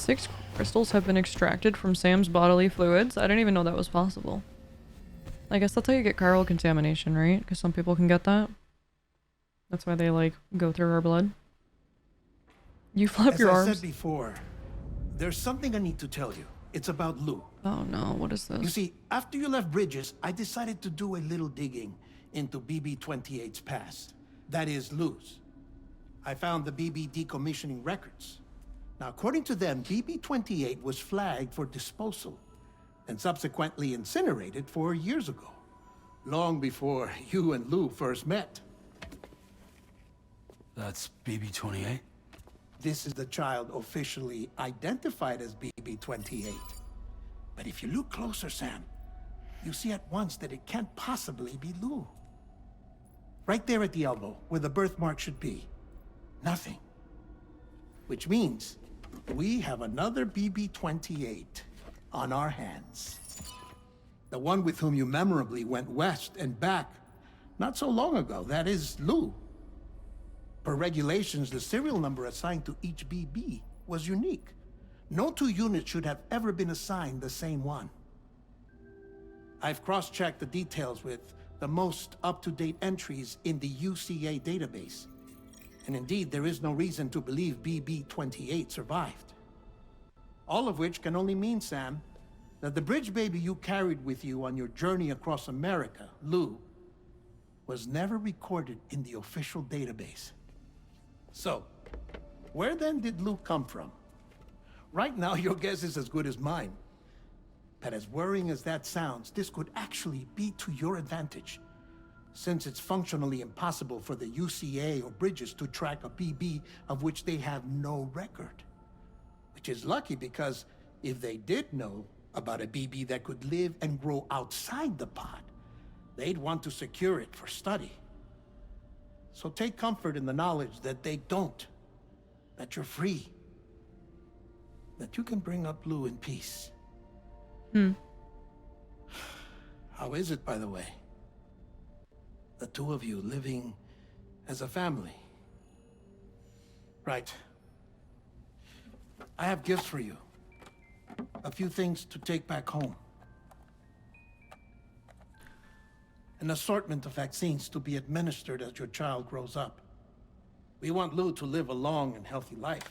6 crystals have been extracted from Sam's bodily fluids. I didn't even know that was possible. I guess that's how you get chiral contamination, right? Because some people can get that. That's why they, like, go through our blood. You flap your arms. As I said before, there's something I need to tell you. It's about Lou. Oh no, what is this? You see, after you left Bridges, I decided to do a little digging into BB-28's past. That is, Lou's. I found the BB decommissioning records. Now, according to them, BB-28 was flagged for disposal and subsequently incinerated 4 years ago, long before you and Lou first met. That's BB-28? This is the child officially identified as BB-28. But if you look closer, Sam, you see at once that it can't possibly be Lou. Right there at the elbow, where the birthmark should be. Nothing. Which means we have another BB-28 on our hands. The one with whom you memorably went west and back not so long ago. That is Lou. Per regulations, the serial number assigned to each BB was unique. No 2 units should have ever been assigned the same one. I've cross-checked the details with the most up-to-date entries in the UCA database. And indeed, there is no reason to believe BB-28 survived. All of which can only mean, Sam, that the bridge baby you carried with you on your journey across America, Lou, was never recorded in the official database. So, where then did Lou come from? Right now, your guess is as good as mine. But as worrying as that sounds, this could actually be to your advantage, since it's functionally impossible for the UCA or Bridges to track a BB of which they have no record. Which is lucky, because if they did know about a BB that could live and grow outside the pod, they'd want to secure it for study. So take comfort in the knowledge that they don't, that you're free, that you can bring up Lou in peace. How is it, by the way? The 2 of you living as a family. Right. I have gifts for you. A few things to take back home. An assortment of vaccines to be administered as your child grows up. We want Lou to live a long and healthy life.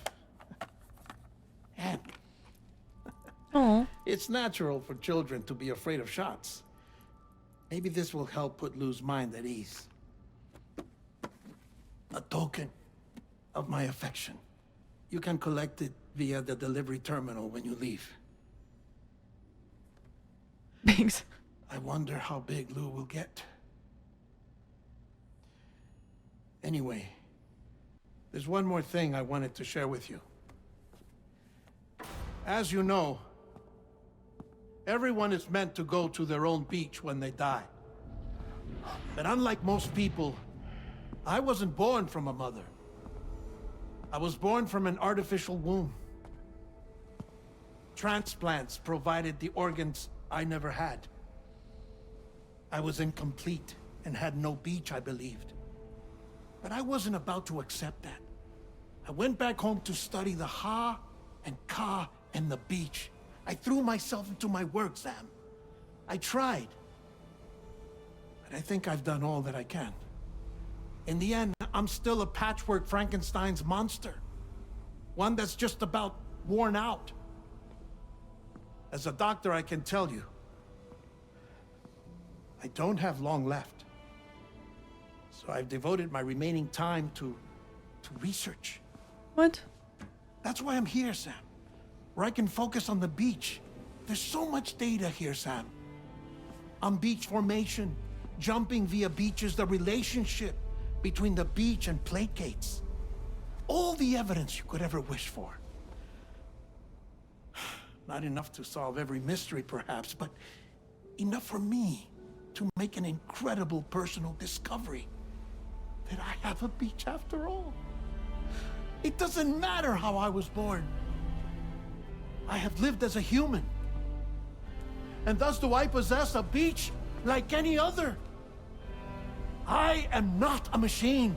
And Oh, it's natural for children to be afraid of shots. Maybe this will help put Lou's mind at ease. A token of my affection. You can collect it via the delivery terminal when you leave. thanks. I wonder how big Lou will get. Anyway, there's one more thing I wanted to share with you. As you know, everyone is meant to go to their own beach when they die. But unlike most people, I wasn't born from a mother. I was born from an artificial womb. Transplants provided the organs I never had. I was incomplete and had no beach, I believed. But I wasn't about to accept that. I went back home to study the Ha and Ka and the beach. I threw myself into my work, Sam. I tried. But I think I've done all that I can. In the end, I'm still a patchwork Frankenstein's monster. One that's just about worn out. As a doctor, I can tell you, I don't have long left. So I've devoted my remaining time to research. What? That's why I'm here, Sam. Where I can focus on the beach. There's so much data here, Sam. On beach formation, jumping via beaches, the relationship between the beach and plate gates. All the evidence you could ever wish for. Not enough to solve every mystery, perhaps, but enough for me to make an incredible personal discovery. That I have a beach after all. It doesn't matter how I was born. I have lived as a human. And thus do I possess a beach like any other. I am not a machine,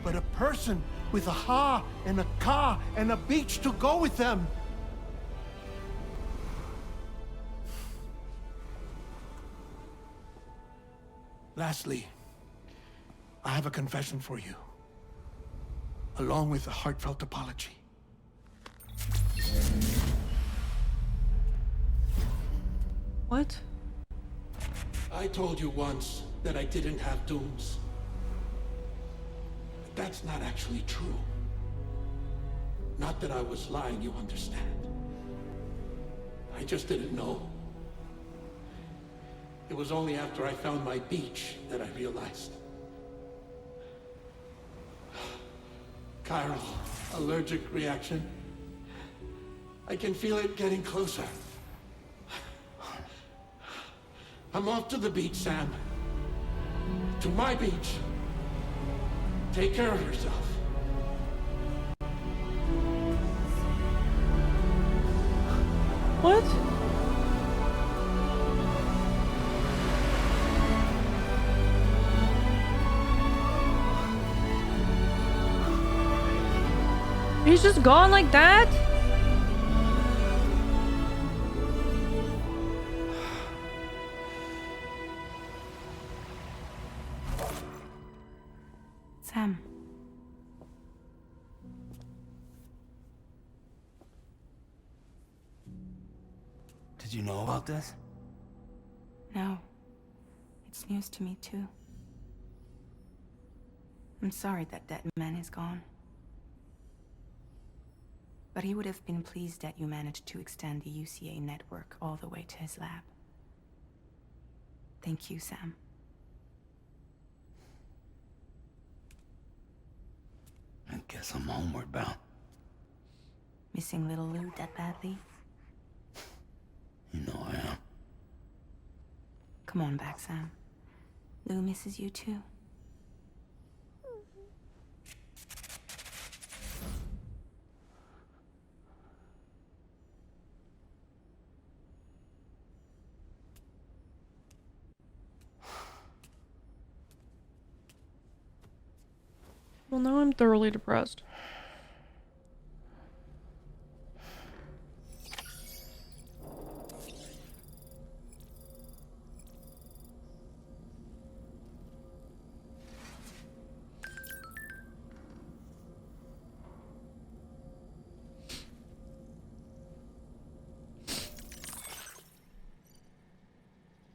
but a person with a Ha and a Ka and a beach to go with them. Lastly, I have a confession for you, along with a heartfelt apology. What? I told you once that I didn't have dooms. But that's not actually true. Not that I was lying, you understand. I just didn't know. It was only after I found my beach that I realized. Chiral, allergic reaction. I can feel it getting closer. I'm off to the beach, Sam. To my beach. Take care of yourself. What? He's just gone like that? Sam. Did you know about this? No. It's news to me, too. I'm sorry that Deadman is gone. But he would have been pleased that you managed to extend the UCA network all the way to his lab. Thank you, Sam. I guess I'm homeward bound. Missing little Lou that badly? You know I am. Come on back, Sam. Lou misses you too. Well, now I'm thoroughly depressed.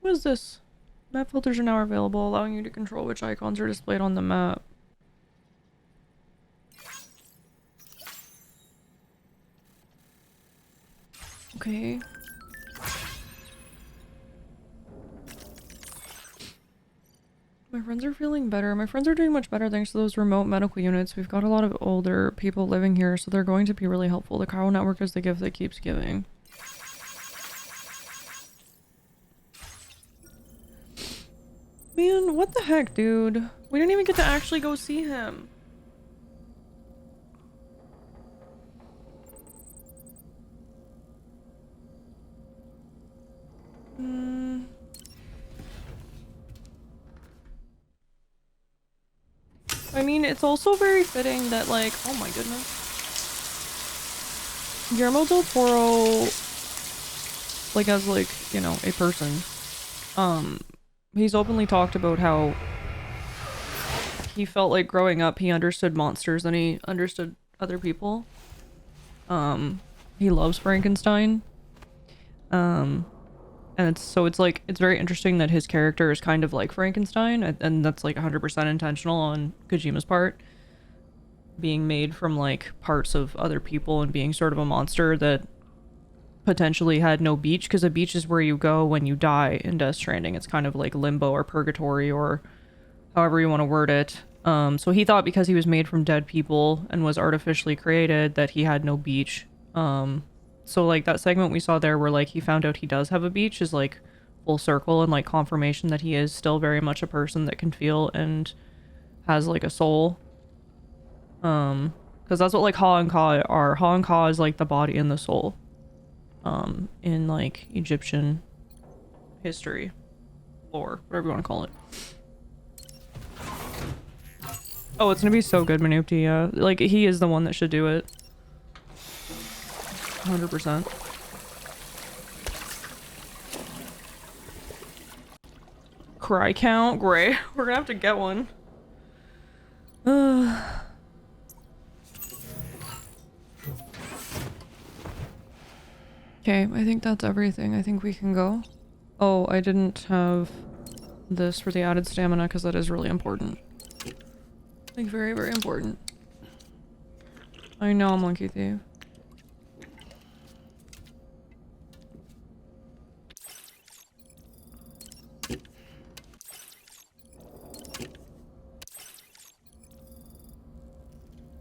What is this? Map filters are now available, allowing you to control which icons are displayed on the map. Okay. My friends are feeling better. My friends are doing much better thanks to those remote medical units. We've got a lot of older people living here, so they're going to be really helpful. The Chiral network is the gift that keeps giving. Man, what the heck, dude? We didn't even get to actually go see him. I mean, it's also very fitting that, like, oh my goodness. Guillermo del Toro, like, as, like, you know, a person, he's openly talked about how he felt like growing up he understood monsters and he understood other people. He loves Frankenstein. And it's like, it's very interesting that his character is kind of like Frankenstein, and that's like 100% intentional on Kojima's part. Being made from like parts of other people and being sort of a monster that potentially had no beach, because a beach is where you go when you die in Death Stranding. It's kind of like limbo or purgatory or however you want to word it. So he thought because he was made from dead people and was artificially created that he had no beach. So like that segment we saw there where like he found out he does have a beach is like full circle and like confirmation that he is still very much a person that can feel and has like a soul. Because that's what like Ha and Ka are. Ha and Ka is like the body and the soul. In like Egyptian history, lore, whatever you want to call it. Oh, it's gonna be so good, Manupti. Yeah, like he is the one that should do it. 100%. Cry count? Great. We're gonna have to get one. Okay, I think that's everything. I think we can go. Oh, I didn't have this for the added stamina because that is really important. Like, very, very important. I know, Monkey Thief.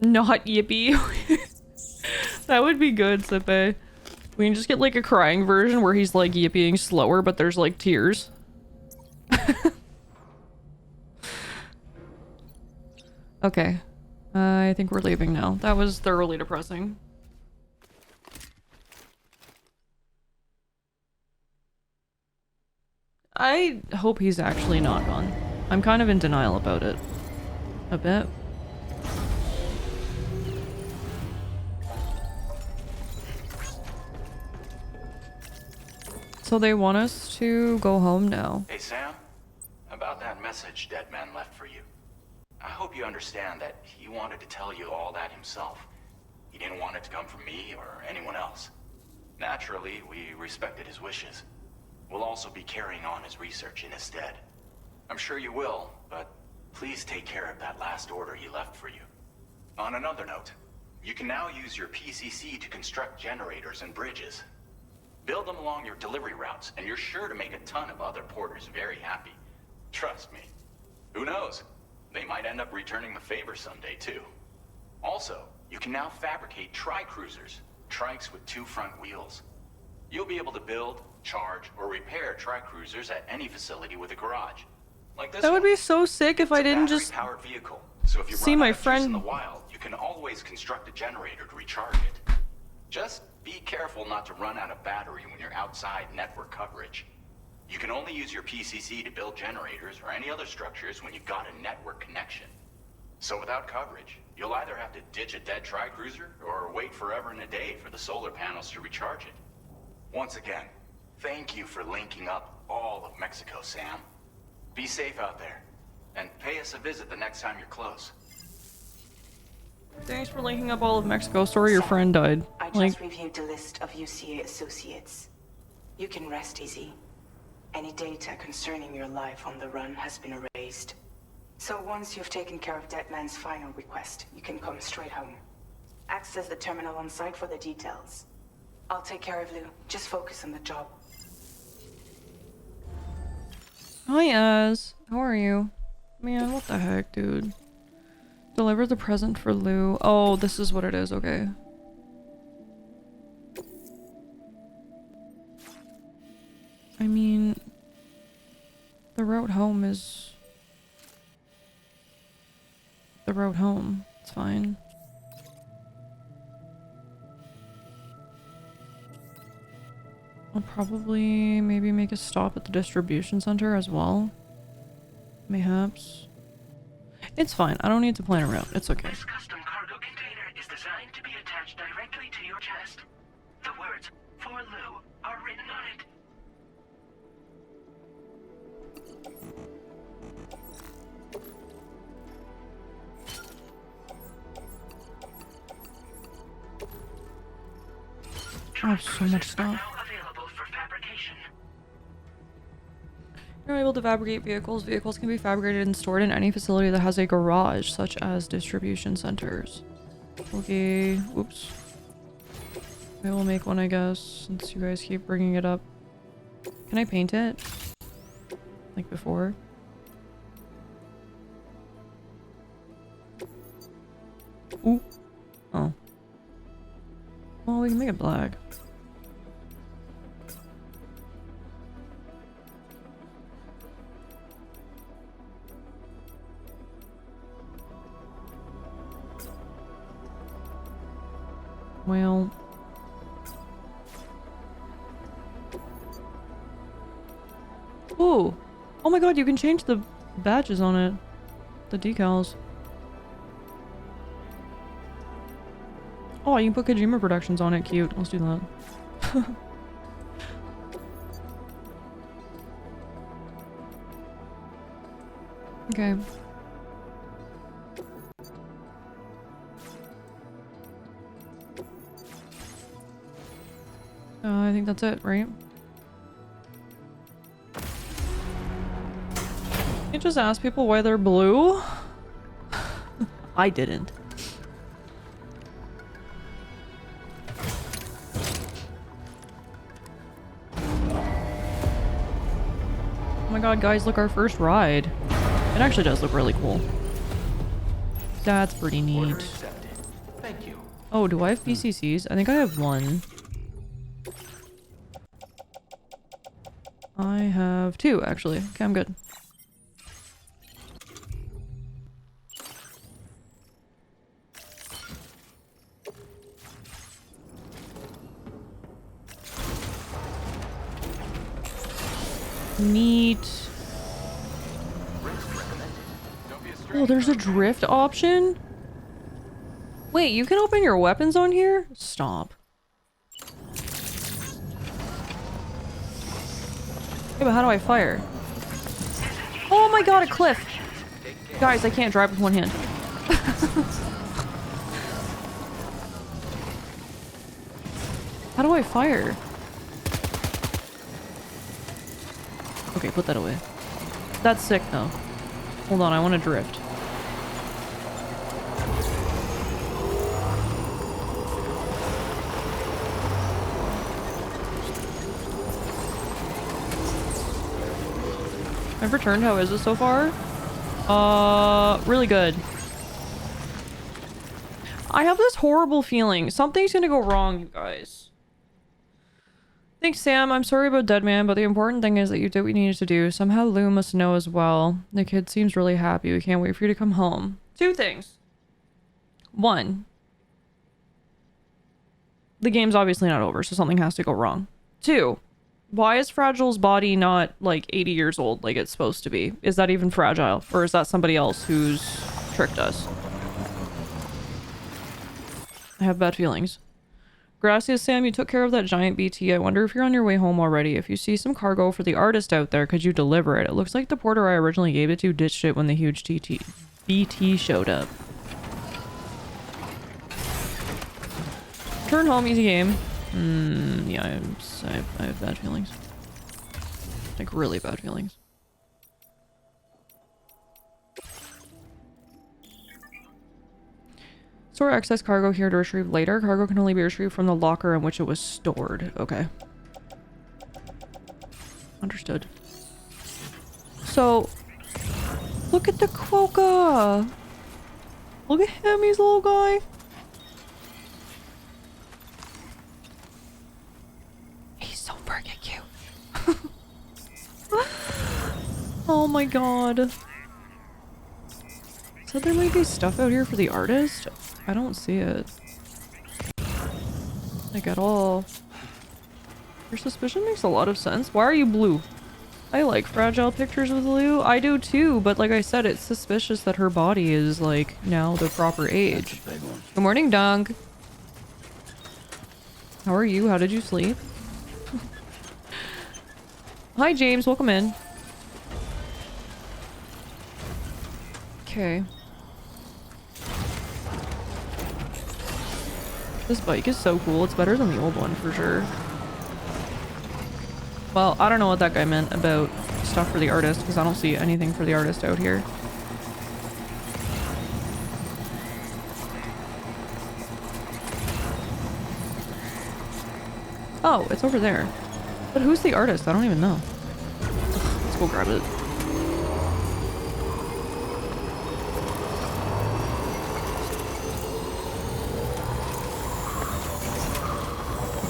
Not yippee. That would be good, Sippe. We can just get like a crying version where he's like yippieing slower, but there's like tears. Okay. I think we're leaving now. That was thoroughly depressing. I hope he's actually not gone. I'm kind of in denial about it. A bit. So they want us to go home now. Hey Sam, about that message Deadman left for you. I hope you understand that he wanted to tell you all that himself. He didn't want it to come from me or anyone else. Naturally, we respected his wishes. We'll also be carrying on his research in his stead. I'm sure you will, but please take care of that last order he left for you. On another note, you can now use your PCC to construct generators and bridges. Build them along your delivery routes, and you're sure to make a ton of other porters very happy. Trust me. Who knows? They might end up returning the favor someday, too. Also, you can now fabricate tri-cruisers, trikes with 2 front wheels. You'll be able to build, charge, or repair tri-cruisers at any facility with a garage. Like this That would one. be so sick if It's I a didn't just battery-powered vehicle, so if you see run my out of juice friend- in the wild, you can always construct a generator to recharge it. Just be careful not to run out of battery when you're outside network coverage. You can only use your PCC to build generators or any other structures when you've got a network connection. So without coverage, you'll either have to ditch a dead tri-cruiser or wait forever and a day for the solar panels to recharge it. Once again, thank you for linking up all of Mexico, Sam. Be safe out there, and pay us a visit the next time you're close. Thanks for linking up all of Mexico. Sorry your friend died. I Like, just reviewed the list of UCA associates. You can rest easy. Any data concerning your life on the run has been erased. So once you've taken care of Deadman's final request, you can come straight home. Access the terminal on site for the details. I'll take care of Lou. Just focus on the job. hi Az. How are you? Man, what the heck, dude? Deliver the present for Lou. Oh, this is what it is, okay. I mean, the road home is... the road home. It's fine. I'll probably maybe make a stop at the distribution center as well. Mayhaps. It's fine. I don't need to plan around. It's okay. This custom cargo container is designed to be attached directly to your chest. The words, "For Lou," are written on it. I have so much stuff. Now available for fabrication. You're able to fabricate vehicles. Vehicles can be fabricated and stored in any facility that has a garage, such as distribution centers. Okay, oops. I will make one, I guess, since you guys keep bringing it up. Can I paint it? Like before? Ooh. Oh. Well, we can make it black. Well... Ooh! Oh my god, you can change the badges on it. The decals. Oh, you can put Kojima Productions on it. Cute. Let's do that. Okay. I think that's it, right? You just ask people why they're blue? I didn't. Oh my god, guys, look, our first ride. It actually does look really cool. That's pretty neat. Thank you. Oh, do I have PCCs? I think I have one. I have two, actually. Okay, I'm good. Neat. Oh, there's a drift option? Wait, you can open your weapons on here? Stop. Yeah, but how do I fire? Oh my god, a cliff! Guys, I can't drive with one hand. How do I fire? Okay, put that away. That's sick though. Hold on, I want to drift. I've returned. How is it so far? Really good. I have this horrible feeling. Something's gonna go wrong, you guys. Thanks, Sam. I'm sorry about Deadman, but the important thing is that you did what you needed to do. Somehow Lou must know as well. The kid seems really happy. We can't wait for you to come home. Two things. One. The game's obviously not over, so something has to go wrong. Two. Why is Fragile's body not, like, 80 years old like it's supposed to be? Is that even Fragile? Or is that somebody else who's tricked us? I have bad feelings. Gracias, Sam. You took care of that giant BT. I wonder if you're on your way home already. If you see some cargo for the artist out there, could you deliver it? It looks like the porter I originally gave it to ditched it when the huge BT showed up. Turn home, easy game. Yeah, I have bad feelings. Like, really bad feelings. Store excess cargo here to retrieve later. Cargo can only be retrieved from the locker in which it was stored. Okay. Understood. So, look at the Quokka! Look at him, he's a little guy. He's so freaking cute. Oh my god. So there might be stuff out here for the artist? I don't see it. Like, at all. Your suspicion makes a lot of sense. Why are you blue? I like fragile pictures with Lou. I do too, but like I said, it's suspicious that her body is, like, now the proper age. Good morning, Dunk. How are you? How did you sleep? Hi, James. Welcome in. Okay. This bike is so cool. It's better than the old one for sure. Well, I don't know what that guy meant about stuff for the artist because I don't see anything for the artist out here. Oh, it's over there. But who's the artist? I don't even know. Let's go grab it.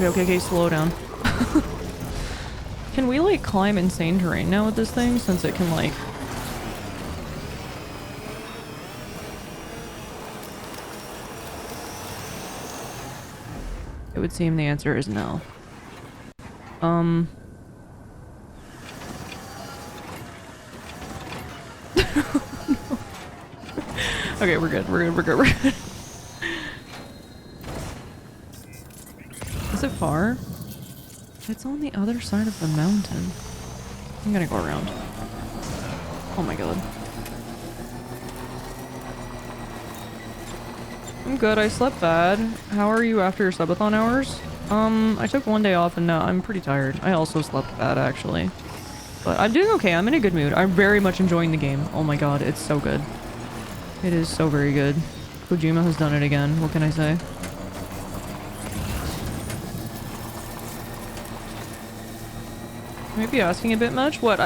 Okay, slow down. Can we, like, climb insane terrain now with this thing, since it can, like... It would seem the answer is no. Okay, we're good. Is it far? It's on the other side of the mountain. I'm gonna go around. Oh my god. I'm good. I slept bad. How are you after your subathon hours? I took one day off and now I'm pretty tired. I also slept bad, actually. But I'm doing okay. I'm in a good mood. I'm very much enjoying the game. Oh my god, it's so good. It is so very good. Kojima has done it again. What can I say? Might be asking a bit much. What?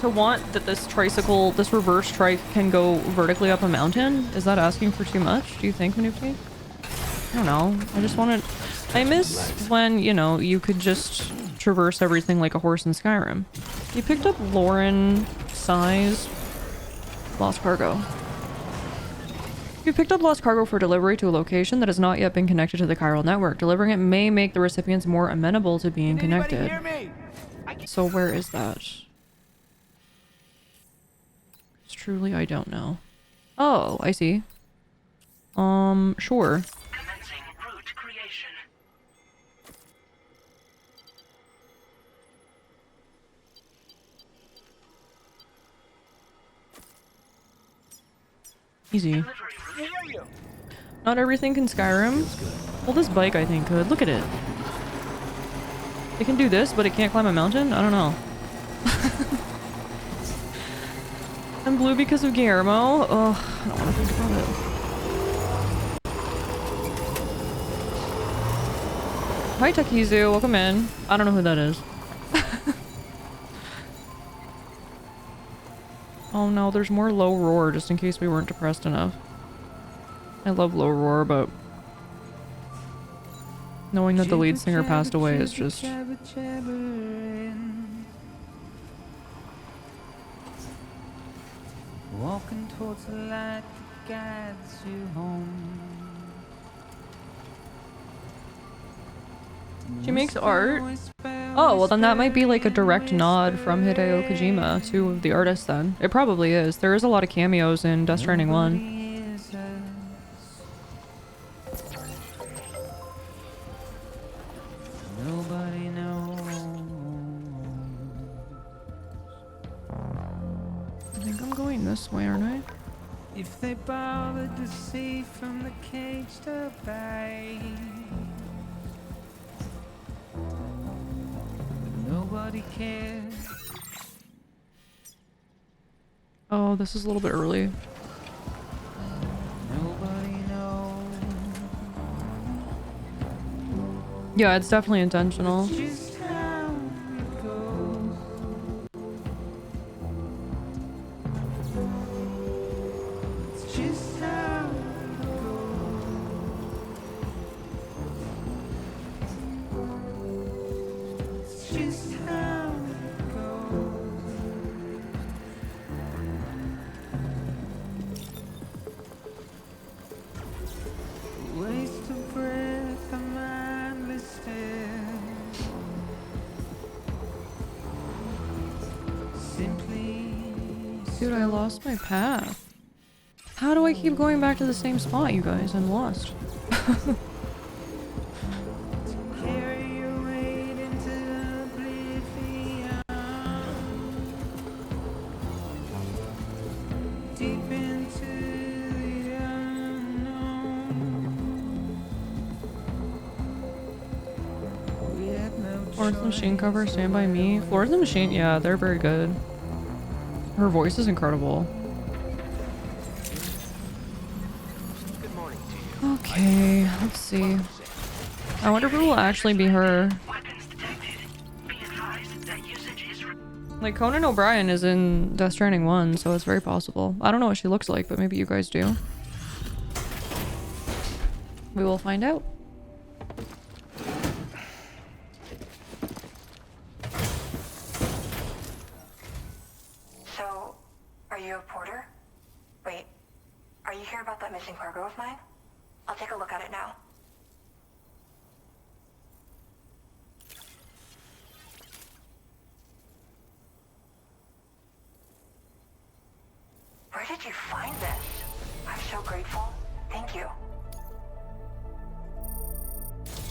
To want that this tricycle, this reverse trike can go vertically up a mountain? Is that asking for too much? Do you think, Manoopty? I don't know. I just want to... I miss when, you know, you could just traverse everything like a horse in Skyrim. You picked up Lauren Size Lost Cargo. You picked up lost cargo for delivery to a location that has not yet been connected to the chiral network. Delivering it may make the recipients more amenable to being connected. So where is that? It's truly, I don't know. Oh, I see. Sure. Commencing route creation. Easy. Delivery route. Not everything can Skyrim. Well, this bike I think could. Look at it. It can do this, but it can't climb a mountain? I don't know. I'm blue because of Guillermo. Ugh, I don't want to think about it. Hi, Takizu. Welcome in. I don't know who that is. Oh no, there's more low roar just in case we weren't depressed enough. I love low roar, but knowing that the lead singer passed away is just... Walking towards the light that guides you home. She makes art? Oh, well then that might be like a direct nod from Hideo Kojima to the artist then. It probably is. There is a lot of cameos in Death Stranding 1. Nobody knows. I think I'm going this way, aren't I? If they bothered to see from the cage to bay. Nobody cares. Oh, this is a little bit early. Nobody knows. Yeah, it's definitely intentional. Just how it goes. It's just how it goes. It's just how it goes. Waste of breath, a mindless stare. Simply Dude, I lost my path. How do I keep going back to the same spot, you guys? I'm lost. carry your weight into oblivion. Deep into the unknown. We had no Florence the Machine choice. cover, Stand By Me. Florence the Machine, yeah, they're very good. Her voice is incredible. Okay, let's see. I wonder if it will actually be her. Weapons detected. Be advised that usage is Like, Conan O'Brien is in Death Stranding 1, so it's very possible. I don't know what she looks like, but maybe you guys do. We will find out. So, are you a porter? Wait, are you here about that missing cargo of mine? I'll take a look at it now. Where did you find this? I'm so grateful. Thank you.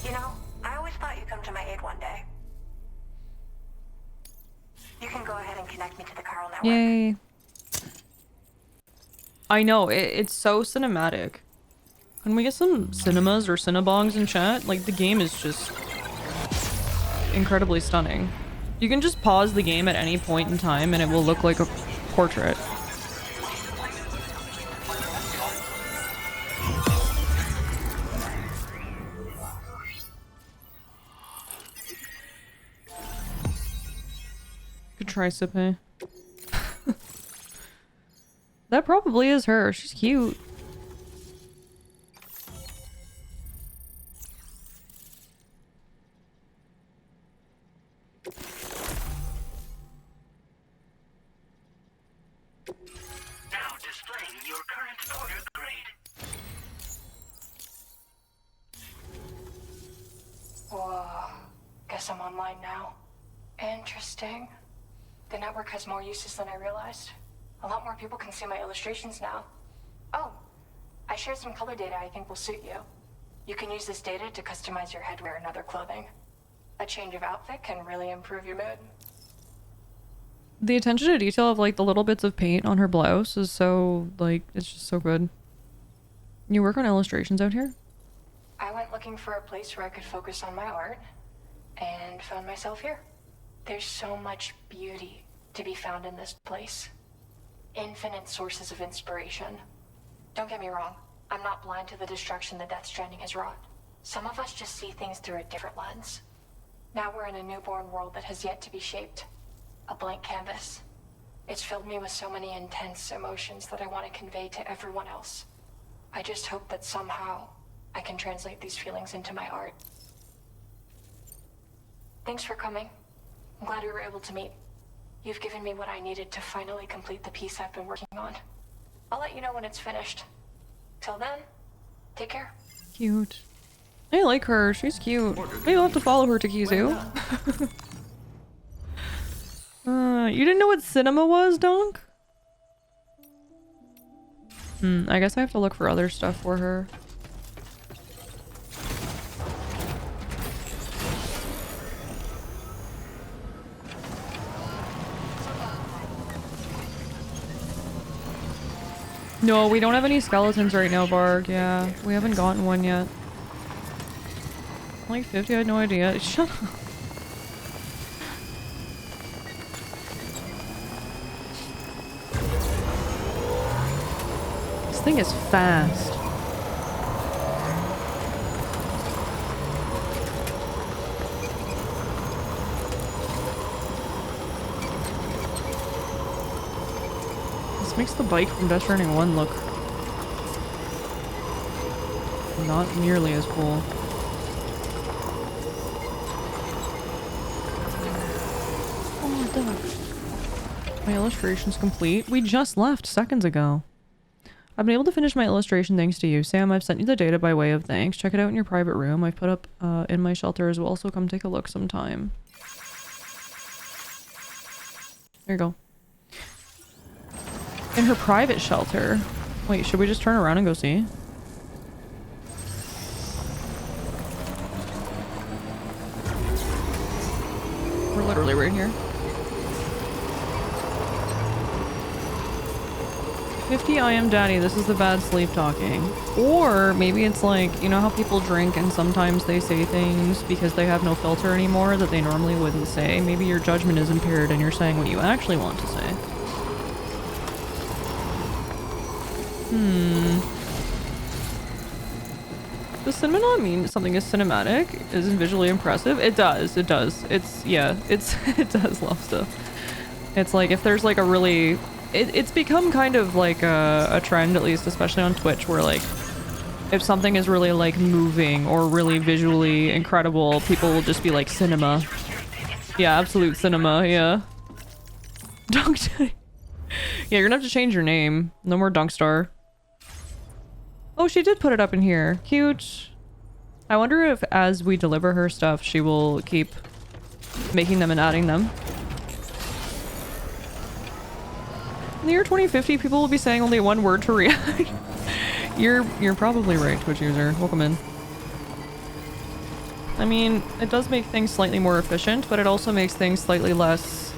You know, I always thought you'd come to my aid one day. You can go ahead and connect me to the chiral network. Yay. I know, it's so cinematic. Can we get some cinemas or cinnabongs in chat? Like, the game is just incredibly stunning. You can just pause the game at any point in time and it will look like a portrait. Could try sipping. That probably is her. She's cute. Now displaying your current order grade. Whoa. Guess I'm online now. Interesting. The network has more uses than I realized. A lot more people can see my illustrations now. Oh, I shared some color data I think will suit you. You can use this data to customize your headwear and other clothing. A change of outfit can really improve your mood. The attention to detail of like the little bits of paint on her blouse is so like, it's just so good. You work on illustrations out here? I went looking for a place where I could focus on my art and found myself here. There's so much beauty to be found in this place. Infinite sources of inspiration. Don't get me wrong, I'm not blind to the destruction that Death Stranding has wrought. Some of us just see things through a different lens. Now we're in a newborn world that has yet to be shaped. A blank canvas. It's filled me with so many intense emotions that I want to convey to everyone else. I just hope that somehow I can translate these feelings into my art. Thanks for coming. I'm glad we were able to meet. You've given me what I needed to finally complete the piece I've been working on. I'll let you know when it's finished. Till then, take care. Cute. I like her. She's cute. Maybe I'll have to follow her to Kizu. You didn't know what cinema was, Donk? I guess I have to look for other stuff for her. No, we don't have any skeletons right now, Barg. Yeah, we haven't gotten one yet. Like 50, I had no idea. Shut up. This thing is fast. This makes the bike from Death Stranding 1 look not nearly as cool. Oh, duck. My illustration's complete. We just left seconds ago. I've been able to finish my illustration thanks to you, Sam. I've sent you the data by way of thanks. Check it out in your private room. I've put up in my shelter as well, so come take a look sometime. There you go. In her private shelter. Wait, should we just turn around and go see? We're literally right here. 50 I am daddy, this is the bad sleep talking. Or maybe it's like, you know how people drink and sometimes they say things because they have no filter anymore that they normally wouldn't say? Maybe your judgment is impaired and you're saying what you actually want to say. Does cinema not mean something is cinematic? Isn't visually impressive? It does, it does. It's, yeah, it's, it does love stuff. It's like, if there's like a really... It's become kind of like a trend, at least, especially on Twitch, where like, if something is really like moving or really visually incredible, people will just be like, cinema. Yeah, absolute cinema, yeah. Dunk Yeah, you're gonna have to change your name. No more Dunkstar. Oh, she did put it up in here. Cute. I wonder if as we deliver her stuff, she will keep making them and adding them. In the year 2050, people will be saying only one word to react. You're probably right, Twitch user. Welcome in. I mean, it does make things slightly more efficient, but it also makes things slightly less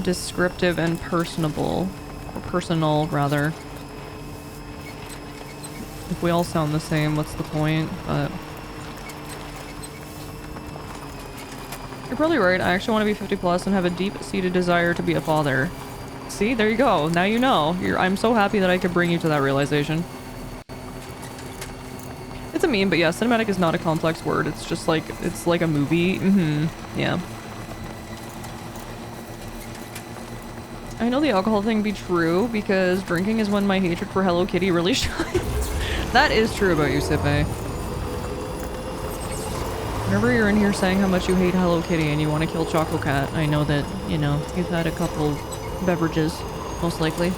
descriptive and personable. Or personal, rather. If we all sound the same, what's the point? But you're probably right. I actually want to be 50 plus and have a deep-seated desire to be a father. See, there you go. Now you know. I'm so happy that I could bring you to that realization. It's a meme, but yeah, cinematic is not a complex word. It's just like, it's like a movie. Yeah. I know the alcohol thing be true because drinking is when my hatred for Hello Kitty really shines. That is true about you, Sippe. Whenever you're in here saying how much you hate Hello Kitty and you want to kill Choco Cat, I know that, you know, you've had a couple beverages, most likely.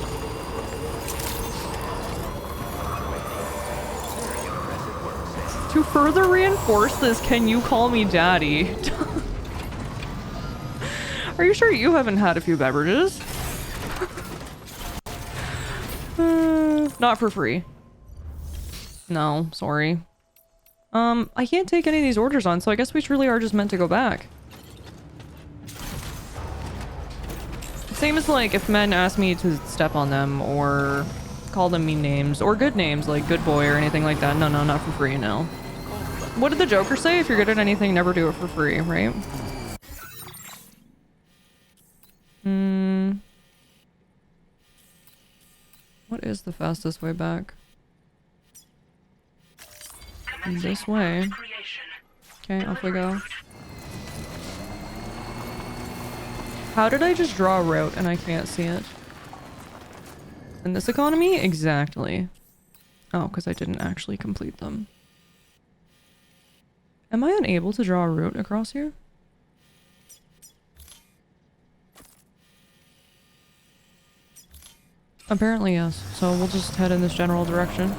To further reinforce this, can you call me daddy? Are you sure you haven't had a few beverages? Not for free. No, sorry. I can't take any of these orders on, so I guess we truly are just meant to go back. Same as like if men ask me to step on them or call them mean names or good names like good boy or anything like that. No, no, not for free, no. What did the Joker say? If you're good at anything, never do it for free, right? What is the fastest way back? This way. Okay, off we go. How did I just draw a route and I can't see it? In this economy? Exactly. Oh, because I didn't actually complete them. Am I unable to draw a route across here? Apparently yes, so we'll just head in this general direction.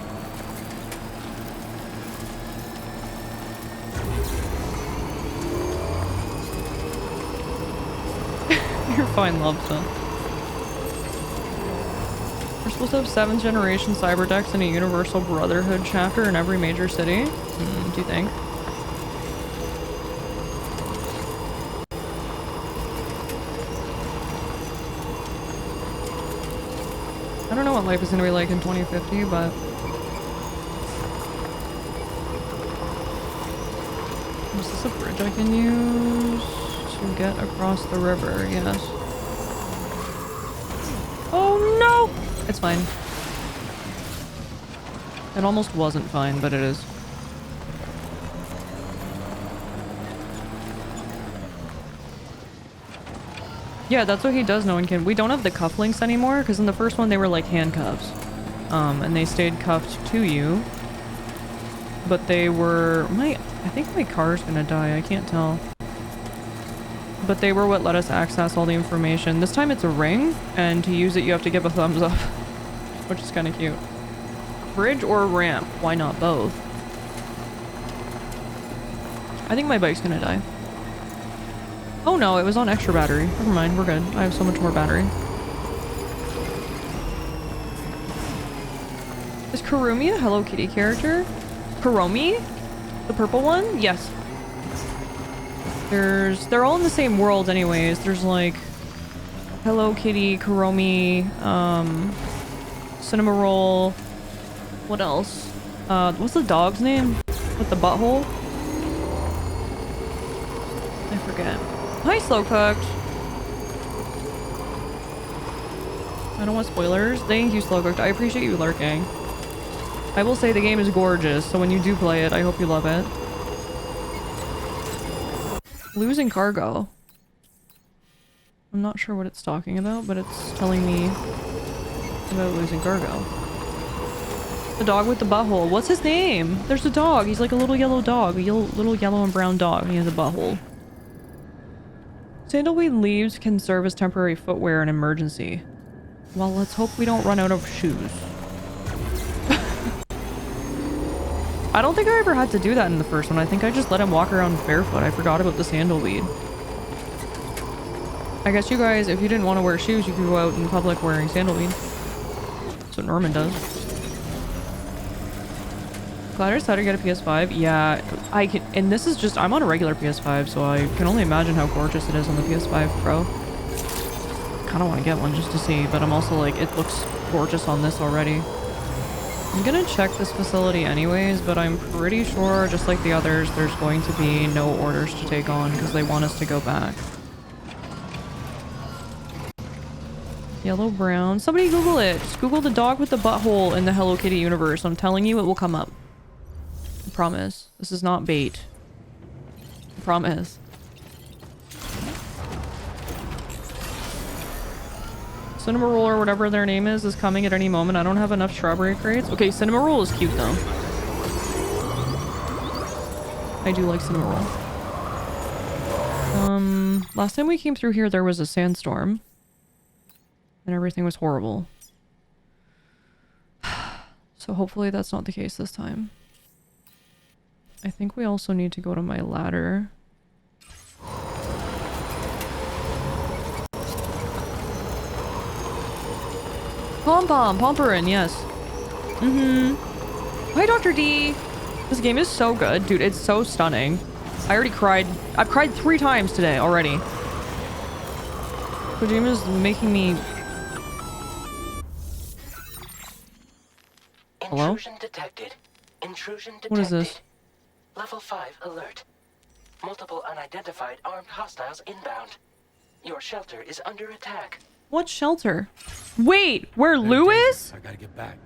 You're fine, Lobster. We're supposed to have 7th generation cyber decks and a Universal Brotherhood chapter in every major city? Do you think? I don't know what life is gonna be like in 2050, but... Is this a bridge I can use to get across the river? Yes. Oh no! It's fine. It almost wasn't fine, but it is. Yeah, that's what he does. No one can. We don't have the cufflinks anymore because in the first one they were like handcuffs. And they stayed cuffed to you. But they were... I think my car's gonna die. I can't tell. But they were what let us access all the information. This time it's a ring, and to use it you have to give a thumbs up. Which is kind of cute. Bridge or ramp? Why not both? I think my bike's gonna die. Oh no, it was on extra battery. Never mind, we're good. I have so much more battery. Is Kurumi a Hello Kitty character? Kuromi? The purple one? Yes. They're all in the same world anyways. There's like Hello Kitty, Kuromi, Cinema Roll. What else? What's the dog's name? With the butthole? I forget. Hi, Slow Cooked. I don't want spoilers. Thank you, Slow Cooked. I appreciate you lurking. I will say the game is gorgeous, so when you do play it, I hope you love it. Losing cargo. I'm not sure what it's talking about, but it's telling me about losing cargo. The dog with the butthole. What's his name? There's a dog. He's like a little yellow dog. A little yellow and brown dog. And he has a butthole. Sandalweed leaves can serve as temporary footwear in emergency. Well, let's hope we don't run out of shoes. I don't think I ever had to do that in the first one. I think I just let him walk around barefoot. I forgot about the sandalweed. I guess you guys, if you didn't want to wear shoes, you could go out in public wearing sandalweed. That's what Norman does. Gliders, how to get a PS5? Yeah, I can, and this is just, I'm on a regular PS5, so I can only imagine how gorgeous it is on the PS5 Pro. Kind of want to get one just to see, but I'm also like, it looks gorgeous on this already. I'm gonna check this facility anyways, but I'm pretty sure, just like the others, there's going to be no orders to take on because they want us to go back. Yellow, brown. Somebody Google it. Just Google the dog with the butthole in the Hello Kitty universe. I'm telling you, it will come up. I promise. This is not bait. I promise. Cinema Roll or whatever their name is coming at any moment. I don't have enough strawberry crates. Okay, Cinema Roll is cute though. I do like Cinema Roll. Last time we came through here there was a sandstorm. And everything was horrible. So hopefully that's not the case this time. I think we also need to go to my ladder. Pomperin, yes. Hi, Dr. D. This game is so good, dude. It's so stunning. I already cried. I've cried 3 times today already. Kojima's making me... Hello? Intrusion detected. Intrusion detected. What is this? Level 5 alert. Multiple unidentified armed hostiles inbound. Your shelter is under attack. What shelter? Wait, where Lou is? I gotta get back.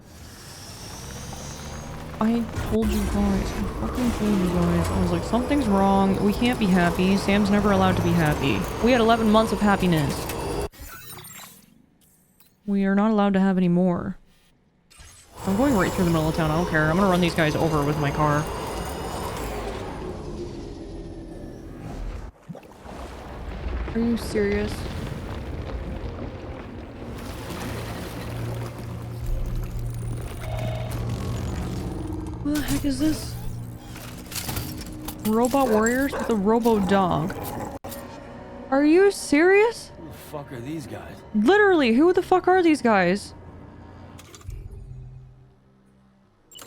I told you guys. I fucking told you guys. I was like, something's wrong. We can't be happy. Sam's never allowed to be happy. We had 11 months of happiness. We are not allowed to have any more. I'm going right through the middle of town. I don't care. I'm gonna run these guys over with my car. Are you serious? What the heck is this? Robot warriors with a robo dog. Are you serious? Who the fuck are these guys? Literally, who the fuck are these guys?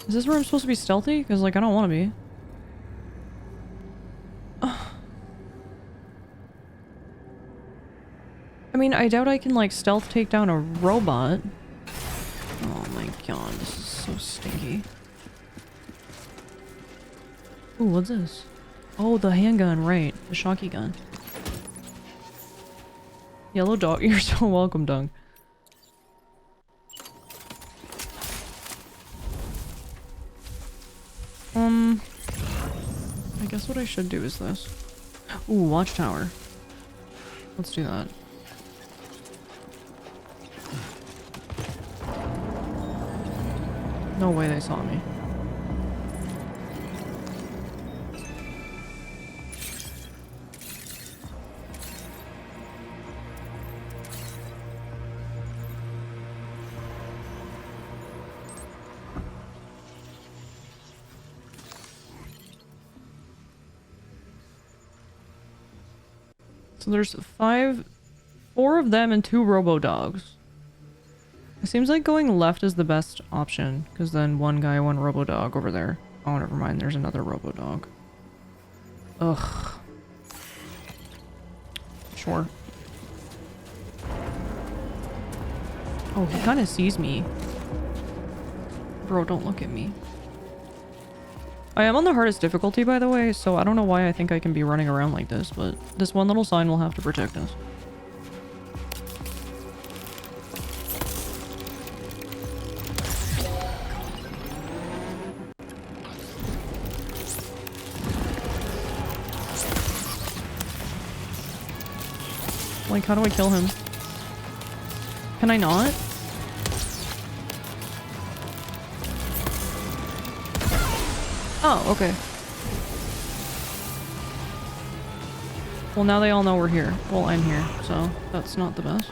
Is this where I'm supposed to be stealthy? Because, like, I don't want to be. I mean, I doubt I can, like, stealth take down a robot. Oh my god, this is so stinky. Ooh, what's this? Oh, the handgun, right. The shocky gun. Yellow dog. You're so welcome, Dunk. I guess what I should do is this. Ooh, watchtower. Let's do that. No way they saw me. So there's 4 of them and 2 robo-dogs. It seems like going left is the best option, because then one guy, one robo-dog over there. Oh, never mind, there's another robo-dog. Ugh. Sure. Oh, he kind of sees me. Bro, don't look at me. I am on the hardest difficulty, by the way, so I don't know why I think I can be running around like this, but this one little sign will have to protect us. Like, how do I kill him? Can I not? Oh, okay. Well, now they all know we're here. Well, I'm here, so that's not the best.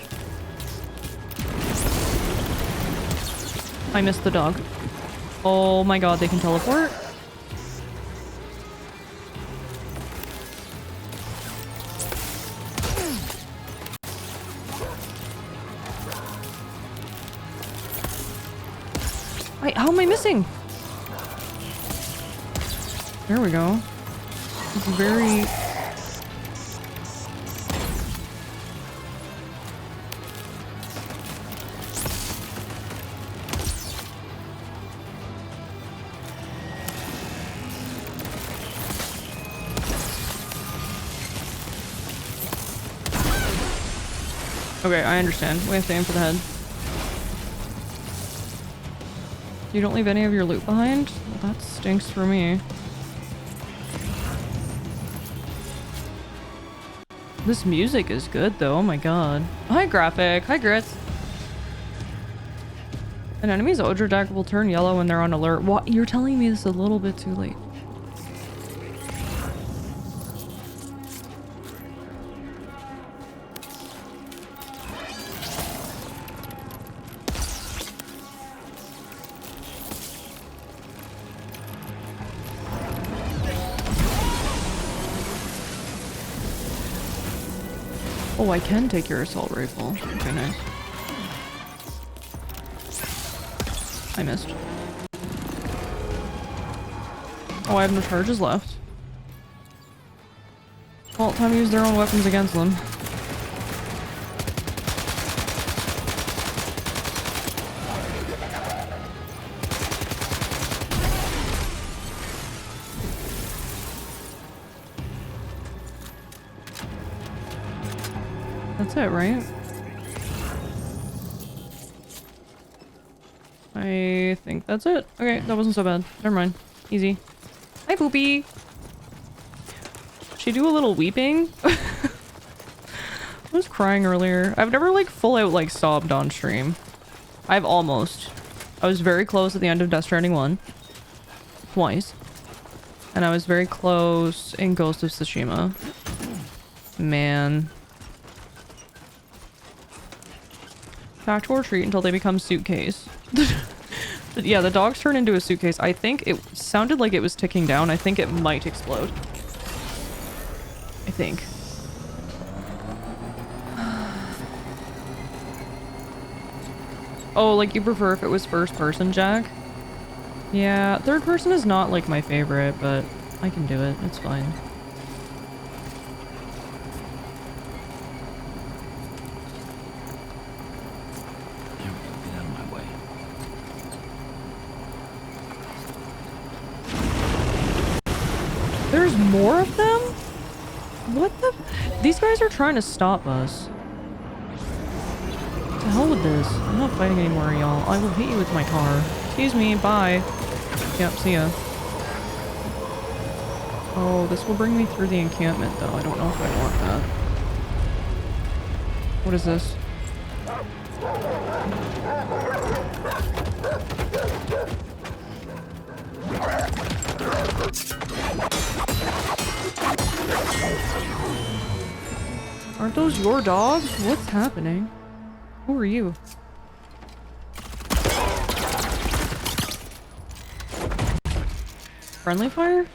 I missed the dog. Oh my god, they can teleport? Wait, how am I missing? There we go. It's very... Okay, I understand. We have to aim for the head. You don't leave any of your loot behind? Well, that stinks for me. This music is good though, oh my god. Hi Graphic, hi Grits. An enemy's Odra deck will turn yellow when they're on alert. What? You're telling me this is a little bit too late. Oh, I can take your assault rifle. Okay, nice. I missed. Oh, I have no charges left. Well, time to use their own weapons against them. That's it, right? I think that's it. Okay, that wasn't so bad. Never mind. Easy. Hi, Poopy! She do a little weeping? I was crying earlier. I've never, like, full out, like, sobbed on stream. I've almost. I was very close at the end of Death Stranding 1. Twice. And I was very close in Ghost of Tsushima. Man. Fact or treat until they become suitcase. Yeah, the dogs turn into a suitcase. I think it sounded like it was ticking down. I think it might explode. I think. Oh, like you prefer if it was first person, Jack? Yeah, third person is not like my favorite, but I can do it. It's fine. There's more of them? What the? These guys are trying to stop us. To hell with this. I'm not fighting anymore, y'all. I will hit you with my car. Excuse me, bye. Yep, see ya. Oh, this will bring me through the encampment, though. I don't know if I want that. What is this? Aren't those your dogs? What's happening? Who are you? Friendly fire?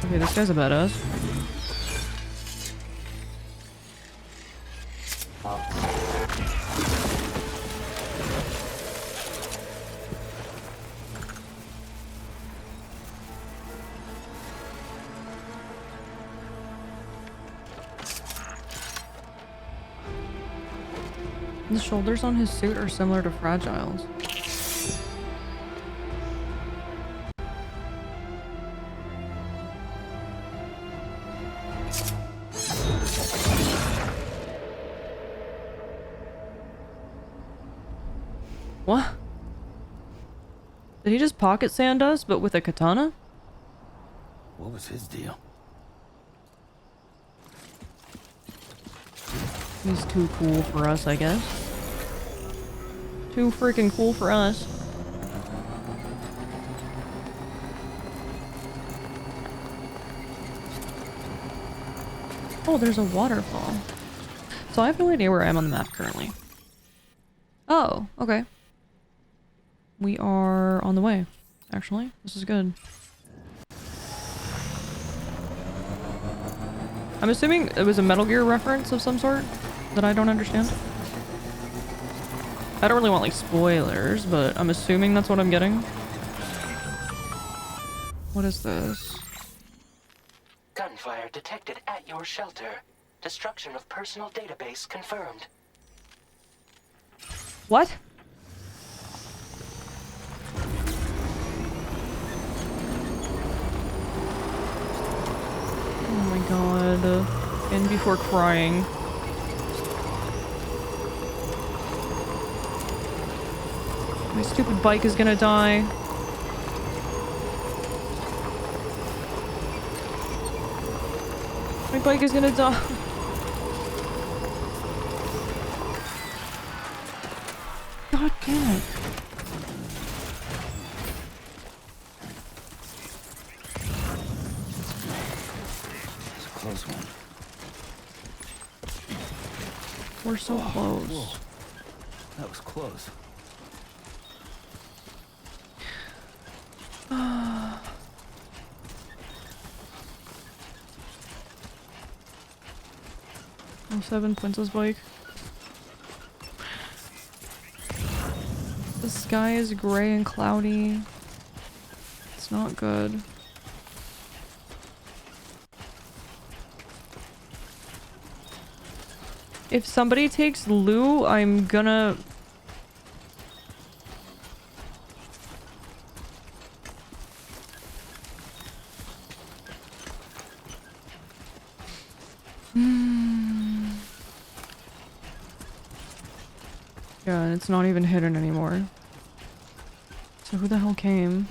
Okay, this guy's a badass. The shoulders on his suit are similar to Fragile's. What? Did he just pocket sand us, but with a katana? What was his deal? He's too cool for us, I guess. Too freaking cool for us. Oh, there's a waterfall. So I have no idea where I am on the map currently. Oh, okay. We are on the way, actually. This is good. I'm assuming it was a Metal Gear reference of some sort that I don't understand. I don't really want like spoilers, but I'm assuming that's what I'm getting. What is this? Gunfire detected at your shelter. Destruction of personal database confirmed. What? my god. And before crying. My stupid bike is gonna die. My bike is gonna die. God damn it. It's a close one. We're so close. Whoa. That was close. Oh, 7 Princess bike. The sky is gray and cloudy. It's not good. If somebody takes Lou, I'm gonna... Yeah, and it's not even hidden anymore. So who the hell came?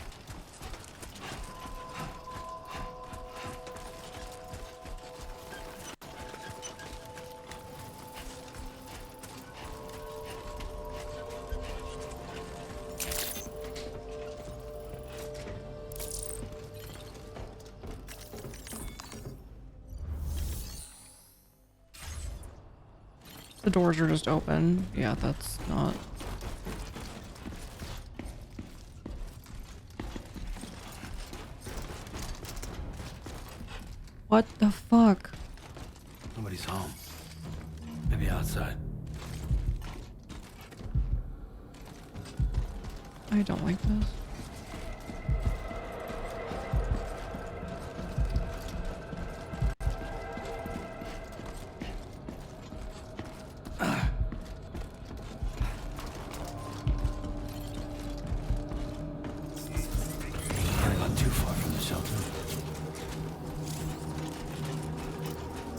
The doors are just open. Yeah, that's not... What the fuck? Nobody's home. Maybe outside. I don't like this.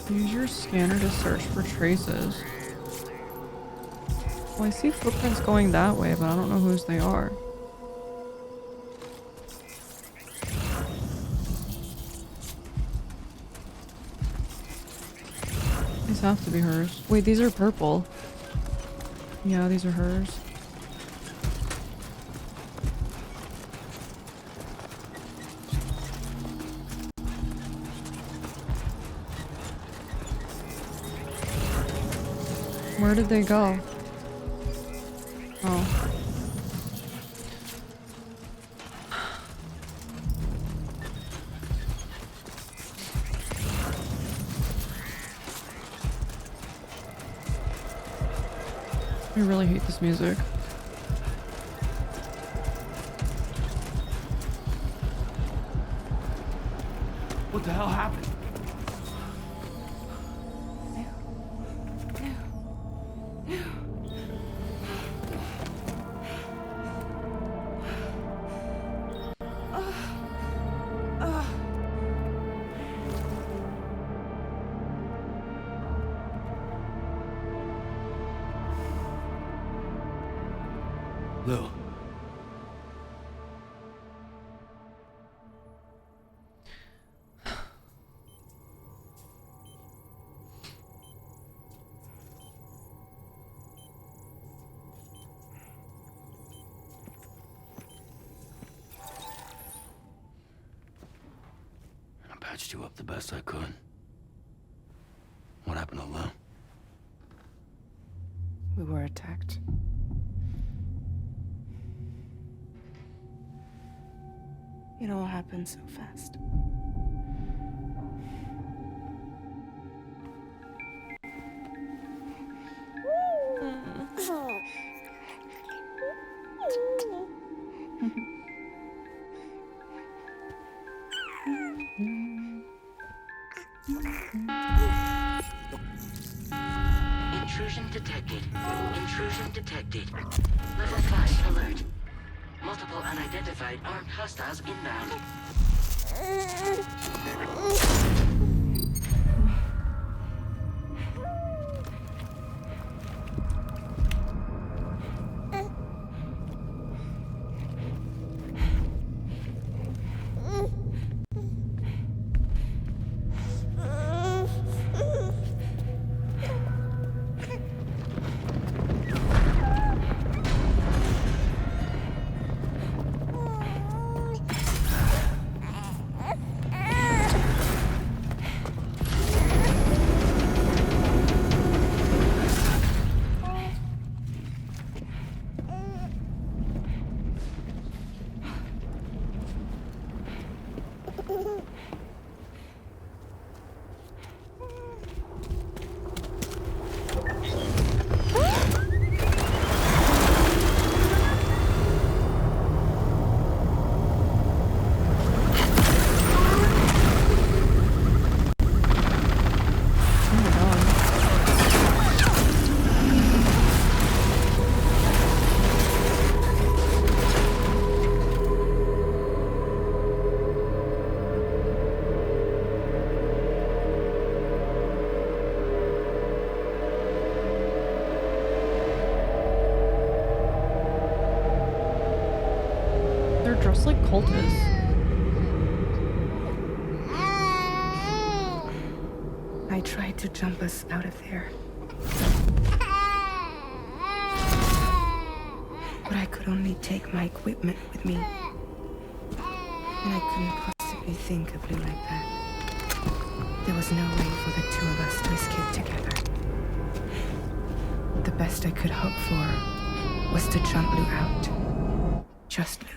Use your scanner to search for traces. Well, I see footprints going that way, but I don't know whose they are. These have to be hers. Wait, these are purple. Yeah, these are hers. Where did they go? Oh. I really hate this music. What the hell happened? Lou. I patched you up the best I could. What happened to Lou? We were attacked. It all happened so fast. Intrusion detected. Intrusion detected. Level 5 alert. Multiple unidentified armed hostiles inbound. dressed like cultists. I tried to jump us out of there. But I could only take my equipment with me. And I couldn't possibly think of Blue like that. There was no way for the two of us to escape together. The best I could hope for was to jump Blue out. Just Blue.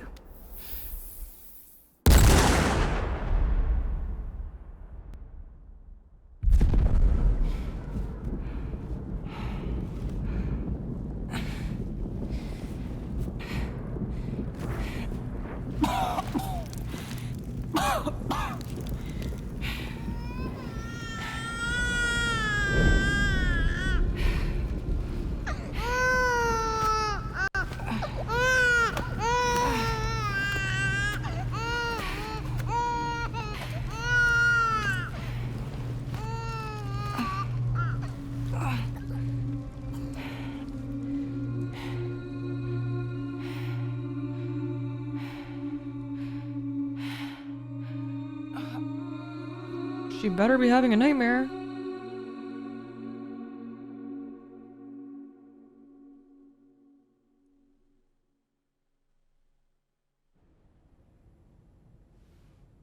She better be having a nightmare.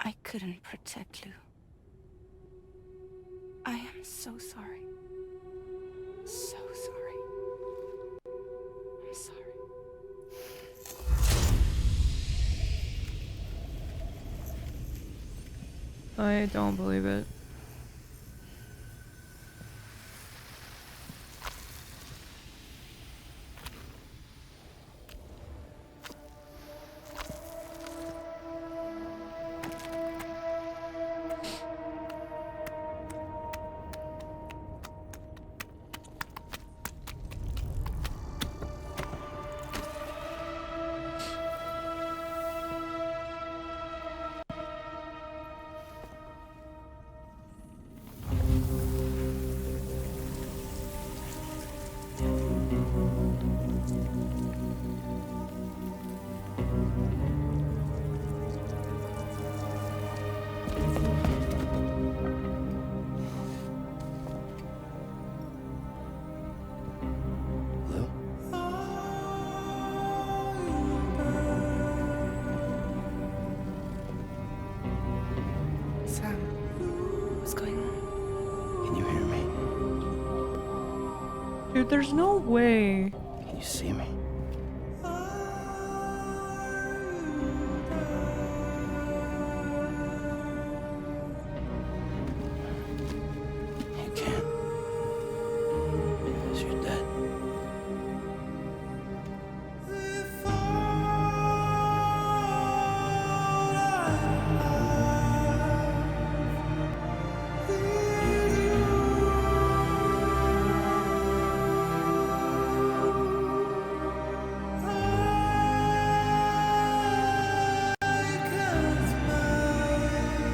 I couldn't protect Lou. I am so sorry. So sorry. I'm sorry. I don't believe it. Dude, there's no way. Can you see me? You can't. Because you're dead.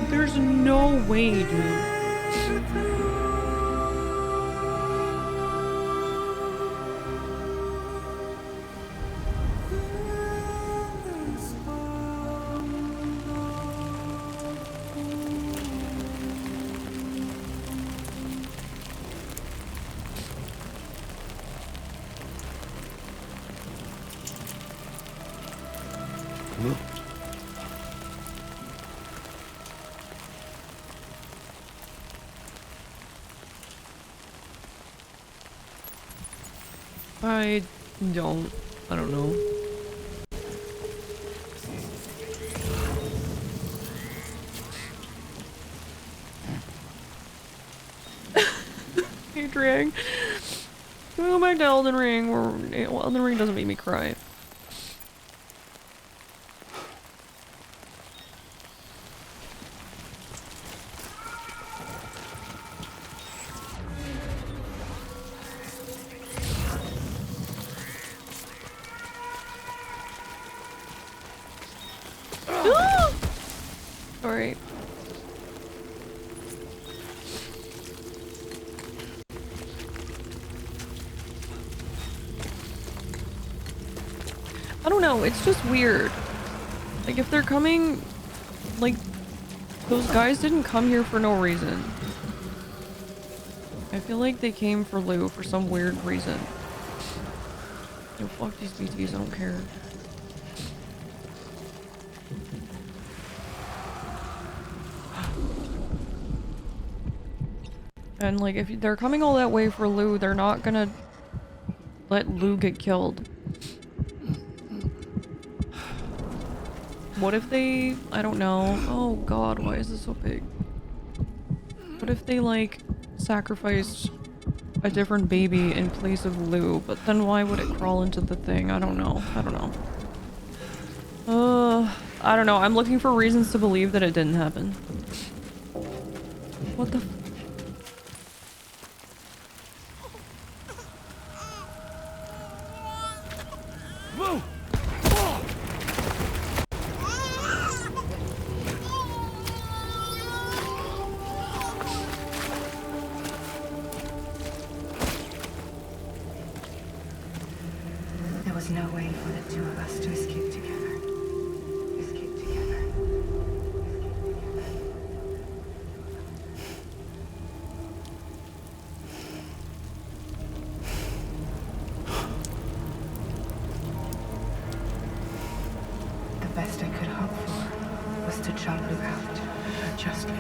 There's no way, dude. I don't know. Adrian. Go back to Elden Ring, well, Elden Ring doesn't make me cry. Sorry. I don't know, it's just weird. Like, if they're coming... Like, those guys didn't come here for no reason. I feel like they came for Lou for some weird reason. Yo, fuck these BTs, I don't care. And, like, if they're coming all that way for Lou, they're not gonna let Lou get killed. What if they... I don't know. Oh god, why is this so big? What if they, like, sacrificed a different baby in place of Lou, but then why would it crawl into the thing? I don't know. I don't know. I don't know. I'm looking for reasons to believe that it didn't happen. What the f- Lou! There was no way for the two of us to escape together. Escape together. The best I could hope for was to jump Lou out. Just Lou.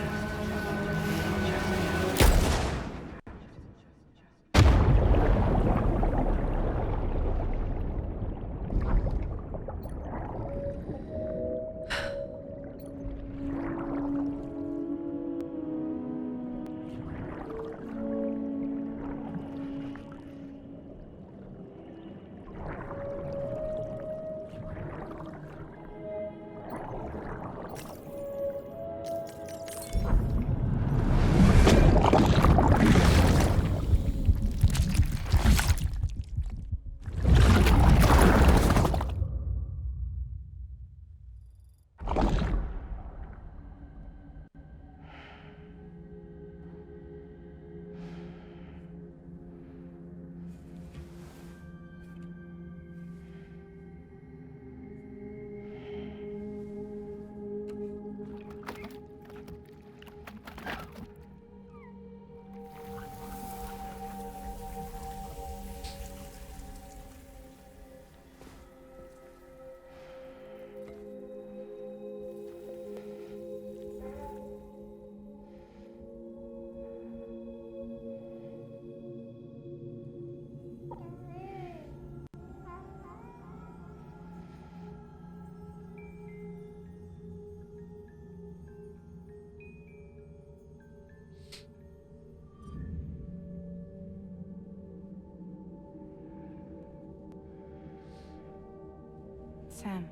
Sam,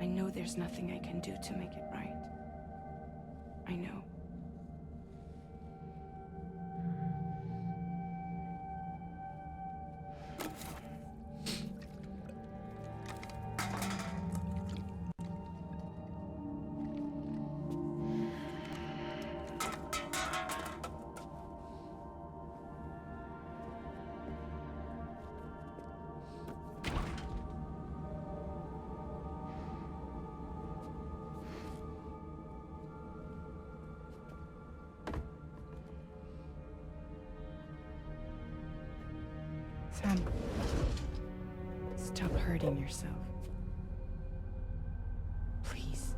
I know there's nothing I can do to make it right. I know. Sam, stop hurting yourself. Please.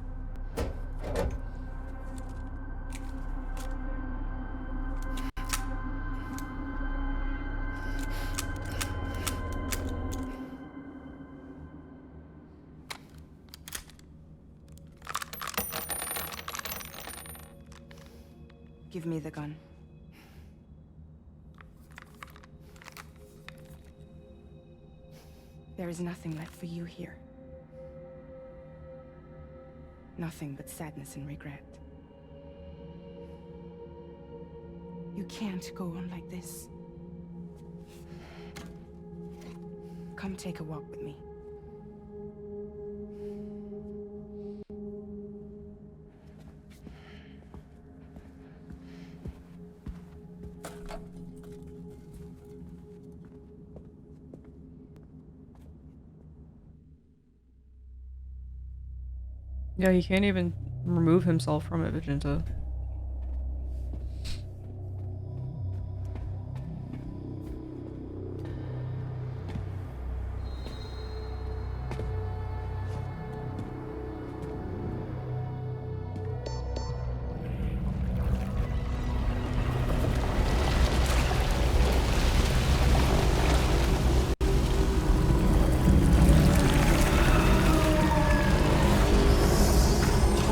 Give me the gun. There is nothing left for you here. Nothing but sadness and regret. You can't go on like this. Come take a walk with me. Yeah, he can't even remove himself from it, Vegeta.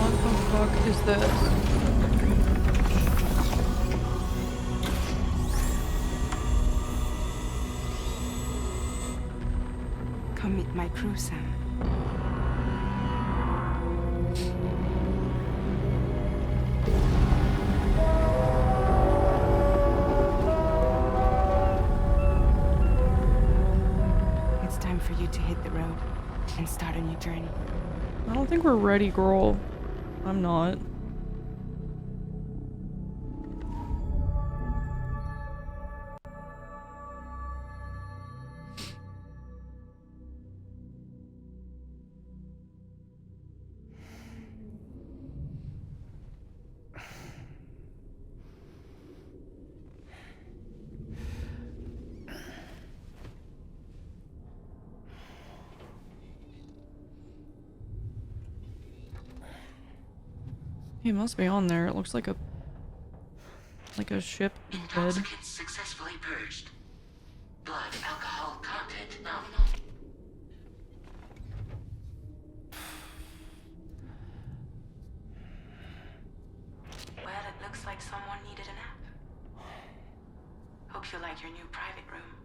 What the fuck is this? Come meet my crew, Sam. It's time for you to hit the road and start a new journey. I don't think we're ready, girl. I'm not. He must be on there. It looks like a ship dead. Intoxicants successfully purged. Blood alcohol content nominal. Well, it looks like someone needed a nap. Hope you like your new private room.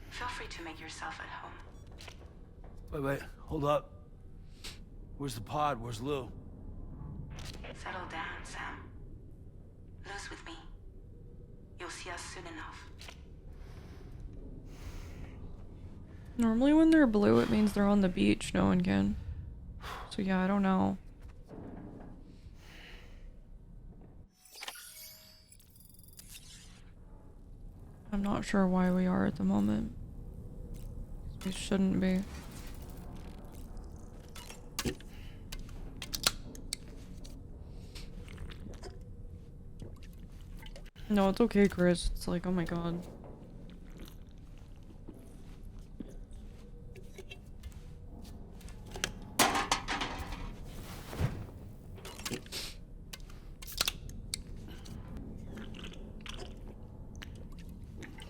Feel free to make yourself at home. Wait, hold up. Where's the pod? Where's Lou? Settle down, Sam. Lou's with me. You'll see us soon enough. Normally when they're blue, it means they're on the beach. No one can. So yeah, I don't know. I'm not sure why we are at the moment. We shouldn't be. No, it's okay, Chris. It's like, oh my god.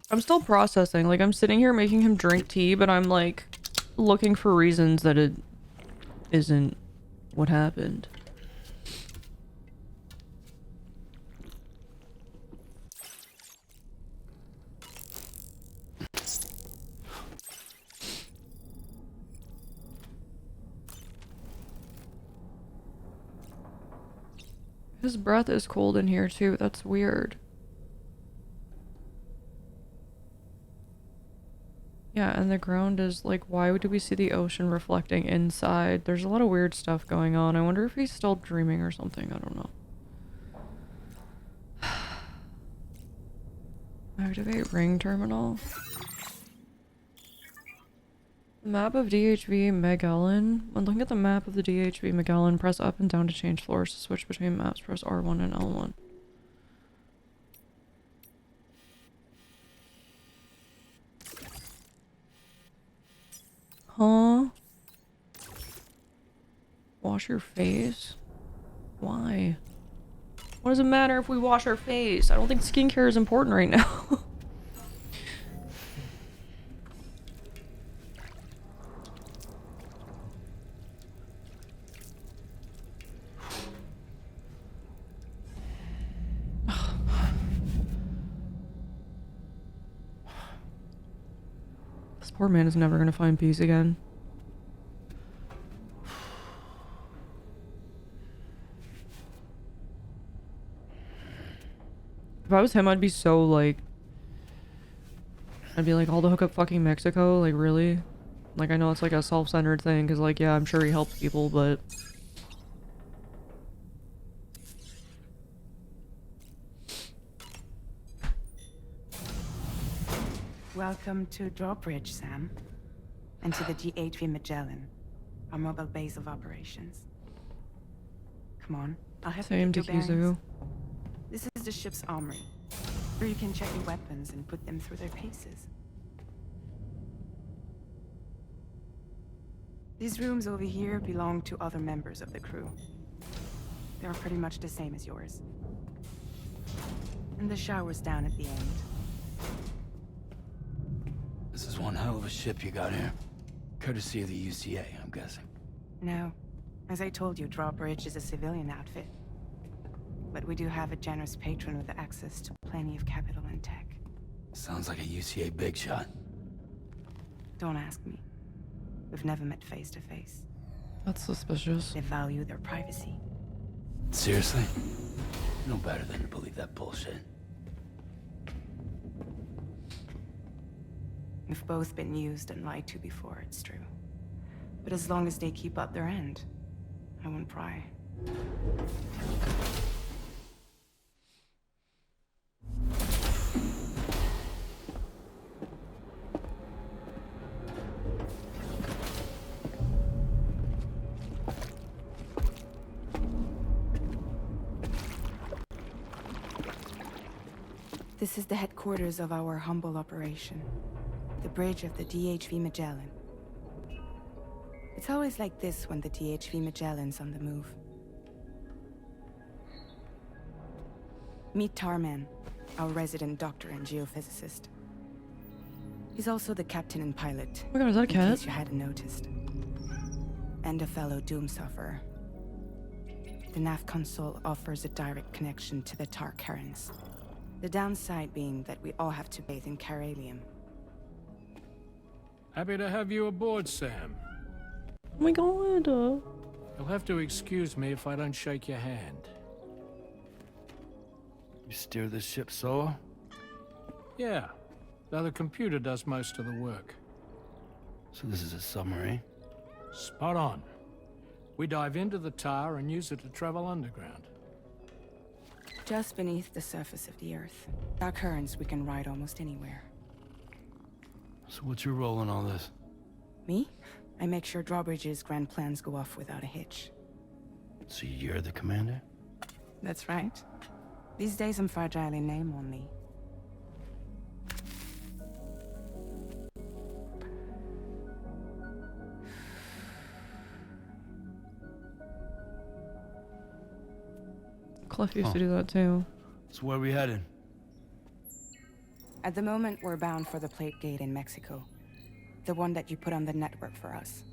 I'm still processing. Like, I'm sitting here making him drink tea, but I'm like looking for reasons that it isn't what happened. His breath is cold in here too. That's weird. Yeah, and the ground is like, why do we see the ocean reflecting inside? There's a lot of weird stuff going on. I wonder if he's still dreaming or something. I don't know. Activate ring terminal. Map of DHV Magellan. When looking at the map of the DHV Magellan, press up and down to change floors. To switch between maps, press R1 and L1. Huh? Wash your face? Why? What does it matter if we wash our face? I don't think skincare is important right now. This poor man is never gonna find peace again. If I was him, I'd be so like... I'd be like, all to hook up fucking Mexico? Like, really? Like, I know it's like a self-centered thing, because like, yeah, I'm sure he helps people, but... Welcome to DRAWBRIDGE, Sam. And to the DHV Magellan, our mobile base of operations. Come on, I'll have Same to to get your bearings. Kizu. This is the ship's armory, where you can check your weapons and put them through their paces. These rooms over here belong to other members of the crew. They're pretty much the same as yours. And the shower's down at the end. This is one hell of a ship you got here. Courtesy of the UCA, I'm guessing. No. As I told you, DRAWBRIDGE is a civilian outfit. But we do have a generous patron with access to plenty of capital and tech. Sounds like a UCA big shot. Don't ask me. We've never met face to face. That's suspicious. They value their privacy. Seriously? No better than to believe that bullshit. We've both been used and lied to before, it's true. But as long as they keep up their end, I won't pry. This is the headquarters of our humble operation. The bridge of the DHV Magellan. It's always like this when the DHV Magellan's on the move. Meet Tarman, our resident doctor and geophysicist. He's also the captain and pilot. Oh my god, is that a in cat? case you hadn't noticed. And a fellow doom sufferer. The nav console offers a direct connection to the Tarkarans. The downside being that we all have to bathe in caralium. Happy to have you aboard, Sam. Oh my god. You'll have to excuse me if I don't shake your hand. You steer this ship solo? Yeah, though the computer does most of the work. So this is a submarine? Spot on. We dive into the tower and use it to travel underground. Just beneath the surface of the Earth. Our currents we can ride almost anywhere. So what's your role in all this? Me? I make sure DRAWBRIDGE's grand plans go off without a hitch. So you're the commander? That's right. These days I'm fragile in name only. Clef used to do that too. So where are we headed? At the moment, we're bound for the Plate Gate in Mexico. The one that you put on the network for us.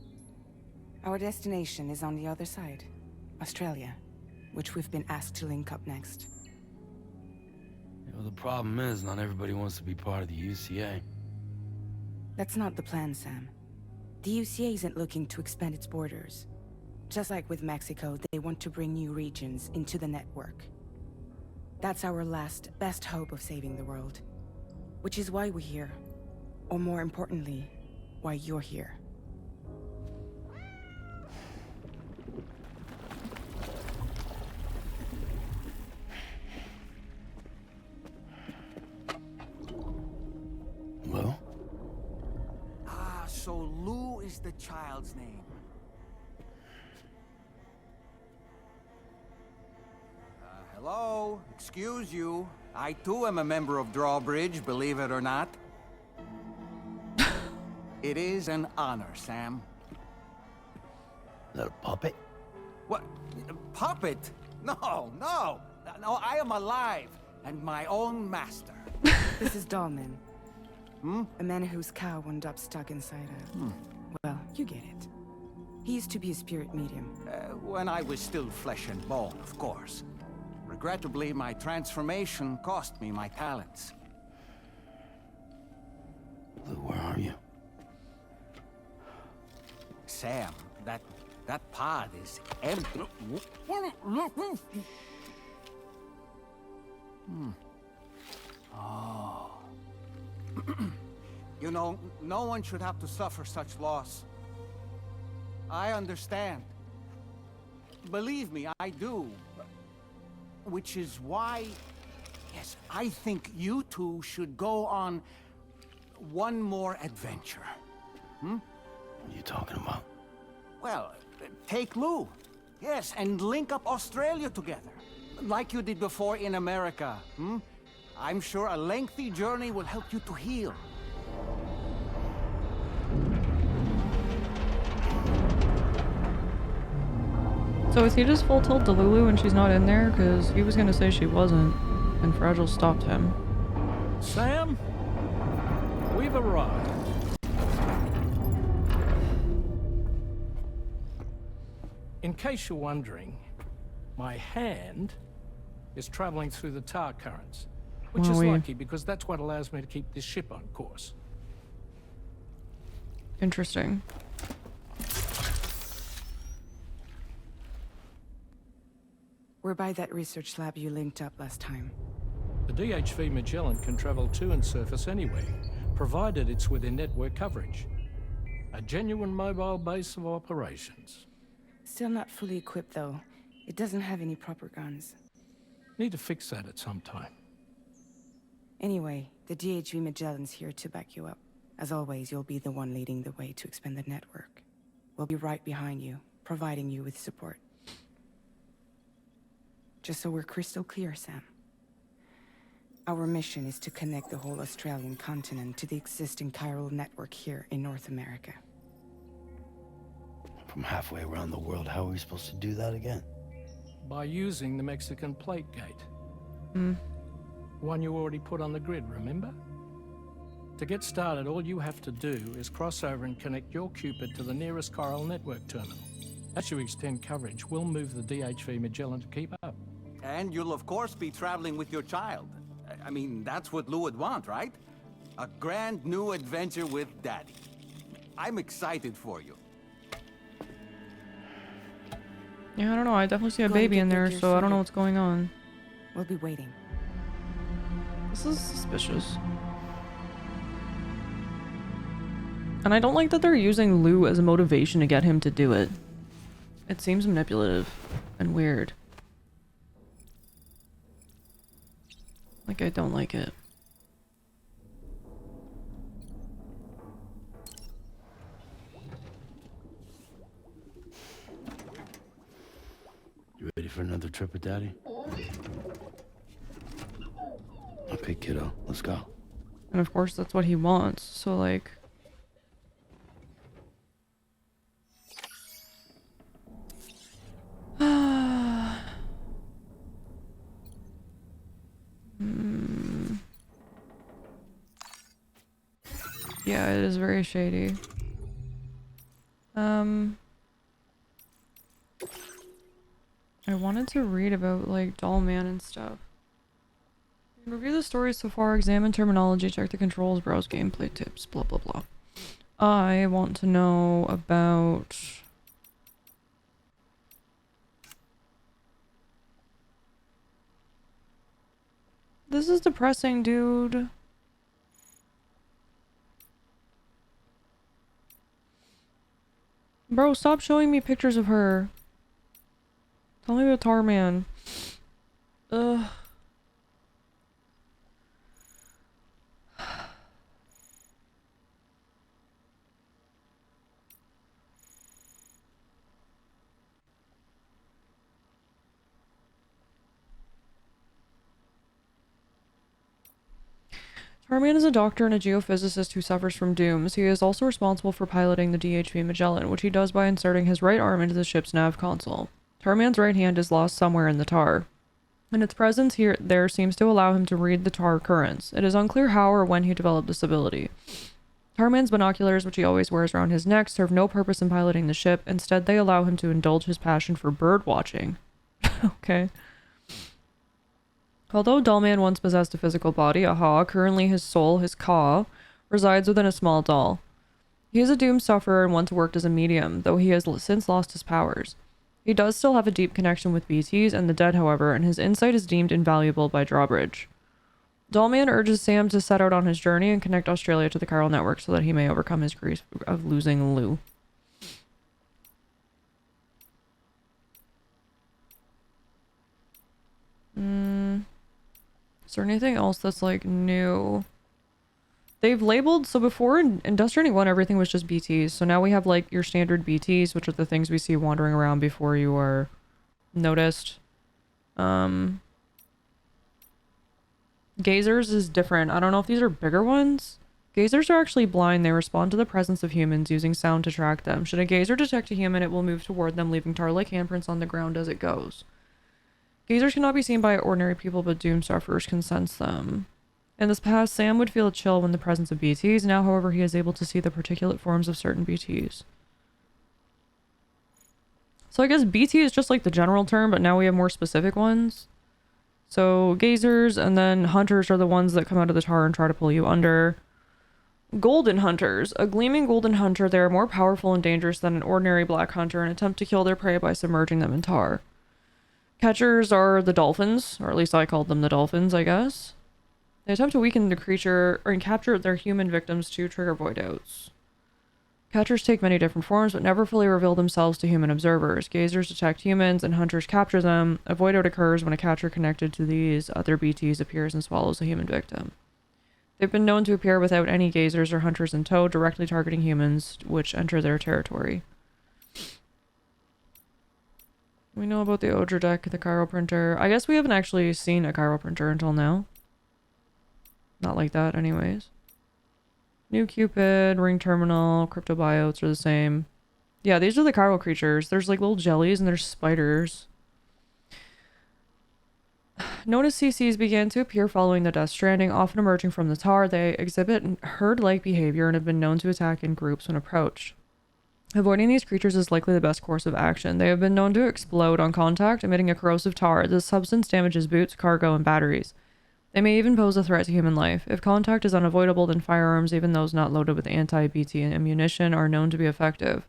Our destination is on the other side, Australia, which we've been asked to link up next. You know, the problem is not everybody wants to be part of the UCA. That's not the plan, Sam. The UCA isn't looking to expand its borders. Just like with Mexico, they want to bring new regions into the network. That's our last, best hope of saving the world. Which is why we're here. Or more importantly, why you're here. Lou? Ah, so Lou is the child's name. Hello? Excuse you. I too am a member of DRAWBRIDGE, believe it or not. It is an honor, Sam. Is that a puppet? What? Puppet? No, no. No, I am alive and my own master. This is Dollman. A man whose cow wound up stuck inside a... Well, you get it. He used to be a spirit medium. When I was still flesh and bone, of course. Regrettably, my transformation cost me my talents. Lou, where are you? Sam, that pod is empty. Oh. You know, no one should have to suffer such loss. I understand. Believe me, I do. Which is why, yes, I think you two should go on one more adventure. What are you talking about? Well, take Lou. Yes, and link up Australia together. Like you did before in America, hmm? I'm sure a lengthy journey will help you to heal. So is he just full tilt Delulu when she's not in there? Because he was gonna say she wasn't, and Fragile stopped him. Sam, we've arrived. In case you're wondering, my hand is traveling through the tar currents, which is lucky because that's what allows me to keep this ship on course. Interesting. We're by that research lab you linked up last time. The DHV Magellan can travel to and surface anywhere, provided it's within network coverage. A genuine mobile base of operations. Still not fully equipped, though. It doesn't have any proper guns. Need to fix that at some time. Anyway, the DHV Magellan's here to back you up. As always, you'll be the one leading the way to expand the network. We'll be right behind you, providing you with support. Just so we're crystal clear, Sam. Our mission is to connect the whole Australian continent to the existing chiral network here in North America. From halfway around the world, how are we supposed to do that again? By using the Mexican plate gate. One you already put on the grid, remember? To get started, all you have to do is cross over and connect your Cupid to the nearest chiral network terminal. As you extend coverage, we'll move the DHV Magellan to keep up. And you'll of course be traveling with your child. I mean, that's what Lou would want, right? A grand new adventure with Daddy. I'm excited for you. Yeah, I don't know. I definitely see a Go and baby get in your there, gear so I don't know sorted. what's going on. We'll be waiting. This is suspicious. And I don't like that they're using Lou as a motivation to get him to do it. It seems manipulative and weird. Like, I don't like it. You ready for another trip with Daddy? Okay, kiddo, let's go. And of course, that's what he wants. So, like... Yeah, it is very shady. I wanted to read about, like, Dollman and stuff. Review the story so far, examine terminology, check the controls, browse gameplay tips, blah blah blah. I want to know about... This is depressing, dude. Bro, stop showing me pictures of her. Tell me about Tarman. Ugh. Tarman is a doctor and a geophysicist who suffers from dooms. He is also responsible for piloting the DHV Magellan, which he does by inserting his right arm into the ship's nav console. Tarman's right hand is lost somewhere in the tar, and its presence there seems to allow him to read the tar currents. It is unclear how or when he developed this ability. Tarman's binoculars, which he always wears around his neck, serve no purpose in piloting the ship. Instead, they allow him to indulge his passion for bird watching. Okay. Although Dollman once possessed a physical body, Aha, currently his soul, his Ka, resides within a small doll. He is a doomed sufferer and once worked as a medium, though he has since lost his powers. He does still have a deep connection with BTs and the dead, however, and his insight is deemed invaluable by DRAWBRIDGE. Dollman urges Sam to set out on his journey and connect Australia to the chiral network so that he may overcome his grief of losing Lou. Is there anything else that's, like, new They've labeled, so before in Death Stranding 1, everything was just BTs. So now we have like your standard BTs, which are the things we see wandering around before you are noticed. Gazers is different. I don't know if these are bigger ones. Gazers are actually blind. They respond to the presence of humans using sound to track them. Should a gazer detect a human, it will move toward them, leaving tar-like handprints on the ground as it goes. Gazers cannot be seen by ordinary people, but doom sufferers can sense them. In this past, Sam would feel a chill when the presence of BTs. Now, however, he is able to see the particulate forms of certain BTs. So I guess BT is just like the general term, but now we have more specific ones. So gazers and then hunters are the ones that come out of the tar and try to pull you under. Golden hunters. A gleaming golden hunter, they are more powerful and dangerous than an ordinary black hunter and attempt to kill their prey by submerging them in tar. Catchers are the dolphins, or at least I called them the dolphins, I guess. They attempt to weaken the creature or capture their human victims to trigger void outs. Catchers take many different forms, but never fully reveal themselves to human observers. Gazers detect humans, and hunters capture them. A void out occurs when a catcher connected to these other BTs appears and swallows a human victim. They've been known to appear without any gazers or hunters in tow, directly targeting humans, which enter their territory. We know about the Odra deck, the chiral printer. I guess we haven't actually seen a chiral printer until now. Not like that, anyways. New Cupid, Ring Terminal, Cryptobiotes are the same. Yeah, these are the chiral creatures. There's like little jellies and there's spiders. Known as CCs began to appear following the Death Stranding, often emerging from the tar. They exhibit herd-like behavior and have been known to attack in groups when approached. Avoiding these creatures is likely the best course of action. They have been known to explode on contact, emitting a corrosive tar. This substance damages boots, cargo, and batteries. They may even pose a threat to human life. If contact is unavoidable, then firearms, even those not loaded with anti-BT ammunition, are known to be effective.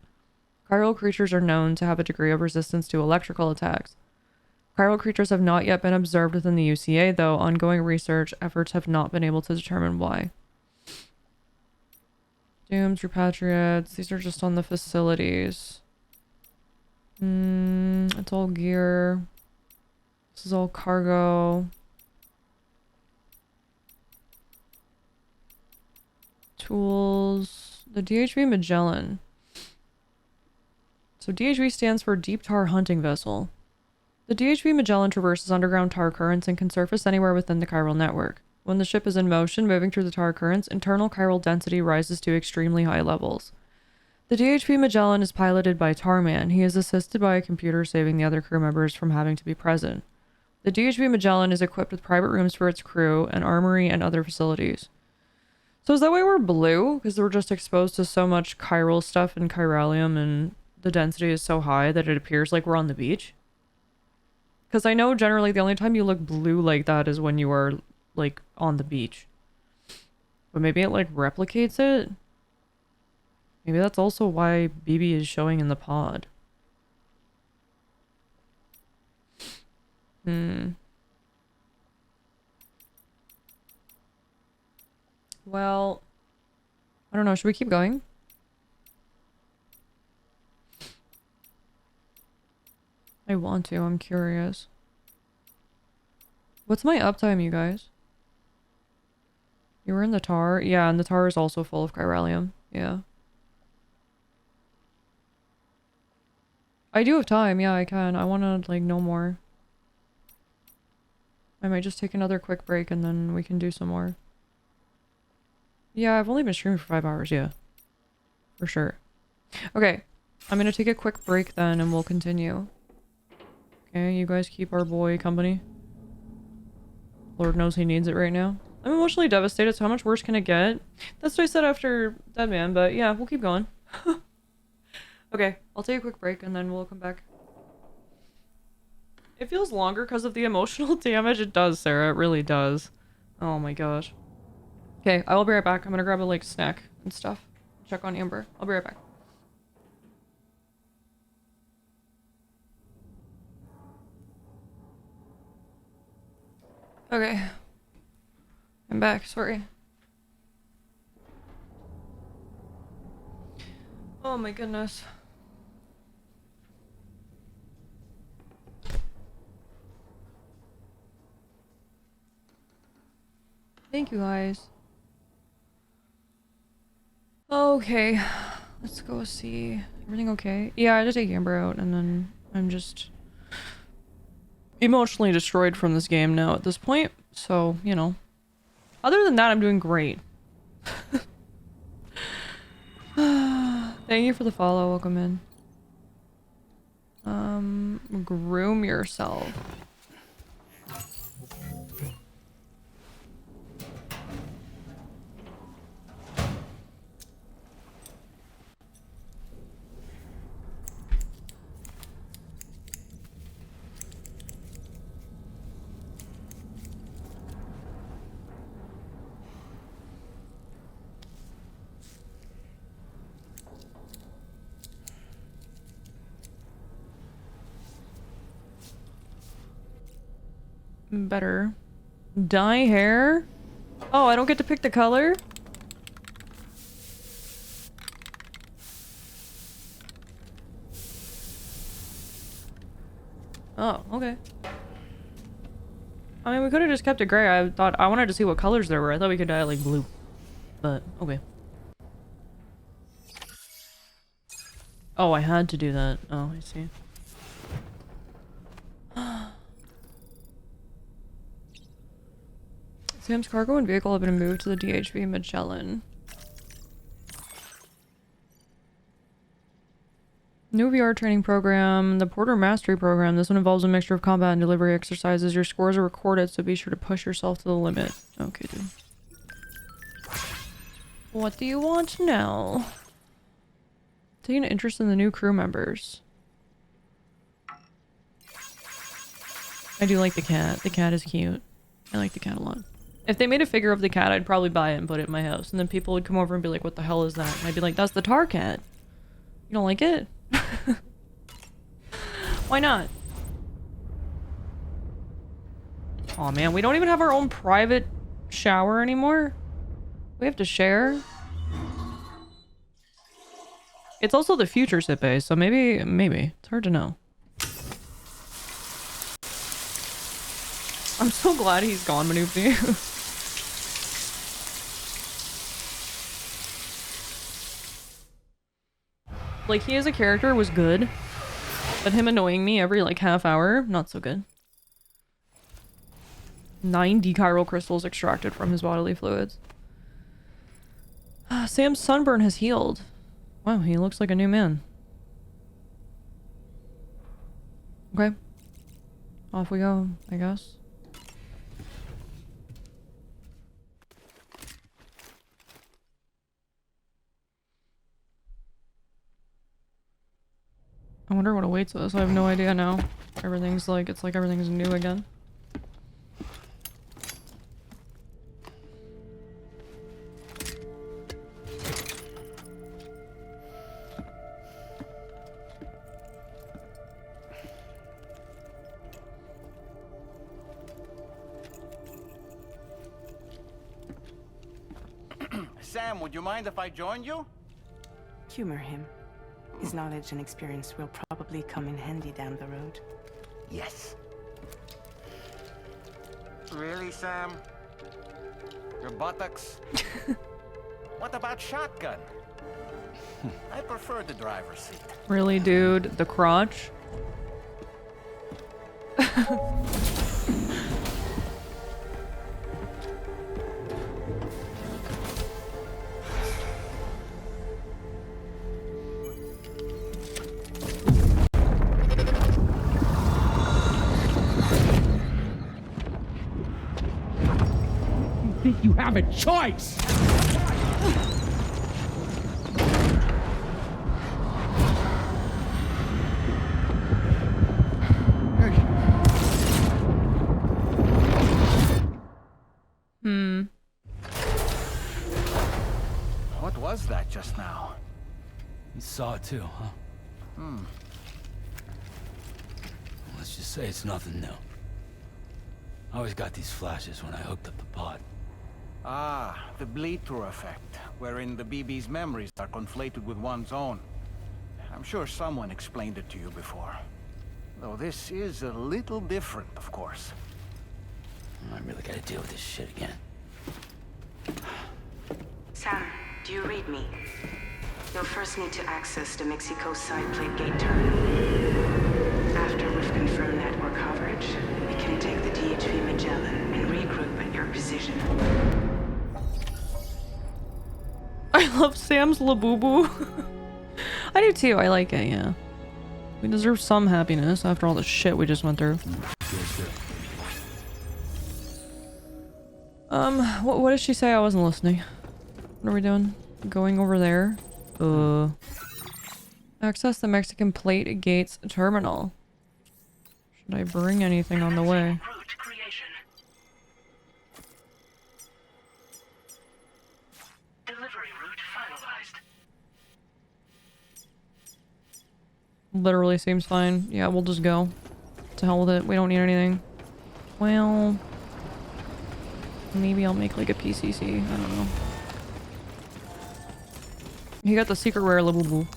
Chiral creatures are known to have a degree of resistance to electrical attacks. Chiral creatures have not yet been observed within the UCA, though ongoing research efforts have not been able to determine why. Dooms, repatriates, these are just on the facilities. It's all gear. This is all cargo. Tools. The DHV Magellan. So DHV stands for Deep Tar Hunting Vessel. The DHV Magellan traverses underground tar currents and can surface anywhere within the chiral network. When the ship is in motion, moving through the tar currents, internal chiral density rises to extremely high levels. The DHV Magellan is piloted by Tarman. He is assisted by a computer, saving the other crew members from having to be present. The DHV Magellan is equipped with private rooms for its crew, an armory, and other facilities. So is that why we're blue? Because we're just exposed to so much chiral stuff and chiralium, and the density is so high that it appears like we're on the beach? Because I know generally the only time you look blue like that is when you are, like, on the beach. But maybe it, like, replicates it? Maybe that's also why BB is showing in the pod. Well, I don't know. Should we keep going? I want to. I'm curious. What's my uptime, you guys? You were in the tar? Yeah, and the tar is also full of chiralium. Yeah. I do have time. Yeah, I can. I want to, like, know more. I might just take another quick break and then we can do some more. Yeah, I've only been streaming for 5 hours. Yeah. For sure. Okay. I'm gonna take a quick break then and we'll continue. Okay, you guys keep our boy company. Lord knows he needs it right now. I'm emotionally devastated, so how much worse can it get? That's what I said after Deadman, but yeah, we'll keep going. Okay, I'll take a quick break and then we'll come back. It feels longer because of the emotional damage. It does, Sarah. It really does. Oh my gosh. Okay, I will be right back. I'm gonna grab a, like, snack and stuff. Check on Amber. I'll be right back. Okay. I'm back, sorry. Oh my goodness. Thank you guys. Okay, let's go see. Everything okay? Yeah, I just take Amber out and then I'm just emotionally destroyed from this game now at this point. So, you know. Other than that, I'm doing great. Thank you for the follow. Welcome in. Groom yourself. Better. Dye hair? Oh, I don't get to pick the color? Oh, okay. I mean, we could have just kept it gray. I wanted to see what colors there were. I thought we could dye it like blue. But, okay. Oh, I had to do that. Oh, I see. Sam's cargo and vehicle have been moved to the DHV Magellan. New VR training program, the Porter Mastery program. This one involves a mixture of combat and delivery exercises. Your scores are recorded, so be sure to push yourself to the limit. Okay, dude. What do you want now? Taking an interest in the new crew members. I do like the cat. The cat is cute. I like the cat a lot. If they made a figure of the cat, I'd probably buy it and put it in my house. And then people would come over and be like, what the hell is that? And I'd be like, that's the tar cat. You don't like it? Why not? Aw, man, we don't even have our own private shower anymore. We have to share. It's also the future Sippe, so maybe. It's hard to know. I'm so glad he's gone, Manupti. Like, he as a character was good, but him annoying me every, like, half hour, not so good. 9 dechiral crystals extracted from his bodily fluids. Sam's sunburn has healed. Wow, he looks like a new man. Okay. Off we go, I guess. I wonder what awaits us. I have no idea now. Everything's like, it's like everything's new again. Sam, would you mind if I joined you? Humor him. His knowledge and experience will probably come in handy down the road. Yes. Really, Sam? Your buttocks? What about shotgun? I prefer the driver's seat. Really, dude? The crotch? You have a choice! What was that just now? You saw it too, huh? Let's just say it's nothing new. I always got these flashes when I hooked up the pod. Ah, the bleed-through effect, wherein the BB's memories are conflated with one's own. I'm sure someone explained it to you before. Though this is a little different, of course. I really gotta deal with this shit again. Sam, Do you read me? You'll first need to access the Mexico side plate gate terminal. After we've confirmed network coverage, we can take the DHV Magellan and regroup at your position. I love Sam's Labubu. I do too, I like it, yeah. We deserve some happiness after all the shit we just went through. What did she say? I wasn't listening. What are we doing? Going over there? Access the Mexican plate gates terminal. Should I bring anything on the way? Literally seems fine. Yeah, we'll just go. To hell with it. We don't need anything. Well... maybe I'll make like a PCC. I don't know. He got the secret rare Labubu.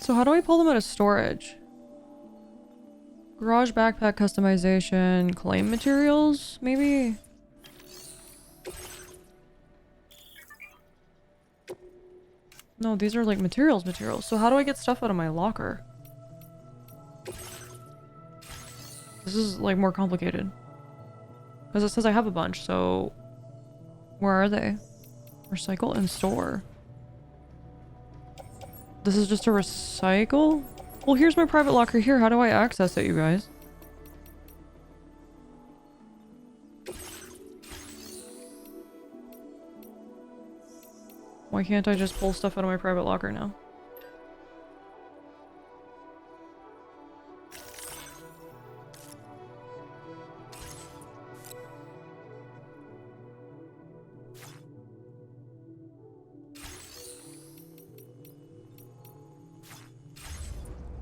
So how do I pull them out of storage? Garage backpack customization, claim materials, maybe? No, these are like materials. So how do I get stuff out of my locker? This is like more complicated. Because it says I have a bunch, so... where are they? Recycle and store. This is just a recycle? Well, here's my private locker here. How do I access it, you guys? Why can't I just pull stuff out of my private locker now?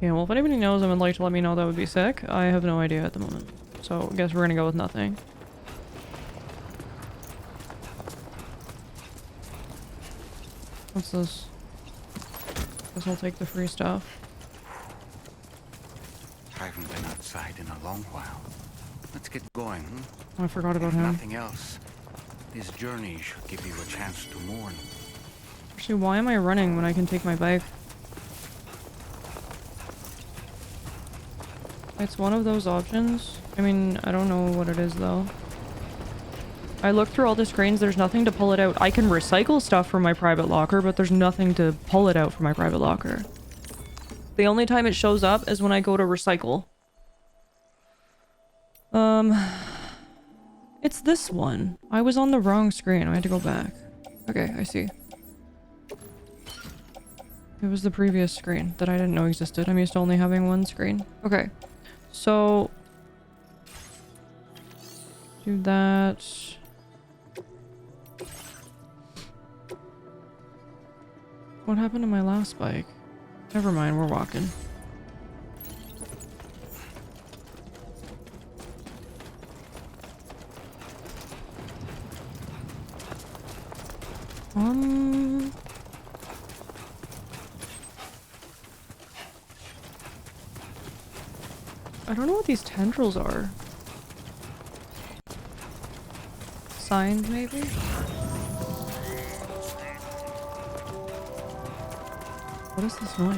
Yeah, well, if anybody knows and would like to let me know, that would be sick. I have no idea at the moment. So, I guess we're gonna go with nothing. What's this? Guess I'll take the free stuff. I haven't been outside in a long while. Let's get going, hmm? Oh, I forgot about If him. nothing else, this journey should give you a chance to mourn. Actually, why am I running when I can take my bike? It's one of those options. I mean, I don't know what it is though. I looked through all the screens, there's nothing to pull it out. I can recycle stuff from my private locker, but there's nothing to pull it out from my private locker. The only time it shows up is when I go to recycle. It's this one. I was on the wrong screen. I had to go back. Okay, I see. It was the previous screen that I didn't know existed. I'm used to only having one screen. Okay. So... do that... What happened to my last bike? Never mind, we're walking. I don't know what these tendrils are. Signs, maybe? What is this noise?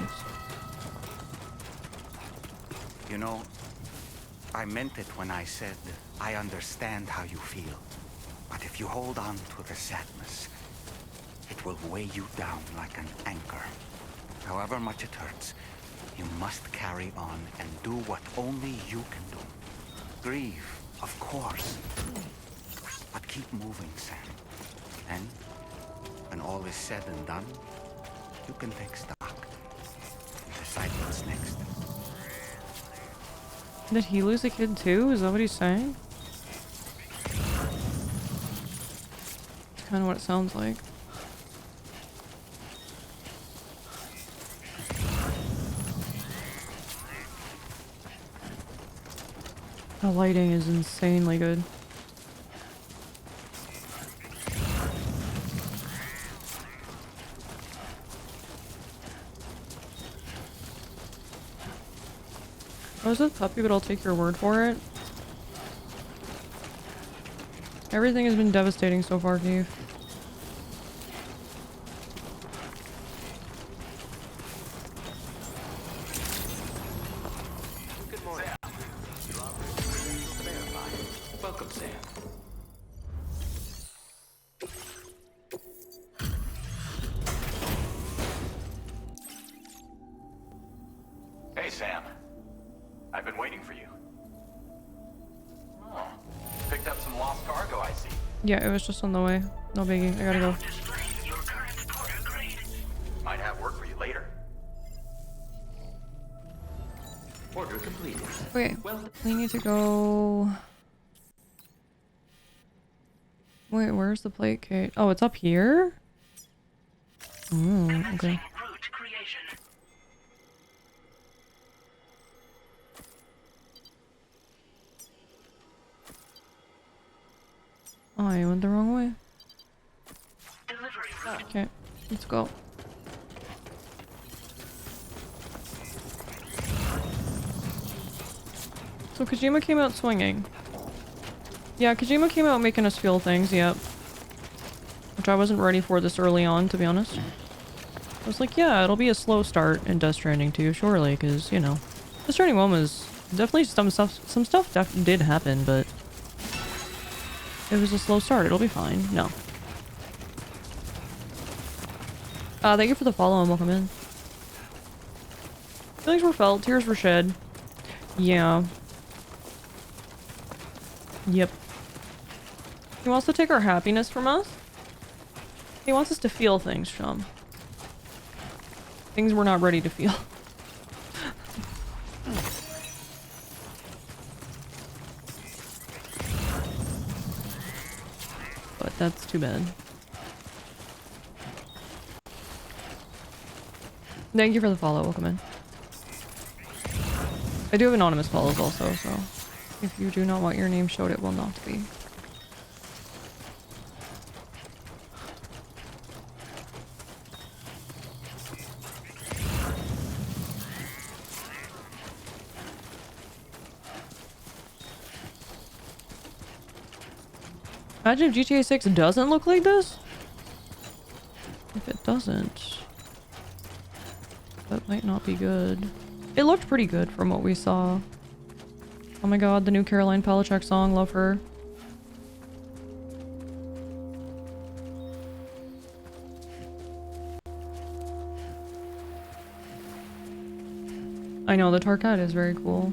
You know, I meant it when I said I understand how you feel. But if you hold on to the sadness, it will weigh you down like an anchor. However much it hurts, you must carry on and do what only you can do. Grieve, of course. But keep moving, Sam. And when all is said and done, you can take stock and decide what's next. Did he lose a kid too? Is that what he's saying? It's kind of what it sounds like. The lighting is insanely good. I was a puppy, but I'll take your word for it. Everything has been devastating so far, Keith. Good morning. Welcome, Sam. Hey, Sam. I've been waiting for you. Oh, picked up some lost cargo, I see. Yeah, it was just on the way. No biggie. I gotta go. Might have work for you later. Order complete. Okay, Well, we need to go... Wait, where's the plate case? Oh, it's up here? Oh, okay. Oh, I went the wrong way. Okay, let's go. So Kojima came out swinging. Yeah, Kojima came out making us feel things, yep. Which I wasn't ready for this early on, to be honest. I was like, yeah, it'll be a slow start in Death Stranding 2, surely, because, you know, Death Stranding 1 was definitely some stuff did happen, but it was a slow start, it'll be fine. No. Thank you for the follow and welcome in. Feelings were felt, tears were shed. Yeah. Yep. He wants to take our happiness from us. He wants us to feel things, Shum. Things we're not ready to feel. But that's too bad. Thank you for the follow, welcome in. I do have anonymous follows also, so if you do not want your name showed, it will not be. Imagine if GTA 6 doesn't look like this? If it doesn't, that might not be good. It looked pretty good from what we saw. Oh my god, the new Caroline Polachek song, love her. I know, the Tarkat is very cool.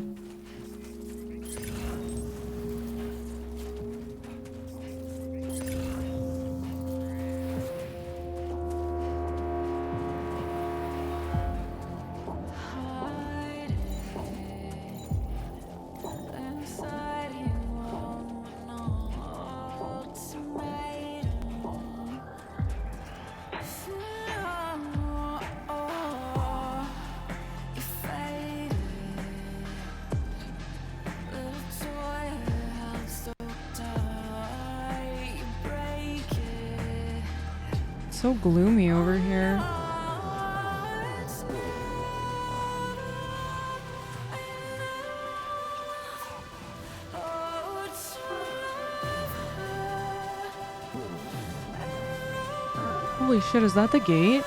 So gloomy over here. Holy shit, is that the gate?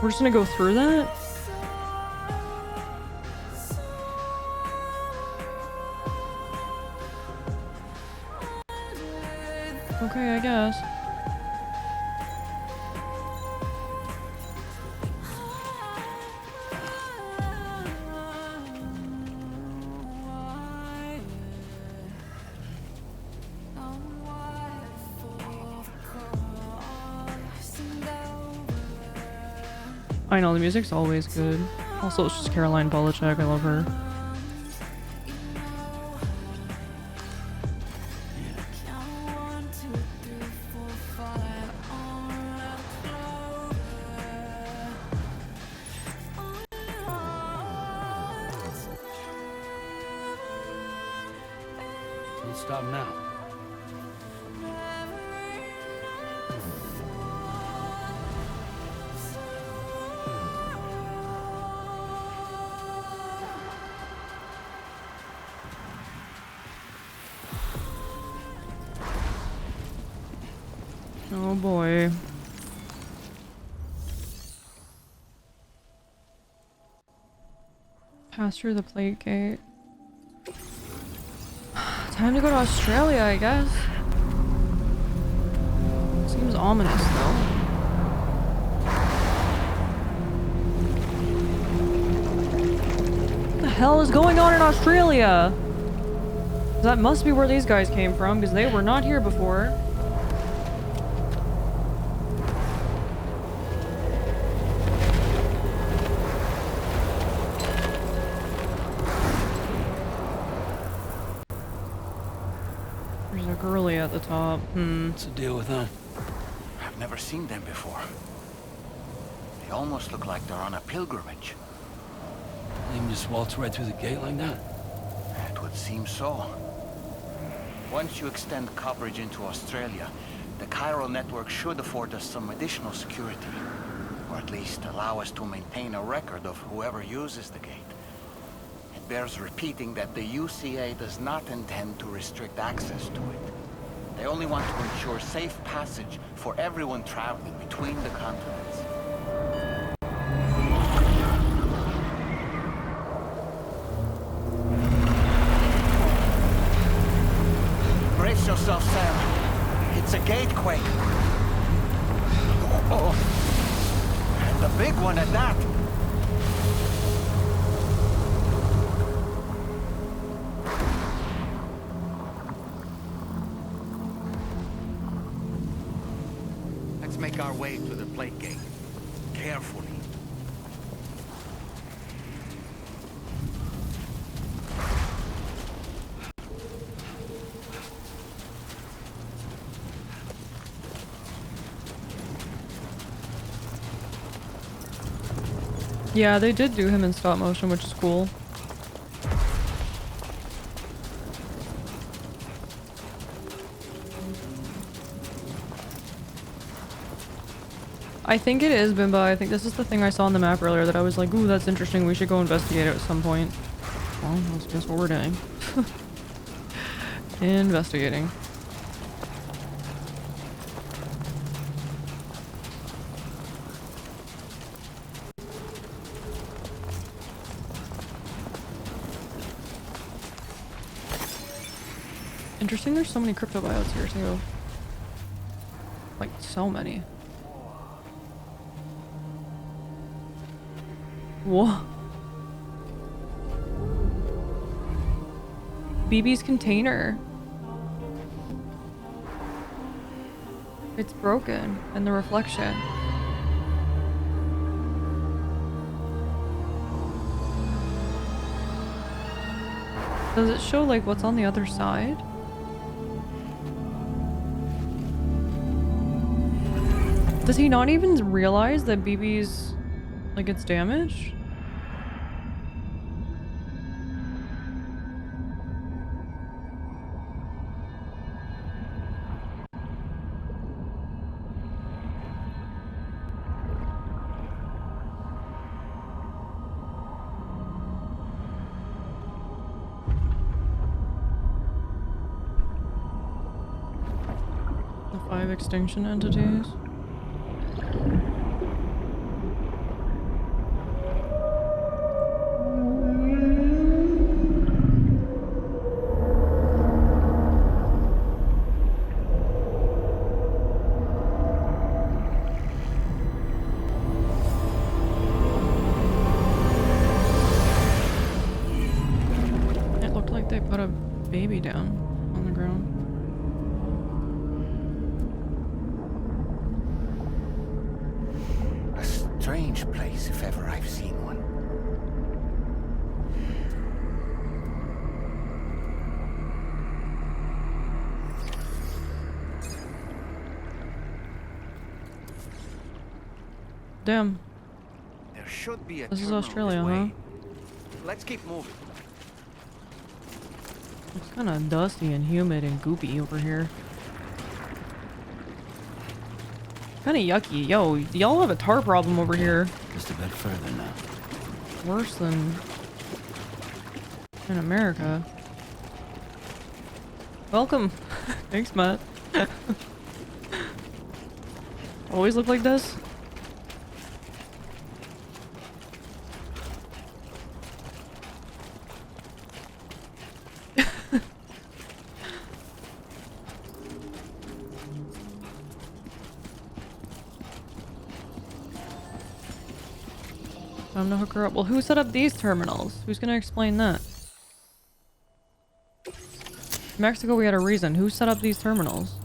We're just gonna go through that? Okay, I guess. I know, the music's always good. Also, it's just Caroline Polachek, I love her. Don't stop now. Oh boy. Pass through the plate gate. Time to go to Australia, I guess. Seems ominous, though. What the hell is going on in Australia? That must be where these guys came from, because they were not here before. There's a girlie at the top. What's the deal with them? I've never seen them before. They almost look like they're on a pilgrimage. You can just waltz right through the gate like that? It would seem so. Once you extend coverage into Australia, the chiral network should afford us some additional security. Or at least allow us to maintain a record of whoever uses the gate. It bears repeating that the UCA does not intend to restrict access to it. They only want to ensure safe passage for everyone traveling between the continents. Brace yourself, Sam. It's a gatequake. Oh, and a big one at that. Let's make our way to the plate gate. Carefully. Yeah, they did do him in stop motion, which is cool. I think it is Bimba. I think this is the thing I saw on the map earlier that I was like, ooh, that's interesting. We should go investigate it at some point. Well, that's just what we're doing. Investigating. Interesting, there's so many cryptobiotes here too. Like, so many. Whoa. BB's container. It's broken in the reflection. Does it show like what's on the other side? Does he not even realize that BB's like it's damaged? The 5 extinction entities. They put a baby down on the ground. A strange place if ever I've seen one. Damn. There should be a This is terminal Australia, this way. huh? Let's keep moving. It's kind of dusty and humid and goopy over here. Kind of yucky. Yo, y'all have a tar problem over here. Just a bit further now. Worse than in America. Welcome. Thanks, Matt. always look like this? I'm gonna hook her up. Well, who set up these terminals? Who's gonna explain that? Mexico, we had a reason. Who set up these terminals?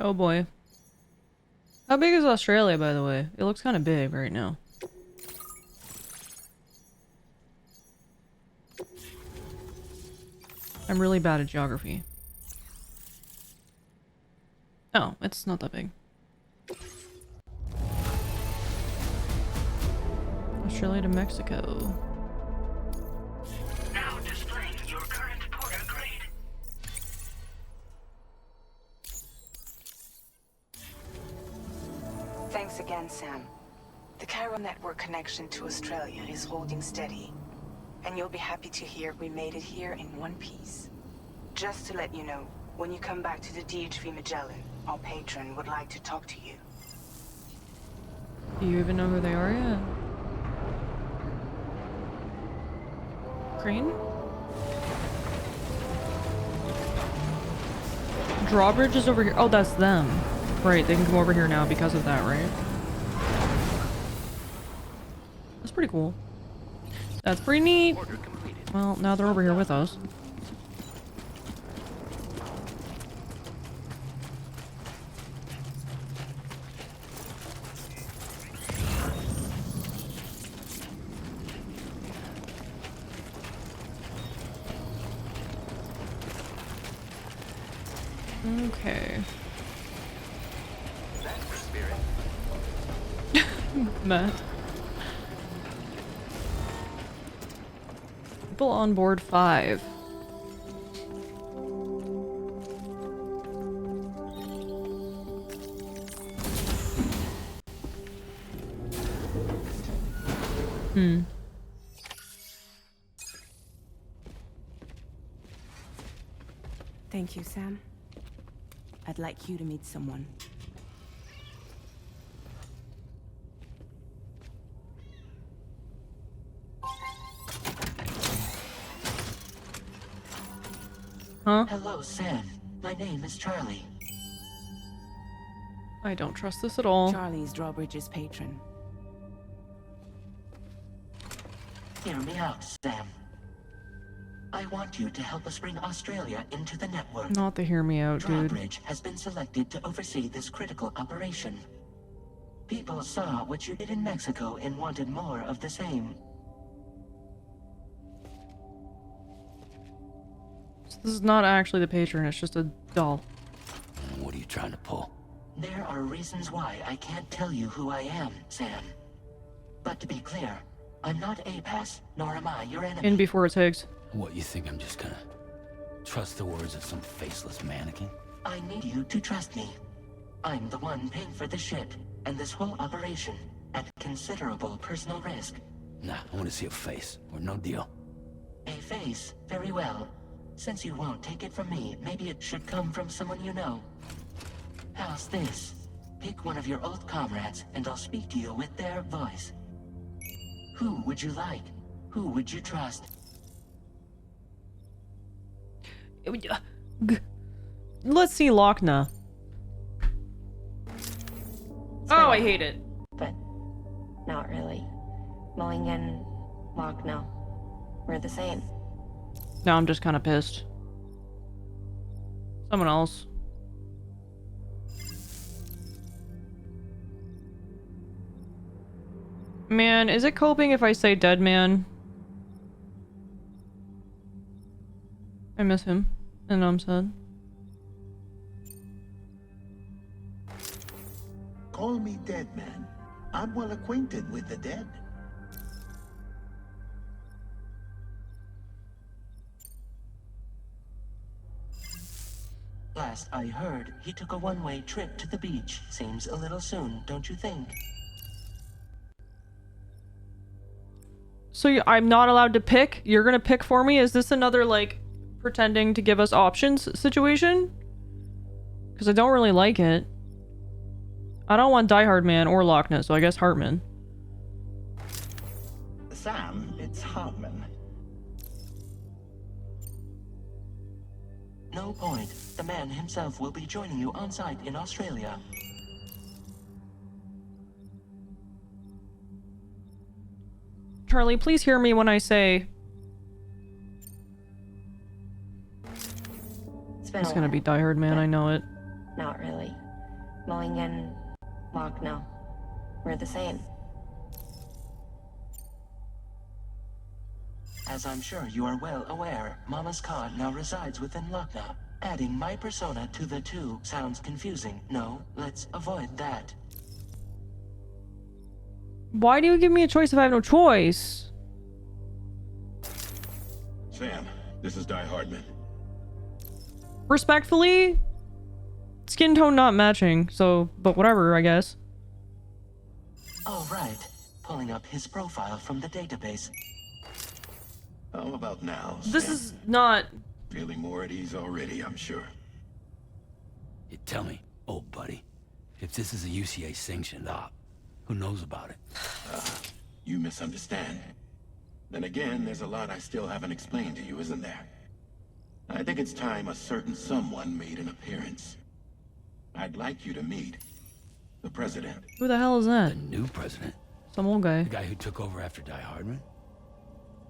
Oh boy. How big is Australia, by the way? It looks kind of big right now. I'm really bad at geography. Oh, it's not that big. Australia to Mexico. Now displaying your current porter grade. Thanks again, Sam. The Cairo network connection to Australia is holding steady. And you'll be happy to hear we made it here in one piece. Just to let you know, when you come back to the DHV Magellan, our patron would like to talk to you. Do you even know who they are yet? Crane? Drawbridge is over here. Oh, that's them. Right, they can come over here now because of that, right? That's pretty cool. That's pretty neat. Well, now they're over here with us. Okay. Matt. People on board 5. Thank you, Sam. I'd like you to meet someone. Huh? Hello, Sam. My name is Charlie. I don't trust this at all. Charlie's DRAWBRIDGE's patron. Hear me out, Sam. I want you to help us bring Australia into the network. Not to hear me out, dude. DRAWBRIDGE has been selected to oversee this critical operation. People saw what you did in Mexico and wanted more of the same. So this is not actually the patron, it's just a doll. What are you trying to pull? There are reasons why I can't tell you who I am, Sam. But to be clear, I'm not APAS, nor am I your enemy. In before it takes. What, you think I'm just gonna trust the words of some faceless mannequin? I need you to trust me. I'm the one paying for the shit, and this whole operation, at considerable personal risk. Nah, I want to see a face, or no deal. A face, very well. Since you won't take it from me, maybe it should come from someone you know. How's this? Pick one of your old comrades, and I'll speak to you with their voice. Who would you like? Who would you trust? Let's see Lochna. Oh, I hate it. But not really. Mulligan, Lochna, we're the same. Now I'm just kind of pissed. Someone else. Man, is it coping if I say Deadman? I miss him, and I'm sad. Call me Deadman. I'm well acquainted with the dead. Last I heard, he took a one-way trip to the beach. Seems a little soon, don't you think? So I'm not allowed to pick? You're gonna pick for me? Is this another, like, pretending to give us options situation? Because I don't really like it. I don't want Die Hard Man or Loch Ness, so I guess Hartman. Sam, it's Hartman. No point. The man himself will be joining you on site in Australia. Charlie, please hear me when I say... It's gonna be Die Hard Man, I know it. Not really. Mulligan, Locke, no. We're the same. As I'm sure you are well aware, Mama's card now resides within Lochna. Adding my persona to the two sounds confusing. No, let's avoid that. Why do you give me a choice if I have no choice? Sam, this is Die Hardman. Respectfully? Skin tone not matching, so, but whatever, I guess. All right. Pulling up his profile from the database. How about now, This Sam? is not... Feeling more at ease already, I'm sure. You tell me, old buddy, if this is a UCA sanctioned op, who knows about it? You misunderstand. Then again, there's a lot I still haven't explained to you, isn't there? I think it's time a certain someone made an appearance. I'd like you to meet the president. Who the hell is that? The new president? Some old guy. The guy who took over after Die Hardman?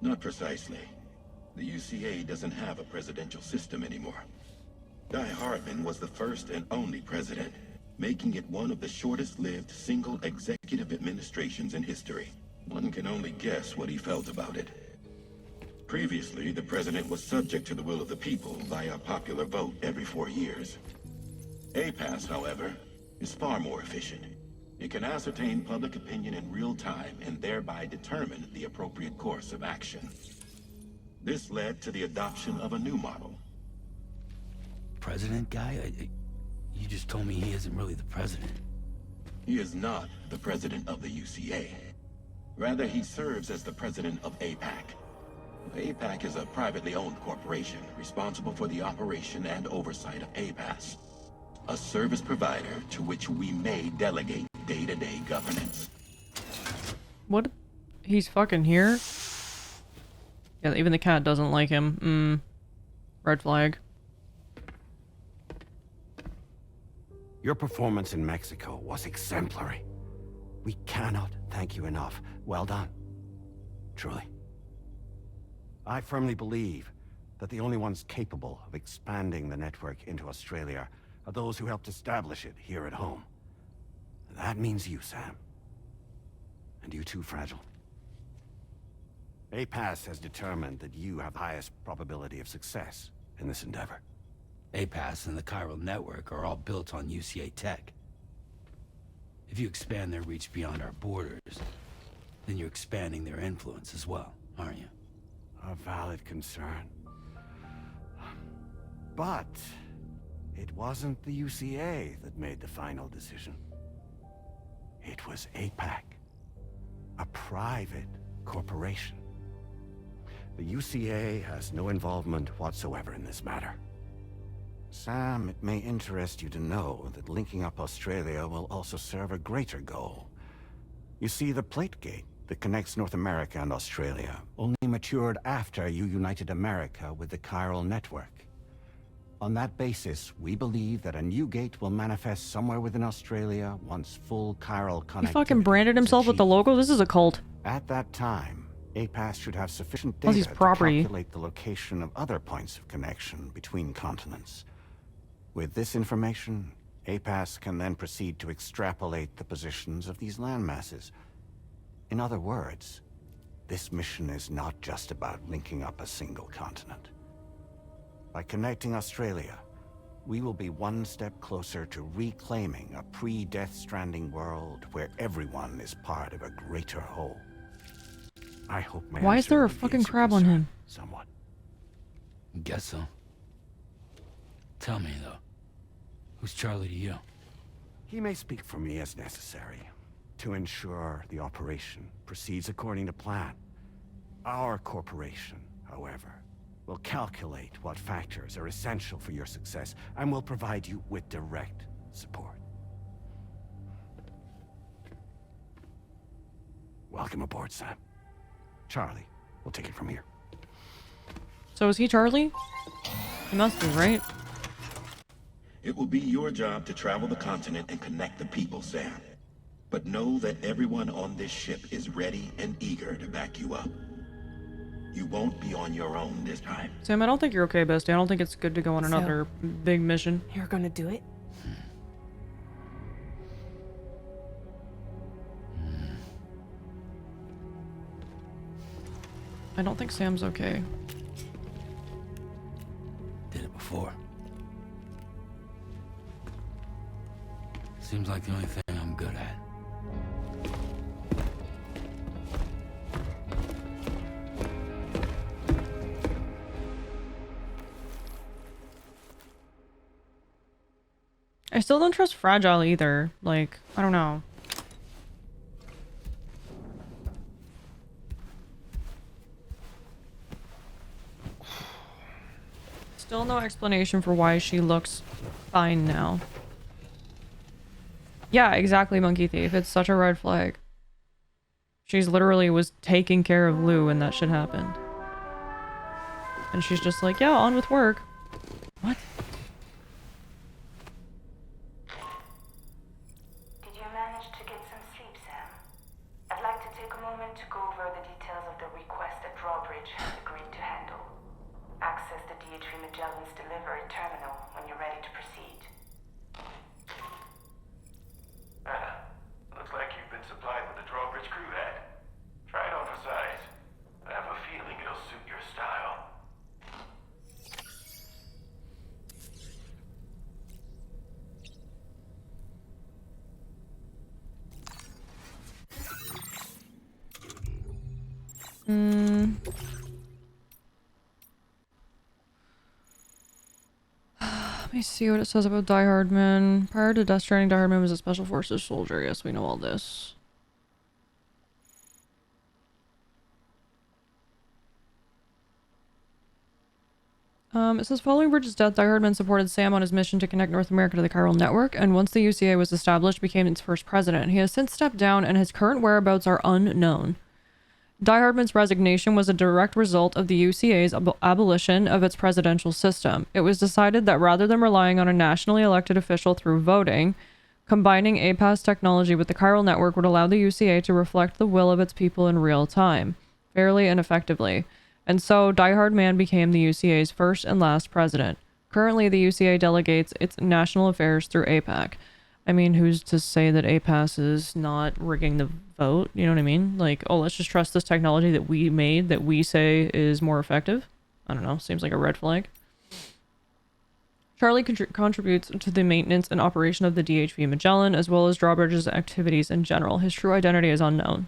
Not precisely. The UCA doesn't have a presidential system anymore. Die Hardman was the first and only president, making it one of the shortest-lived single executive administrations in history. One can only guess what he felt about it. Previously, the president was subject to the will of the people via a popular vote every 4 years. APAS, however, is far more efficient. It can ascertain public opinion in real time and thereby determine the appropriate course of action. This led to the adoption of a new model. President guy? You just told me he isn't really the president. He is not the president of the UCA. Rather, he serves as the president of APAC. APAC is a privately owned corporation responsible for the operation and oversight of APAS, a service provider to which we may delegate day-to-day governance. What? He's fucking here? Yeah, even the cat doesn't like him. Red flag. Your performance in Mexico was exemplary. We cannot thank you enough. Well done. Truly. I firmly believe that the only ones capable of expanding the network into Australia are those who helped establish it here at home. That means you, Sam. And you too, Fragile. APAS has determined that you have the highest probability of success in this endeavor. APAS and the chiral network are all built on UCA tech. If you expand their reach beyond our borders, then you're expanding their influence as well, aren't you? A valid concern. But it wasn't the UCA that made the final decision. It was APAC, a private corporation. The UCA has no involvement whatsoever in this matter. Sam, it may interest you to know that linking up Australia will also serve a greater goal. You see, the plate gate that connects North America and Australia only matured after you united America with the chiral network. On that basis, we believe that a new gate will manifest somewhere within Australia once full chiral connectivity. He fucking branded himself with the logo? This is a cult. At that time, APAS should have sufficient Plus he's data to property. calculate the location of other points of connection between continents. With this information, APAS can then proceed to extrapolate the positions of these landmasses. In other words, this mission is not just about linking up a single continent. By connecting Australia, we will be one step closer to reclaiming a pre-Death Stranding world where everyone is part of a greater whole. I hope my Why is answer there a relieves fucking your crab on concern him? Somewhat. Guess so. Tell me, though, Who's Charlie to you? He may speak for me as necessary to ensure the operation proceeds according to plan. Our corporation, however, will calculate what factors are essential for your success and will provide you with direct support. Welcome aboard, Sam. Charlie, we'll take it from here. So is he Charlie? He must be, right? It will be your job to travel the continent and connect the people, Sam. But know that everyone on this ship is ready and eager to back you up. You won't be on your own this time. Sam, I don't think you're okay, bestie. I don't think it's good to go on another big mission. You're gonna do it? I don't think Sam's okay. Did it before. Seems like the only thing I'm good at. I still don't trust Fragile either. Like, I don't know. Still no explanation for why she looks fine now. Yeah, exactly, Monkey Thief. It's such a red flag. She's literally was taking care of Lou when that shit happened. And she's just like, yeah, on with work. What? Did you manage to get some sleep, Sam? I'd like to take a moment to go over the details of the request that DRAWBRIDGE has agreed to handle. Access the DHV Magellan's delivery terminal when you're ready to proceed. Looks like you've been supplied with the DRAWBRIDGE crew hat. Try it on for size. I have a feeling it'll suit your style. Let me see what it says about Die Hardman. Prior to Death Stranding, Die Hardman was a Special Forces soldier. Yes, we know all this. It says, following Bridges' death, Die Hardman supported Sam on his mission to connect North America to the chiral network, and once the UCA was established, became its first president. He has since stepped down, and his current whereabouts are unknown. Die Hardman's resignation was a direct result of the UCA's abolition of its presidential system. It was decided that rather than relying on a nationally elected official through voting, combining APAS technology with the chiral network would allow the UCA to reflect the will of its people in real time, fairly and effectively. And so, Die Hardman became the UCA's first and last president. Currently, the UCA delegates its national affairs through APAC. I mean, who's to say that APAS is not rigging the vote? You know what I mean? Like, oh, let's just trust this technology that we made, that we say is more effective? I don't know. Seems like a red flag. Charlie contributes to the maintenance and operation of the DHV Magellan, as well as DRAWBRIDGE's activities in general. His true identity is unknown.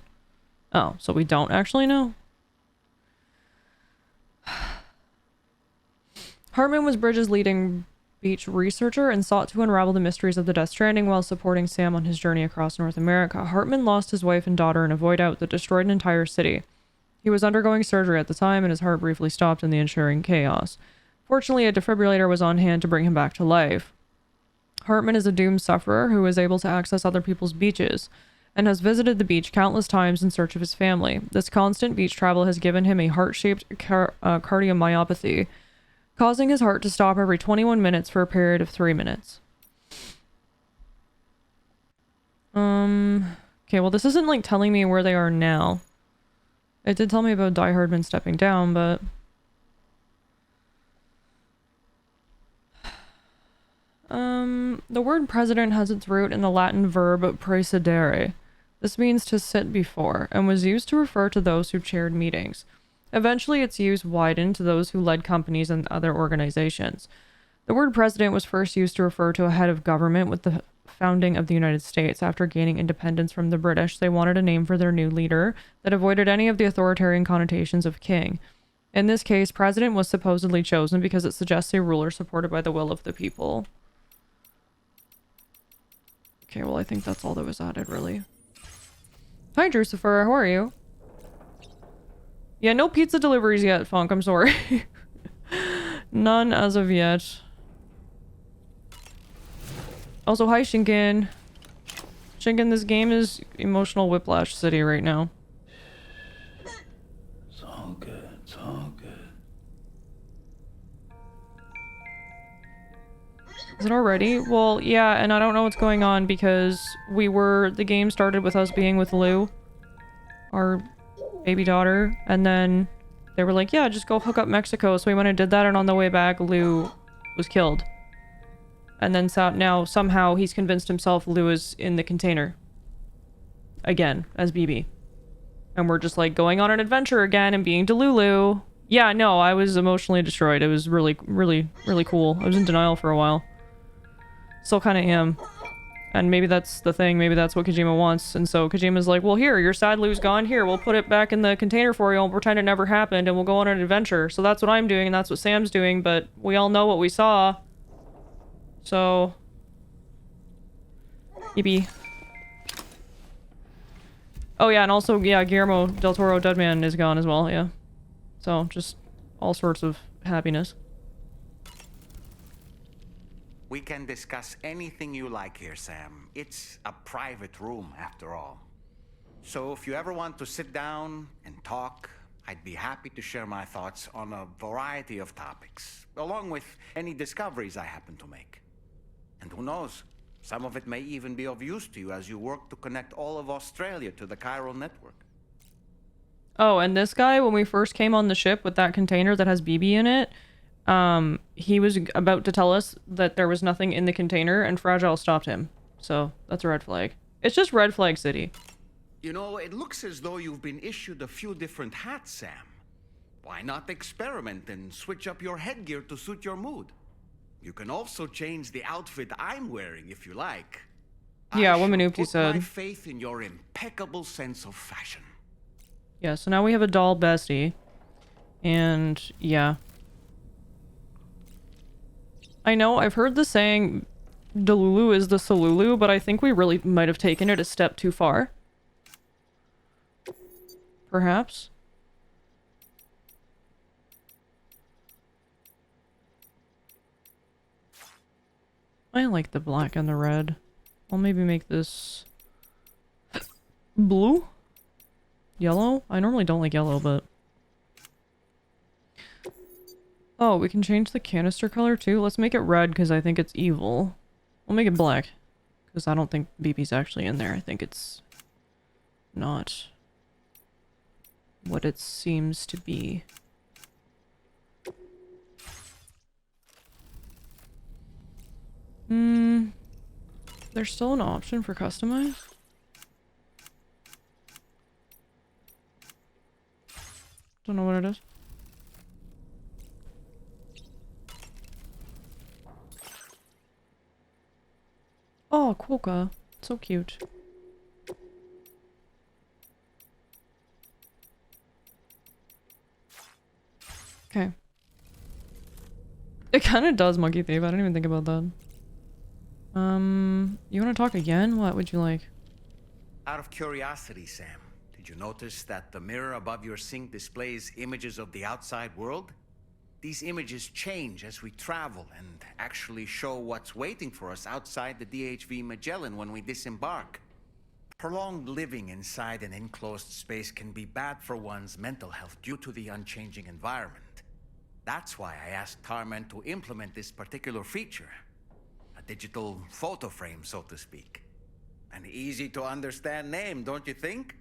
Oh, so we don't actually know? Hartman was Bridges' leading beach researcher and sought to unravel the mysteries of the Death Stranding while supporting Sam on his journey across North America. Hartman lost his wife and daughter in a void-out that destroyed an entire city. He was undergoing surgery at the time, and his heart briefly stopped in the ensuing chaos. Fortunately, a defibrillator was on hand to bring him back to life. Hartman is a doomed sufferer who is able to access other people's beaches, and has visited the beach countless times in search of his family. This constant beach travel has given him a heart-shaped cardiomyopathy, causing his heart to stop every 21 minutes for a period of 3 minutes. Okay, well, this isn't, like, telling me where they are now. It did tell me about Die Hardman stepping down, but... the word president has its root in the Latin verb praesidere. This means to sit before, and was used to refer to those who chaired meetings. Eventually, its use widened to those who led companies and other organizations. The word president was first used to refer to a head of government with the founding of the United States. After gaining independence from the British, they wanted a name for their new leader that avoided any of the authoritarian connotations of king. In this case, president was supposedly chosen because it suggests a ruler supported by the will of the people. Okay, well, I think that's all that was added, really. Hi, Drucifer. How are you? Yeah, no pizza deliveries yet, Funk. I'm sorry. None as of yet. Also, hi, Shinken. Shinken, this game is emotional whiplash city right now. It's all good. It's all good. Is it already? Well, yeah, and I don't know what's going on because the game started with us being with Lou, our baby daughter, and then they were like, yeah, just go hook up Mexico. So we went and did that, and on the way back, Lou was killed. And then now somehow he's convinced himself Lou is in the container. Again, as BB. And we're just like going on an adventure again and being Delulu. Yeah, no, I was emotionally destroyed. It was really, really, really cool. I was in denial for a while. Still kind of am. And maybe that's the thing. Maybe that's what Kojima wants. And so Kojima's like, well, here, your sad Lou's gone. Here, we'll put it back in the container for you and we'll pretend it never happened and we'll go on an adventure. So that's what I'm doing and that's what Sam's doing, but we all know what we saw. So... Yippee. Oh yeah, and also, yeah, Guillermo del Toro Deadman is gone as well, yeah. So, just all sorts of happiness. We can discuss anything you like here, Sam. It's a private room, after all. So if you ever want to sit down and talk, I'd be happy to share my thoughts on a variety of topics, along with any discoveries I happen to make. And who knows, some of it may even be of use to you as you work to connect all of Australia to the chiral network. Oh, and this guy, when we first came on the ship with that container that has BB in it, he was about to tell us that there was nothing in the container, and Fragile stopped him. So, that's a red flag. It's just red flag city. You know, it looks as though you've been issued a few different hats, Sam. Why not experiment and switch up your headgear to suit your mood? You can also change the outfit I'm wearing if you like. Yeah, what Manoopty said. My faith in your impeccable sense of fashion. Yeah, so now we have a doll bestie. And, yeah. I know, I've heard the saying, Delulu is the Solulu, but I think we really might have taken it a step too far. Perhaps. I like the black and the red. I'll maybe make this blue? Yellow? I normally don't like yellow, but... Oh, we can change the canister color too? Let's make it red because I think it's evil. We'll make it black. Because I don't think BB's actually in there. I think it's not what it seems to be. There's still an option for customize? Don't know what it is. Oh, Quokka. So cute. Okay. It kind of does, Monkey Thief. I didn't even think about that. You want to talk again? What would you like? Out of curiosity, Sam, did you notice that the mirror above your sink displays images of the outside world? These images change as we travel and actually show what's waiting for us outside the DHV Magellan when we disembark. Prolonged living inside an enclosed space can be bad for one's mental health due to the unchanging environment. That's why I asked Tarman to implement this particular feature. A digital photo frame, so to speak. An easy to understand name, don't you think?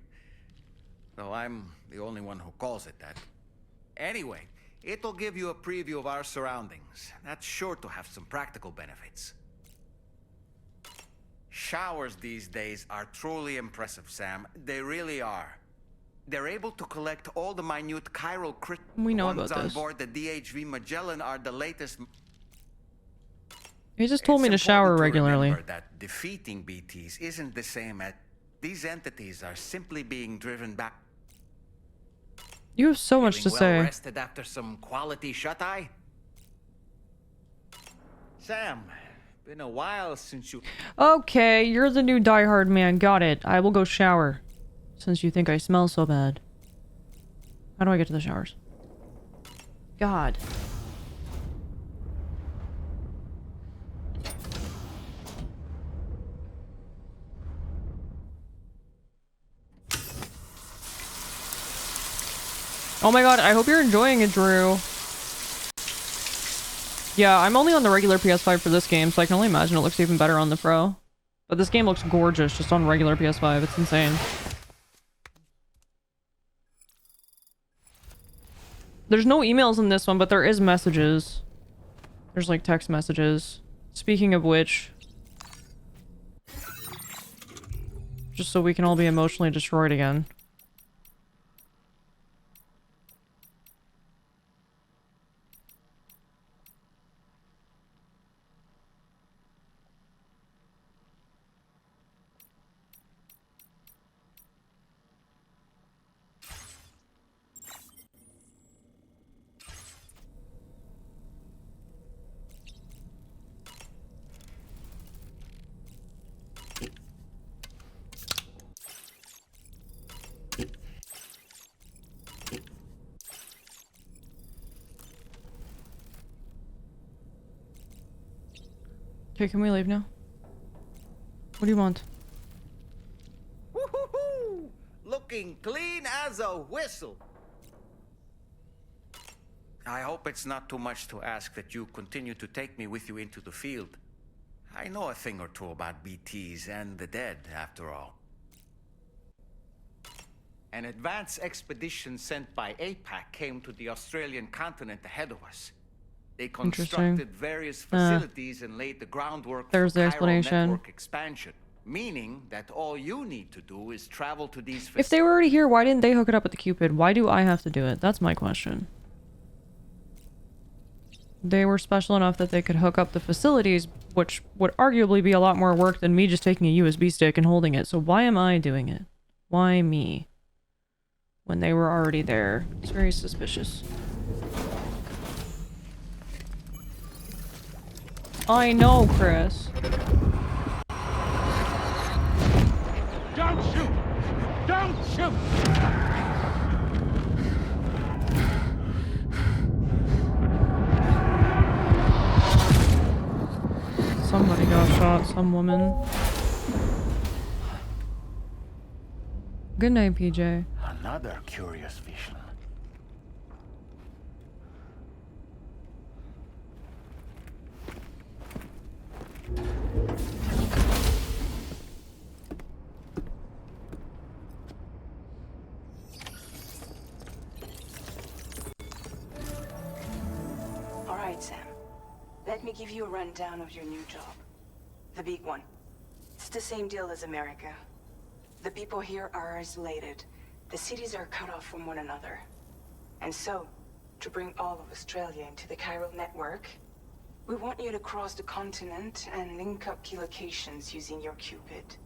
Though I'm the only one who calls it that. Anyway, it'll give you a preview of our surroundings. That's sure to have some practical benefits. Showers these days are truly impressive, Sam. They really are. They're able to collect all the minute chiral We know ones about on this. board the DHV Magellan are the latest. He just told me to shower regularly. Remember that defeating BTs isn't the same as these entities are simply being driven back. You have so much to Feeling say. well rested after some quality shut-eye? Sam, Been a while since you... Okay, you're the new diehard man. Got it. I will go shower. Since you think I smell so bad. How do I get to the showers? God. Oh my god, I hope you're enjoying it, Drew. Yeah, I'm only on the regular PS5 for this game, so I can only imagine it looks even better on the Pro. But this game looks gorgeous just on regular PS5. It's insane. There's no emails in this one, but there is messages. There's like text messages. Speaking of which... just so we can all be emotionally destroyed again. Okay, can we leave now? What do you want? Woohoo! Looking clean as a whistle. I hope it's not too much to ask that you continue to take me with you into the field. I know a thing or two about BTs and the dead, after all. An advance expedition sent by APAC came to the Australian continent ahead of us. They constructed various facilities and laid the groundwork There's the for chiral explanation. network expansion, meaning that all you need to do is travel to these If they were already here, why didn't they hook it up with the Cupid? Why do I have to do it? That's my question. They were special enough that they could hook up the facilities, which would arguably be a lot more work than me just taking a USB stick and holding it. So why am I doing it? Why me? When they were already there. It's very suspicious. I know, Chris. Don't shoot! Don't shoot! Somebody got shot, some woman. Good night, PJ. Another curious vision. All right, Sam. Let me give you a rundown of your new job. The big one. It's the same deal as America. The people here are isolated. The cities are cut off from one another. And so, to bring all of Australia into the chiral network, we want you to cross the continent and link up key locations using your Cupid.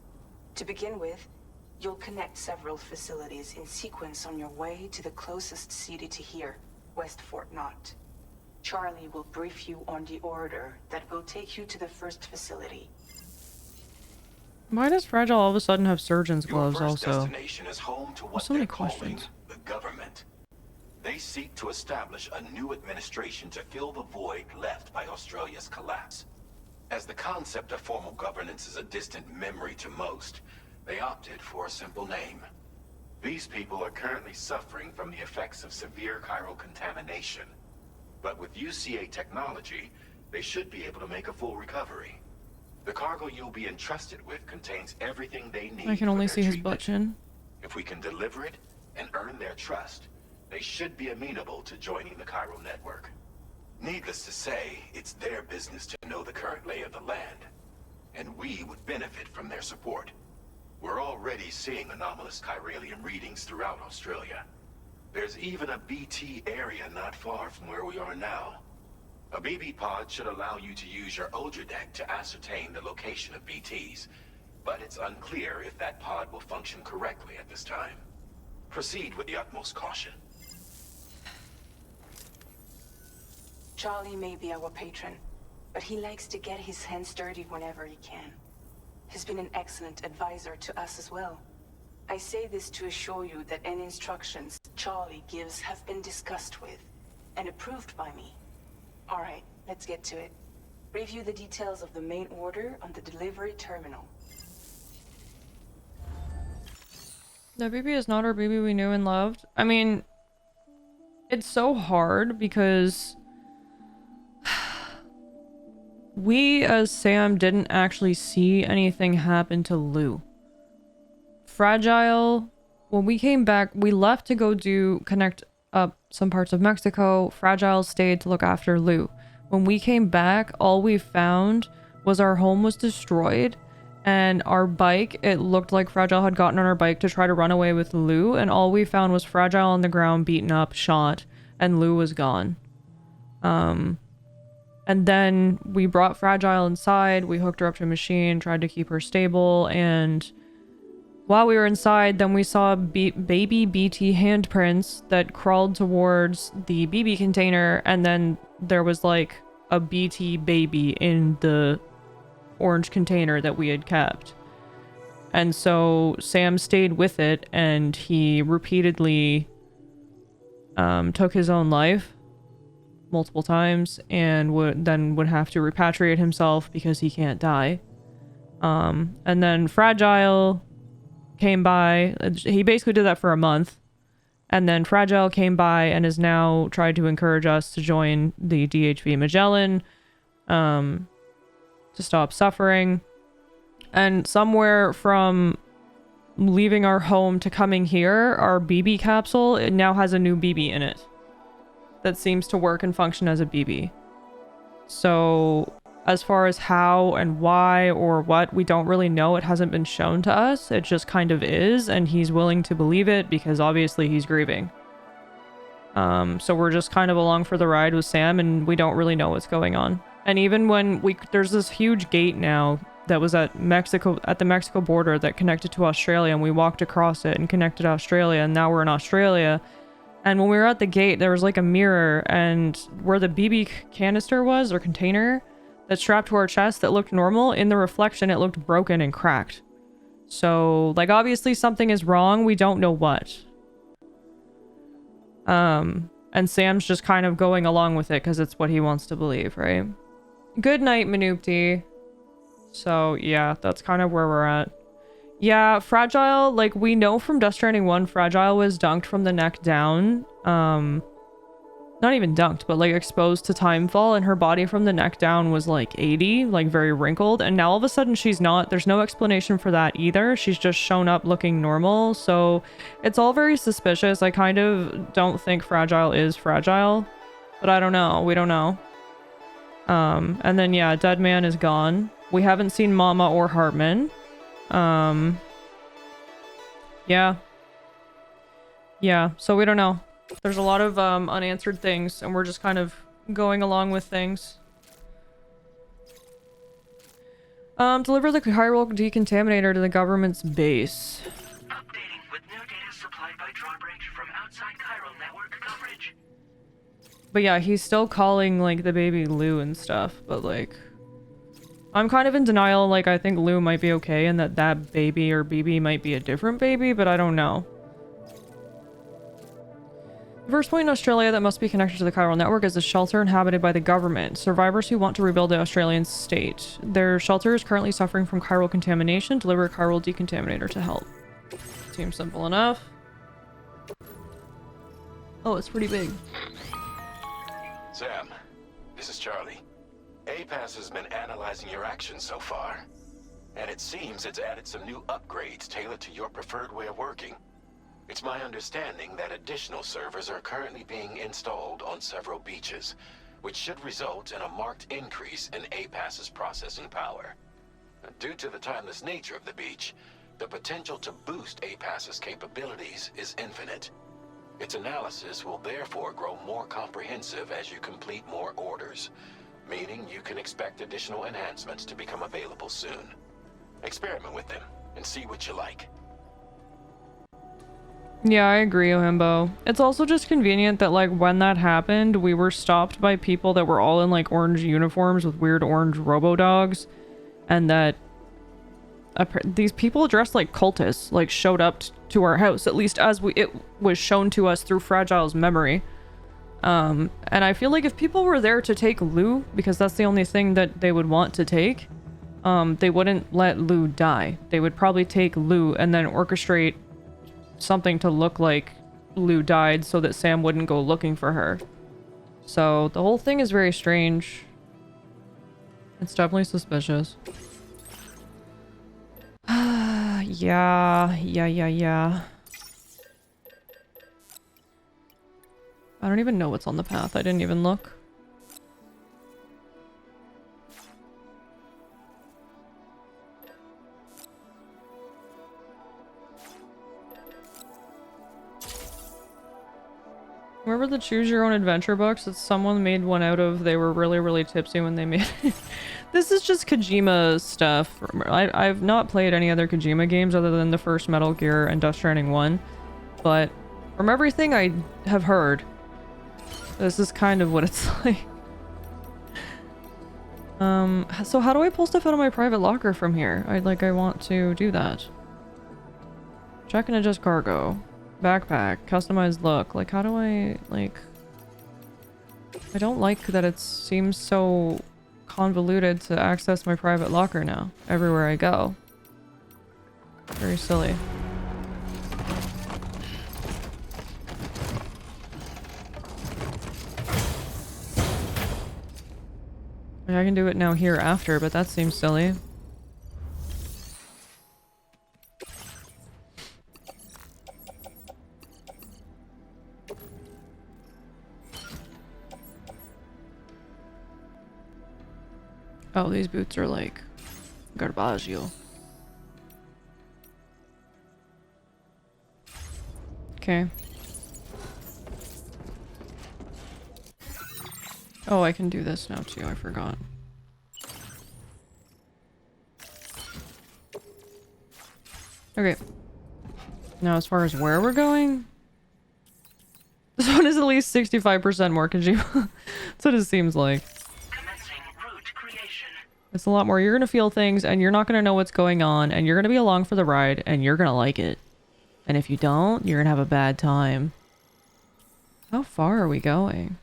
To begin with, you'll connect several facilities in sequence on your way to the closest city to here, West Fort Knott. Charlie will brief you on the order that will take you to the first facility. Why does Fragile all of a sudden have surgeon's gloves Your first also? destination is home to what So many they're calling questions. the government. They seek to establish a new administration to fill the void left by Australia's collapse. As the concept of formal governance is a distant memory to most, they opted for a simple name. These people are currently suffering from the effects of severe chiral contamination. But with UCA technology, they should be able to make a full recovery. The cargo you'll be entrusted with contains everything they need. I can only for see their his butt chin. If we can deliver it and earn their trust, they should be amenable to joining the chiral network. Needless to say, it's their business to know the current lay of the land, and we would benefit from their support. We're already seeing anomalous chiralium readings throughout Australia. There's even a BT area not far from where we are now. A BB pod should allow you to use your Ultra deck to ascertain the location of BTs, but it's unclear if that pod will function correctly at this time. Proceed with the utmost caution. Charlie may be our patron, but he likes to get his hands dirty whenever he can. He's been an excellent advisor to us as well. I say this to assure you that any instructions Charlie gives have been discussed with and approved by me. All right, let's get to it. Review the details of the main order on the delivery terminal. The BB is not our BB we knew and loved. I mean, it's so hard because we as Sam didn't actually see anything happen to Lou. Fragile, when we came back, we left to go connect up some parts of Mexico. Fragile stayed to look after Lou. When we came back, all we found was our home was destroyed, and our bike, it looked like Fragile had gotten on our bike to try to run away with Lou, and all we found was Fragile on the ground, beaten up, shot, and Lou was gone. And then we brought Fragile inside, we hooked her up to a machine, tried to keep her stable, and while we were inside, then we saw baby BT handprints that crawled towards the BB container, and then there was like a BT baby in the orange container that we had kept. And so Sam stayed with it, and he repeatedly took his own life multiple times, and would have to repatriate himself because he can't die. And then Fragile came by. He basically did that for a month, and then Fragile came by and has now tried to encourage us to join the DHV Magellan to stop suffering. And somewhere from leaving our home to coming here, our BB capsule, it now has a new BB in it that seems to work and function as a BB. So as far as how and why or what, we don't really know. It hasn't been shown to us. It just kind of is, and he's willing to believe it because obviously he's grieving. So we're just kind of along for the ride with Sam, and we don't really know what's going on. And even when there's this huge gate now that was at the Mexico border that connected to Australia, and we walked across it and connected to Australia, and now we're in Australia. And when we were at the gate, there was like a mirror, and where the BB canister was, or container, that's strapped to our chest that looked normal, in the reflection it looked broken and cracked. So, like, obviously something is wrong, we don't know what. And Sam's just kind of going along with it because it's what he wants to believe, right? Good night, Manoopty. So, yeah, that's kind of where we're at. Yeah, Fragile, like, we know from Death Stranding 1, Fragile was dunked from the neck down. Not even dunked, but like exposed to Timefall, and her body from the neck down was like 80, like very wrinkled, and now all of a sudden she's not. There's no explanation for that either. She's just shown up looking normal, so it's all very suspicious. I kind of don't think Fragile is Fragile, but I don't know. We don't know. And then yeah, Deadman is gone. We haven't seen Mama or Hartman. Yeah, so we don't know. There's a lot of unanswered things, and we're just kind of going along with things. Deliver the chiral decontaminator to the government's base. Updating with new data supplied by DRAWBRIDGE from outside chiral network coverage. But yeah, he's still calling like the baby Lou and stuff, but like I'm kind of in denial. Like, I think Lou might be okay, and that baby or BB might be a different baby, but I don't know. The first point in Australia that must be connected to the chiral network is a shelter inhabited by the government. Survivors who want to rebuild the Australian state. Their shelter is currently suffering from chiral contamination. Deliver a chiral decontaminator to help. Seems simple enough. Oh, it's pretty big. Sam, this is Charlie. APAS has been analyzing your actions so far, and it seems it's added some new upgrades tailored to your preferred way of working. It's my understanding that additional servers are currently being installed on several beaches, which should result in a marked increase in APAS's processing power. Due to the timeless nature of the beach, the potential to boost APAS's capabilities is infinite. Its analysis will therefore grow more comprehensive as you complete more orders, meaning you can expect additional enhancements to become available soon. Experiment with them and see what you like. Yeah, I agree, Ohimbo. It's also just convenient that, like, when that happened, we were stopped by people that were all in, like, orange uniforms with weird orange robo-dogs, and that these people dressed like cultists, like, showed up to our house, at least as it was shown to us through Fragile's memory. And I feel like if people were there to take Lou, because that's the only thing that they would want to take, they wouldn't let Lou die. They would probably take Lou and then orchestrate something to look like Lou died so that Sam wouldn't go looking for her. So the whole thing is very strange. It's definitely suspicious. Yeah. I don't even know what's on the path. I didn't even look. Remember the choose your own adventure books that someone made one out of? They were really, really tipsy when they made it. This is just Kojima stuff. I've not played any other Kojima games other than the first Metal Gear and Death Stranding 1. But from everything I have heard, this is kind of what it's like. So how do I pull stuff out of my private locker from here? I want to do that. Check and adjust cargo. Backpack. Customized look. Like, how do I, like... I don't like that it seems so convoluted to access my private locker now. Everywhere I go. Very silly. I can do it now here after, but that seems silly. Oh, these boots are like garbaggio. Okay. Oh, I can do this now too, I forgot. Okay. Now as far as where we're going... This one is at least 65% more Kojima. That's what it seems like. It's a lot more. You're gonna feel things and you're not gonna know what's going on and you're gonna be along for the ride and you're gonna like it. And if you don't, you're gonna have a bad time. How far are we going?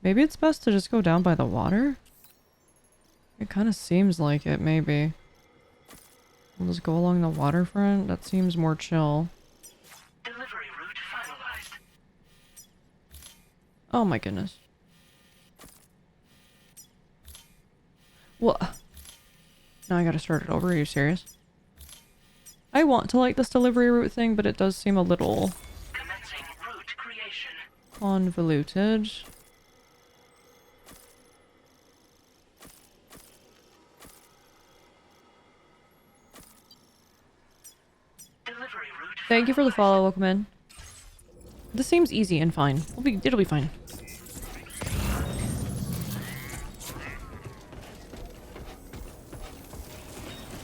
Maybe it's best to just go down by the water? It kind of seems like it, maybe. We'll just go along the waterfront? That seems more chill. Delivery route finalized. Oh my goodness. What? Now I gotta start it over, are you serious? I want to like this delivery route thing, but it does seem a little... convoluted. Thank you for the follow, welcome in. This seems easy and fine. It'll be fine.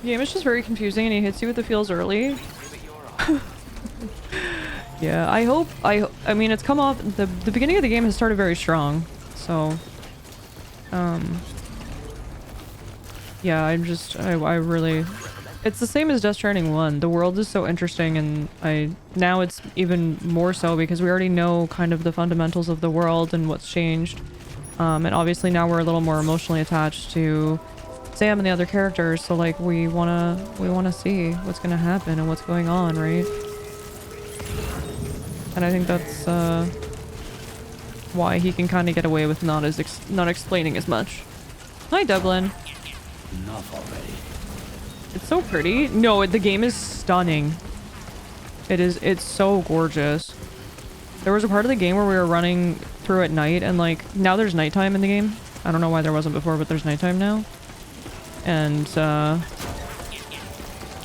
The game is just very confusing and he hits you with the feels early. Yeah, I mean, it's come off, the beginning of the game has started very strong, so, yeah, I really, it's the same as Death Stranding 1. The world is so interesting and now it's even more so because we already know kind of the fundamentals of the world and what's changed. And obviously now we're a little more emotionally attached to Sam and the other characters, so like we wanna see what's gonna happen and what's going on, right? And I think that's why he can kind of get away with not explaining as much. Hi, Dublin. Enough already. It's so pretty. No, the game is stunning. It's so gorgeous. There was a part of the game where we were running through at night and like now there's nighttime in the game. I don't know why there wasn't before, but there's nighttime now. And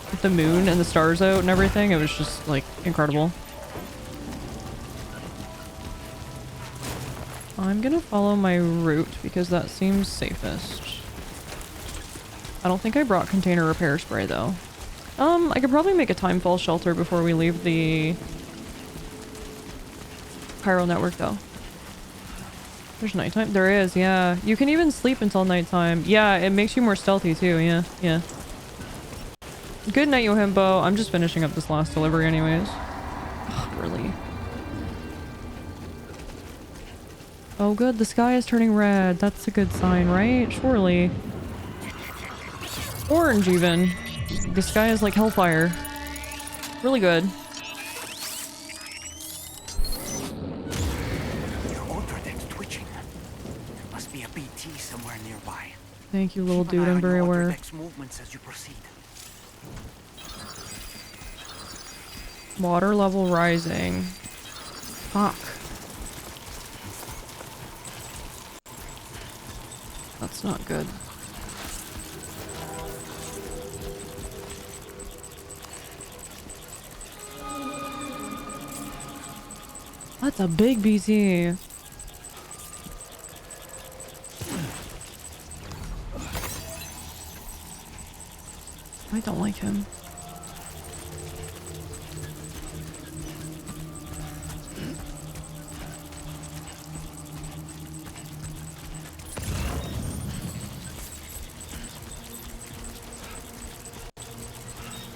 with the moon and the stars out and everything, it was just like incredible. I'm gonna follow my route because that seems safest. I don't think I brought container repair spray though. I could probably make a Timefall shelter before we leave the chiral network though. There's nighttime. There is, yeah. You can even sleep until nighttime. Yeah, it makes you more stealthy too. Yeah, yeah. Good night, Yohimbo. I'm just finishing up this last delivery anyways. Ugh, really? Oh good, the sky is turning red. That's a good sign, right? Surely. Orange even. The sky is like hellfire. Really good. Your ultradeck's twitching. There must be a BT somewhere nearby. Thank you, little Keep an dude. eye I'm on very your aware. ultradeck's movements as you proceed. Water level rising. Fuck. That's not good. That's a big BT. I don't like him.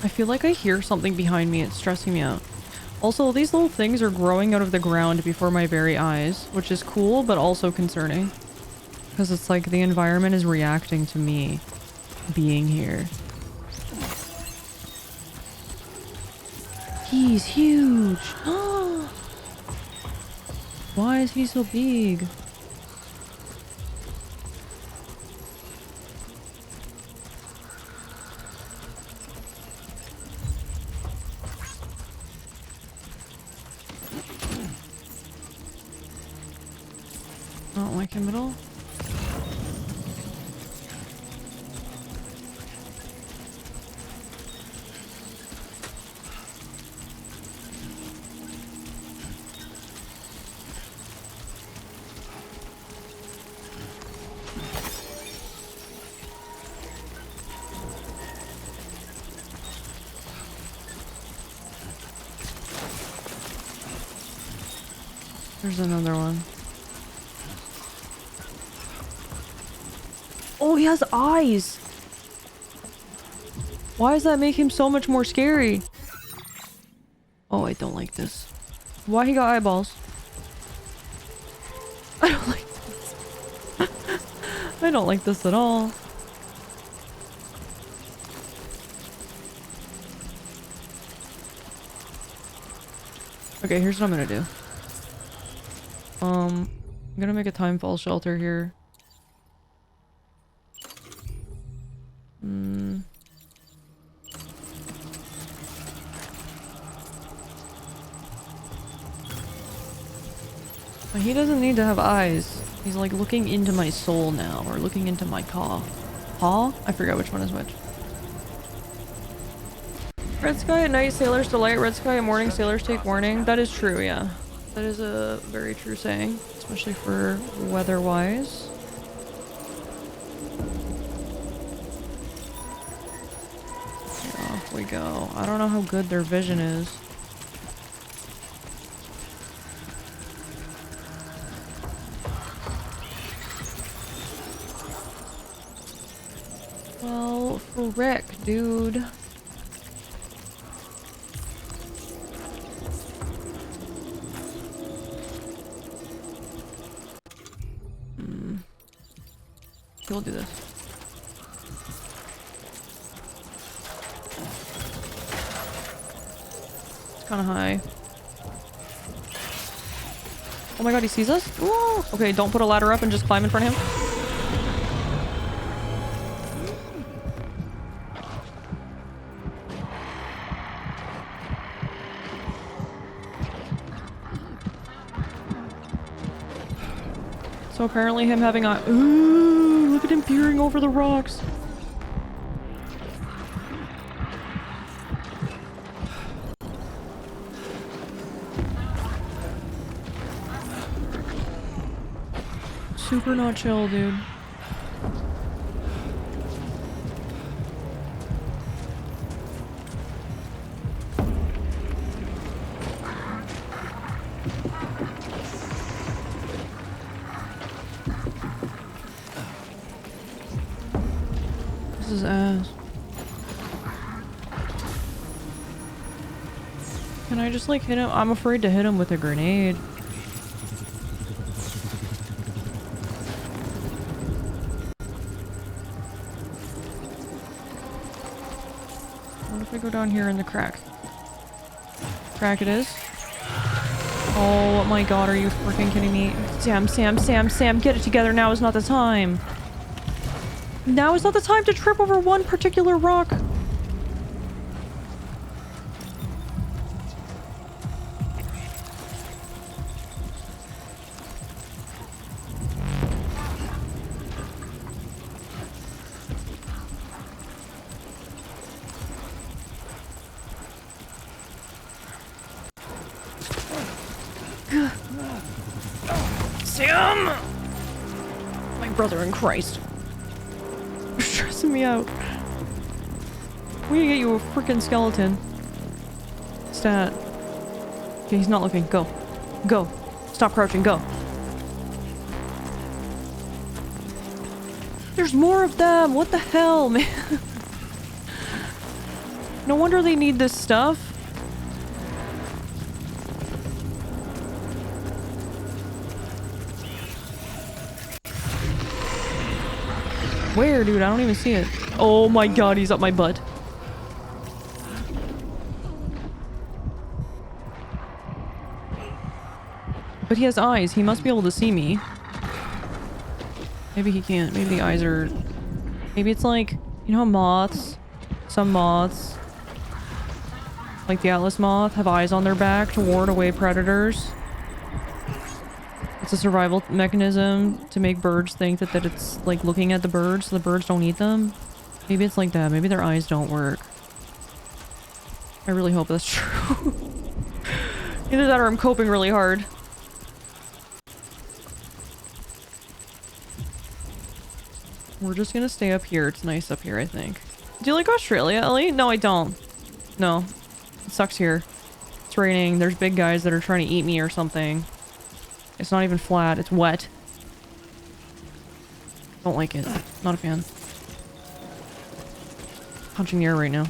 I feel like I hear something behind me. It's stressing me out. Also, these little things are growing out of the ground before my very eyes, which is cool, but also concerning. Because it's like the environment is reacting to me being here. He's huge! Why is he so big? I don't like him at all. There's another one. Oh, he has eyes! Why does that make him so much more scary? Oh, I don't like this. Why he got eyeballs? I don't like this. I don't like this at all. Okay, here's what I'm gonna do. I'm gonna make a Timefall shelter here. But he doesn't need to have eyes. He's like looking into my soul now, or looking into my paw. Paw? I forgot which one is which. Red sky at night, sailors delight. Red sky at morning, sailors take warning. That is true, yeah. That is a very true saying, especially for weather-wise. Okay, off we go. I don't know how good their vision is. Well, frick, dude. We'll do this. It's kind of high. Oh my god, he sees us? Ooh. Okay, don't put a ladder up and just climb in front of him. So apparently him having a... Ooh, look at him peering over the rocks. Super not chill, dude. his ass. Can I just like hit him? I'm afraid to hit him with a grenade. What if I go down here in the crack? Crack it is. Oh my god, are you freaking kidding me? Sam, get it together. Now is not the time. Now is not the time to trip over one particular rock. Sam! My brother in Christ. You're stressing me out. We need to get you a freaking skeleton. Stat. Okay, he's not looking. Go. Go. Stop crouching. Go. There's more of them! What the hell, man? No wonder they need this stuff. Where, dude? I don't even see it. Oh my god, he's up my butt. But he has eyes. He must be able to see me. Maybe he can't. Maybe the eyes are... Maybe it's like... You know how moths? Some moths... Like the Atlas moth have eyes on their back to ward away predators. It's a survival mechanism to make birds think that it's like looking at the birds so the birds don't eat them. Maybe it's like that. Maybe their eyes don't work. I really hope that's true. Either that or I'm coping really hard. We're just gonna stay up here. It's nice up here, I think. Do you like Australia, Ellie? No, I don't. No. It sucks here. It's raining. There's big guys that are trying to eat me or something. It's not even flat. It's wet. Don't like it. Not a fan. Punching the air right now.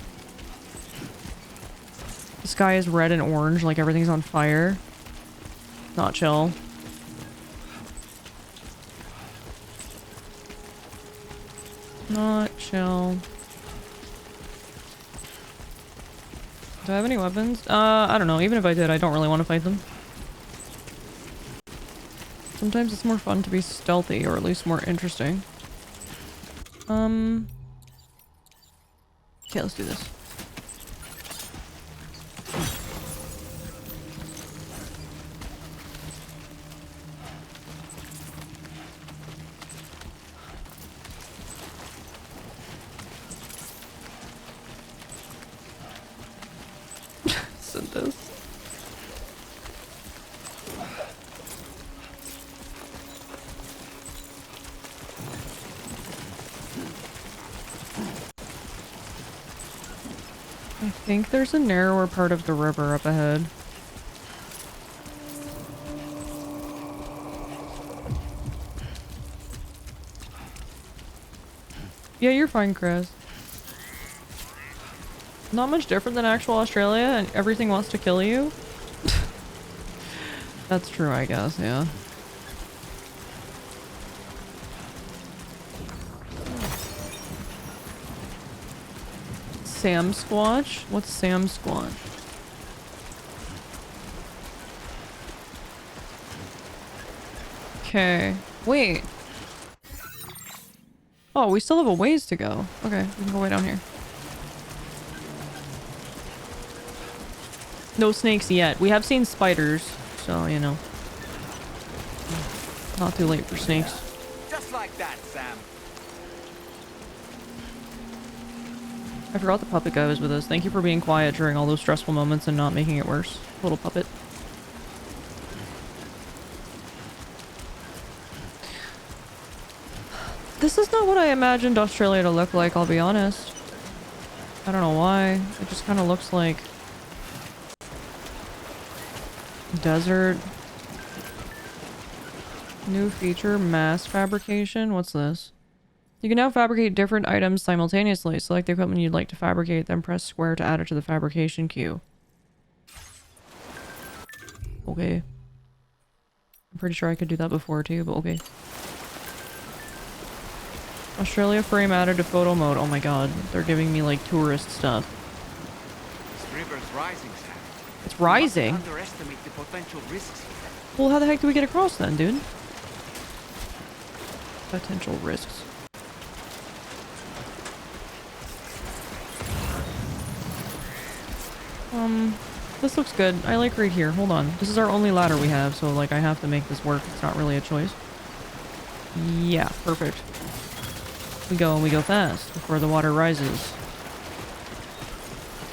The sky is red and orange, like everything's on fire. Not chill. Not chill. Do I have any weapons? I don't know. Even if I did, I don't really want to fight them. Sometimes it's more fun to be stealthy, or at least more interesting. Okay, let's do this. Synthos. I think there's a narrower part of the river up ahead. Yeah, you're fine, Chris. Not much different than actual Australia, and everything wants to kill you. That's true, I guess, yeah. Sam Squatch? What's Sam Squatch? Okay. Wait. Oh, we still have a ways to go. Okay, we can go way down here. No snakes yet. We have seen spiders, so, you know. Not too late for snakes. Just like that, Sam. I forgot the puppet guy was with us. Thank you for being quiet during all those stressful moments and not making it worse. Little puppet. This is not what I imagined Australia to look like, I'll be honest. I don't know why. It just kind of looks like... desert. New feature, mass fabrication. What's this? You can now fabricate different items simultaneously. Select the equipment you'd like to fabricate, then press square to add it to the fabrication queue. Okay. I'm pretty sure I could do that before too, but okay. Australia frame added to photo mode. Oh my god, they're giving me like tourist stuff. This river's rising, Sam. It's rising? Underestimate the potential risks. Well, how the heck do we get across then, dude? Potential risks. This looks good. I like right here. Hold on. This is our only ladder we have, so like I have to make this work. It's not really a choice. Yeah, perfect. We go fast before the water rises.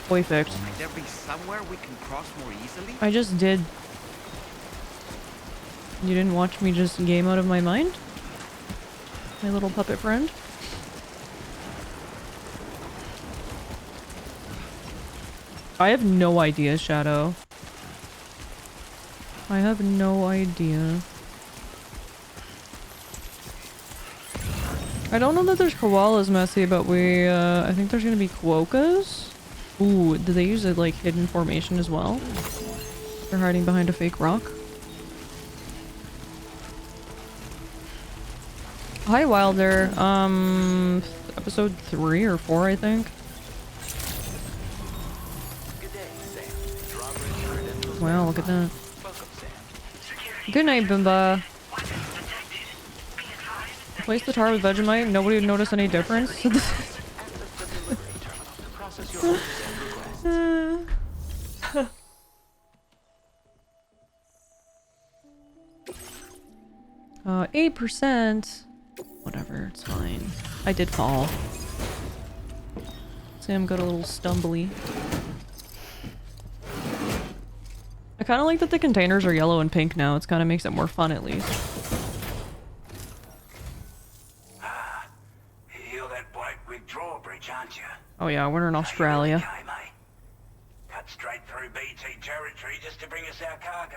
Perfect. Might there be somewhere we can cross more easily? I just did. You didn't watch me just game out of my mind? My little puppet friend? I have no idea, Shadow. I have no idea. I don't know that there's koalas, Messy, but I think there's gonna be quokkas. Ooh, do they use a, like, hidden formation as well? They're hiding behind a fake rock. Hi, Wilder. Episode 3 or 4, I think. Wow, look at that. Good night, Bimba. Replace the tar with Vegemite. Nobody would notice any difference. 8%. Whatever, it's fine. I did fall. Sam got a little stumbly. I kind of like that the containers are yellow and pink now. It kind of makes it more fun, at least. You're that bloke with drawbridge, aren't you? Oh yeah, we're in Australia. Okay, mate. Cut straight through BT territory just to bring us our cargo.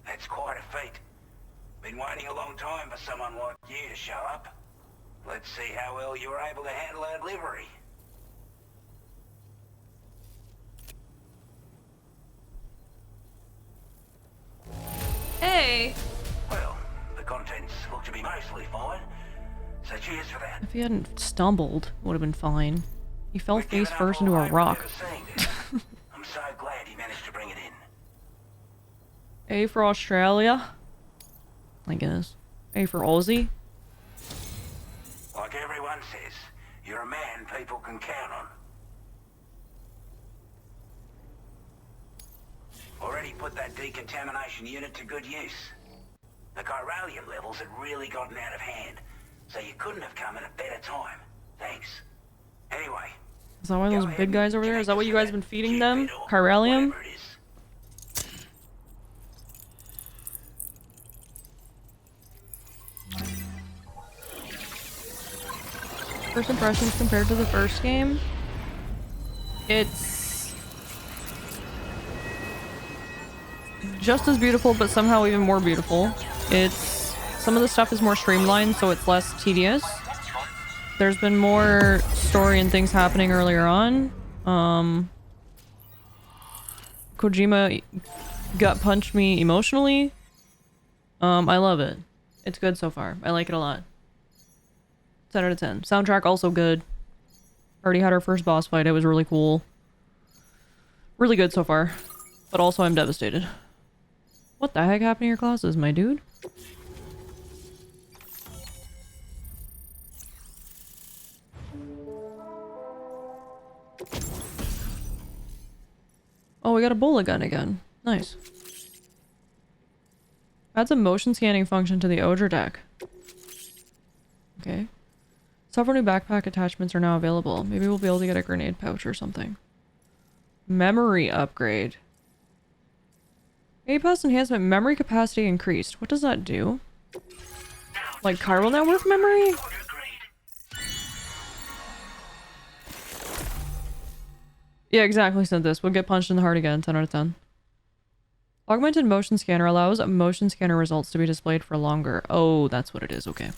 That's quite a feat. Been waiting a long time for someone like you to show up. Let's see how well you were able to handle our delivery. Hey! Well, the contents look to be mostly fine, so cheers for that. If he hadn't stumbled, it would have been fine. He fell face first into a rock. I'm so glad he managed to bring it in. A for Australia? I guess. A for Aussie? Like everyone says, you're a man people can count on. Already put that decontamination unit to good use. The chiralium levels had really gotten out of hand, so you couldn't have come at a better time. Thanks. Anyway. Is that why those big guys over there? Is that what you guys have been feeding them? Chiralium? First impressions compared to the first game? It's just as beautiful, but somehow even more beautiful. It's some of the stuff is more streamlined, so it's less tedious. There's been more story and things happening earlier on. Kojima gut punched me emotionally. I love it. It's good so far. I like it a lot. 10 out of 10. Soundtrack also good. Already had our first boss fight. It was really cool. Really good so far. But also I'm devastated. What the heck happened to your glasses, my dude? Oh, we got a bullet gun again. Nice. Adds a motion scanning function to the Odra deck. Okay. Several new backpack attachments are now available. Maybe we'll be able to get a grenade pouch or something. Memory upgrade. APAS enhancement, memory capacity increased. What does that do? Like chiral network memory? Yeah, exactly, said this. We'll get punched in the heart again. 10 out of 10. Augmented motion scanner allows motion scanner results to be displayed for longer. Oh, that's what it is. Okay.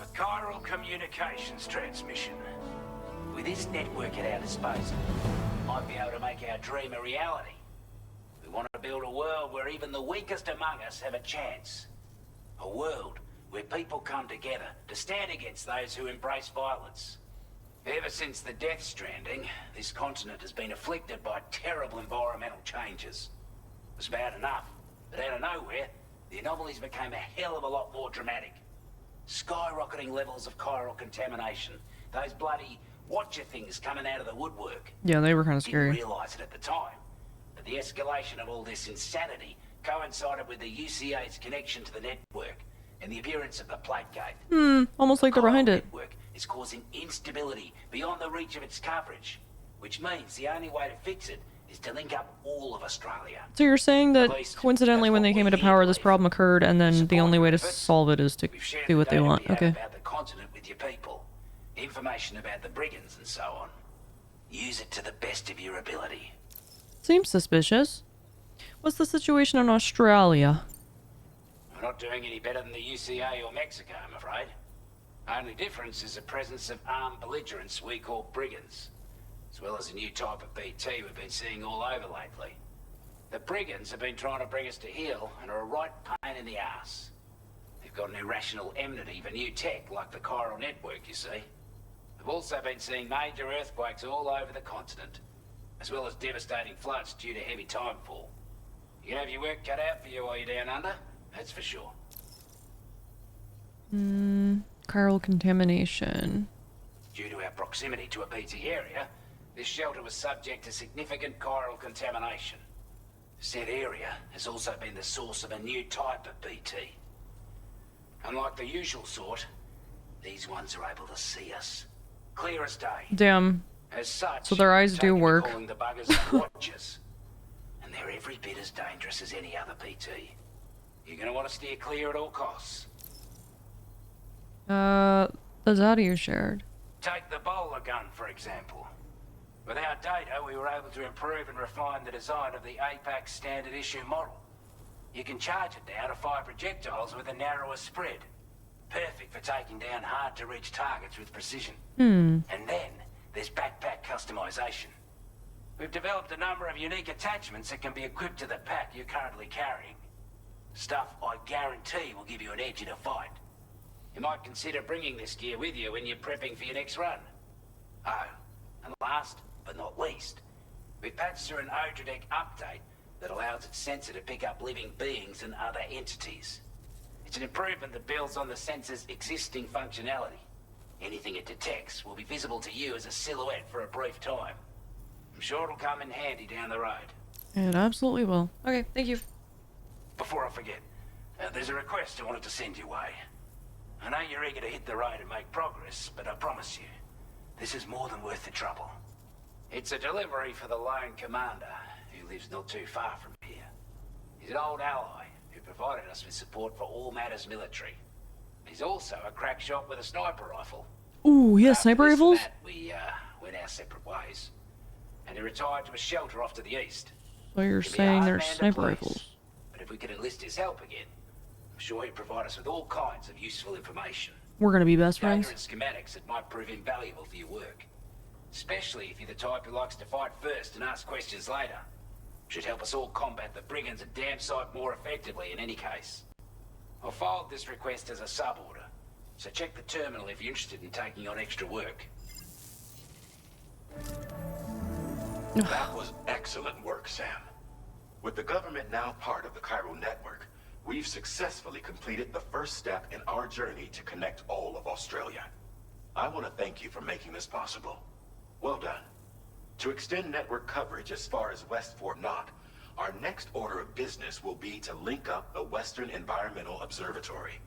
a chiral communications transmission. With this network at our disposal, we might be able to make our dream a reality. We want to build a world where even the weakest among us have a chance. A world where people come together to stand against those who embrace violence. Ever since the Death Stranding, this continent has been afflicted by terrible environmental changes. It was bad enough, but out of nowhere, the anomalies became a hell of a lot more dramatic. Skyrocketing levels of chiral contamination. Those bloody watcher things coming out of the woodwork. Yeah, they were kind of scary. Didn't realize it at the time, but the escalation of all this insanity coincided with the UCA's connection to the network and the appearance of the plate gate. Almost like they're behind it. Network is causing instability beyond the reach of its coverage, which means the only way to fix it is to link up all of Australia. So you're saying that coincidentally when they came into power this problem occurred and then the only way to solve it is to do what they want. Okay. About the continent with your people, information about the brigands and so on. Use it to the best of your ability. Seems suspicious. What's the situation in Australia? We're not doing any better than the UCA or Mexico, I'm afraid. Only difference is the presence of armed belligerents we call brigands, as well as a new type of BT we've been seeing all over lately. The brigands have been trying to bring us to heel and are a right pain in the ass. They've got an irrational enmity for new tech like the chiral network, you see. They've also been seeing major earthquakes all over the continent, as well as devastating floods due to heavy timefall. You can have your work cut out for you while you're down under, that's for sure. Chiral contamination. Due to our proximity to a BT area, this shelter was subject to significant chiral contamination. Said area has also been the source of a new type of BT. Unlike the usual sort, these ones are able to see us. Clear as day. Damn. As such, so their eyes do work. Calling the buggers watchers. And they're every bit as dangerous as any other BT. You're gonna want to steer clear at all costs. The data you shared. Take the bowler gun, for example. With our data, we were able to improve and refine the design of the APAC standard issue model. You can charge it now to fire projectiles with a narrower spread. Perfect for taking down hard-to-reach targets with precision. And then, there's backpack customization. We've developed a number of unique attachments that can be equipped to the pack you're currently carrying. Stuff I guarantee will give you an edge in a fight. You might consider bringing this gear with you when you're prepping for your next run. Oh, and last but not least, we've patched through an Odradek update that allows its sensor to pick up living beings and other entities. It's an improvement that builds on the sensor's existing functionality. Anything it detects will be visible to you as a silhouette for a brief time. I'm sure it'll come in handy down the road. It absolutely will. Okay, thank you. Before I forget, there's a request I wanted to send your way. I know you're eager to hit the road and make progress, but I promise you, this is more than worth the trouble. It's a delivery for the lone commander, who lives not too far from here. He's an old ally who provided us with support for all matters military. He's also a crack shot with a sniper rifle. Ooh, he has sniper rifles? We went our separate ways, and he retired to a shelter off to the east. So you're saying there's sniper rifles? But if we could enlist his help again, I'm sure he'd provide us with all kinds of useful information. We're gonna be best friends. Data and schematics that might prove invaluable for your work. Especially if you're the type who likes to fight first and ask questions later. Should help us all combat the brigands a damn sight more effectively in any case. I'll filed this request as a sub-order, so check the terminal if you're interested in taking on extra work. That was excellent work, Sam. With the government now part of the chiral network, we've successfully completed the first step in our journey to connect all of Australia. I want to thank you for making this possible. Well done. To extend network coverage as far as West Fort Knott, our next order of business will be to link up the Western Environmental Observatory.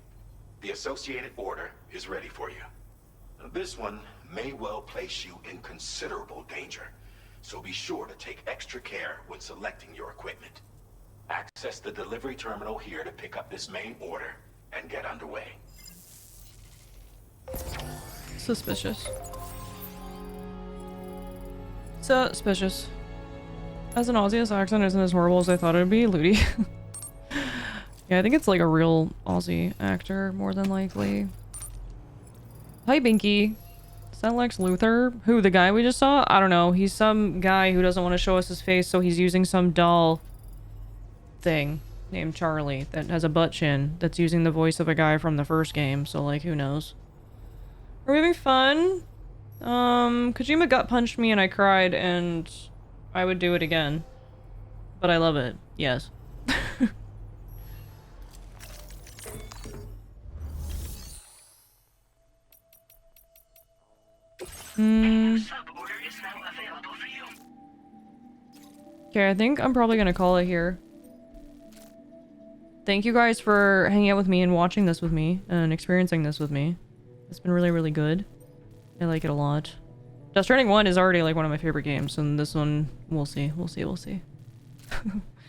The associated order is ready for you. This one may well place you in considerable danger, so be sure to take extra care when selecting your equipment. Access the delivery terminal here to pick up this main order and get underway. Suspicious. Suspicious. As an Aussie, his accent isn't as horrible as I thought it would be. Ludi. Yeah, I think it's like a real Aussie actor, more than likely. Hi, Binky. Is that Lex Luthor? Who, the guy we just saw? I don't know. He's some guy who doesn't want to show us his face, so he's using some doll thing named Charlie that has a butt chin that's using the voice of a guy from the first game, so, like, who knows? Are we having fun? Kojima gut punched me and I cried, and I would do it again. But I love it. Yes. Okay, I think I'm probably gonna call it here. Thank you guys for hanging out with me and watching this with me and experiencing this with me. It's been really, really good. I like it a lot. Death Stranding 1 is already like one of my favorite games, and this one, we'll see. We'll see.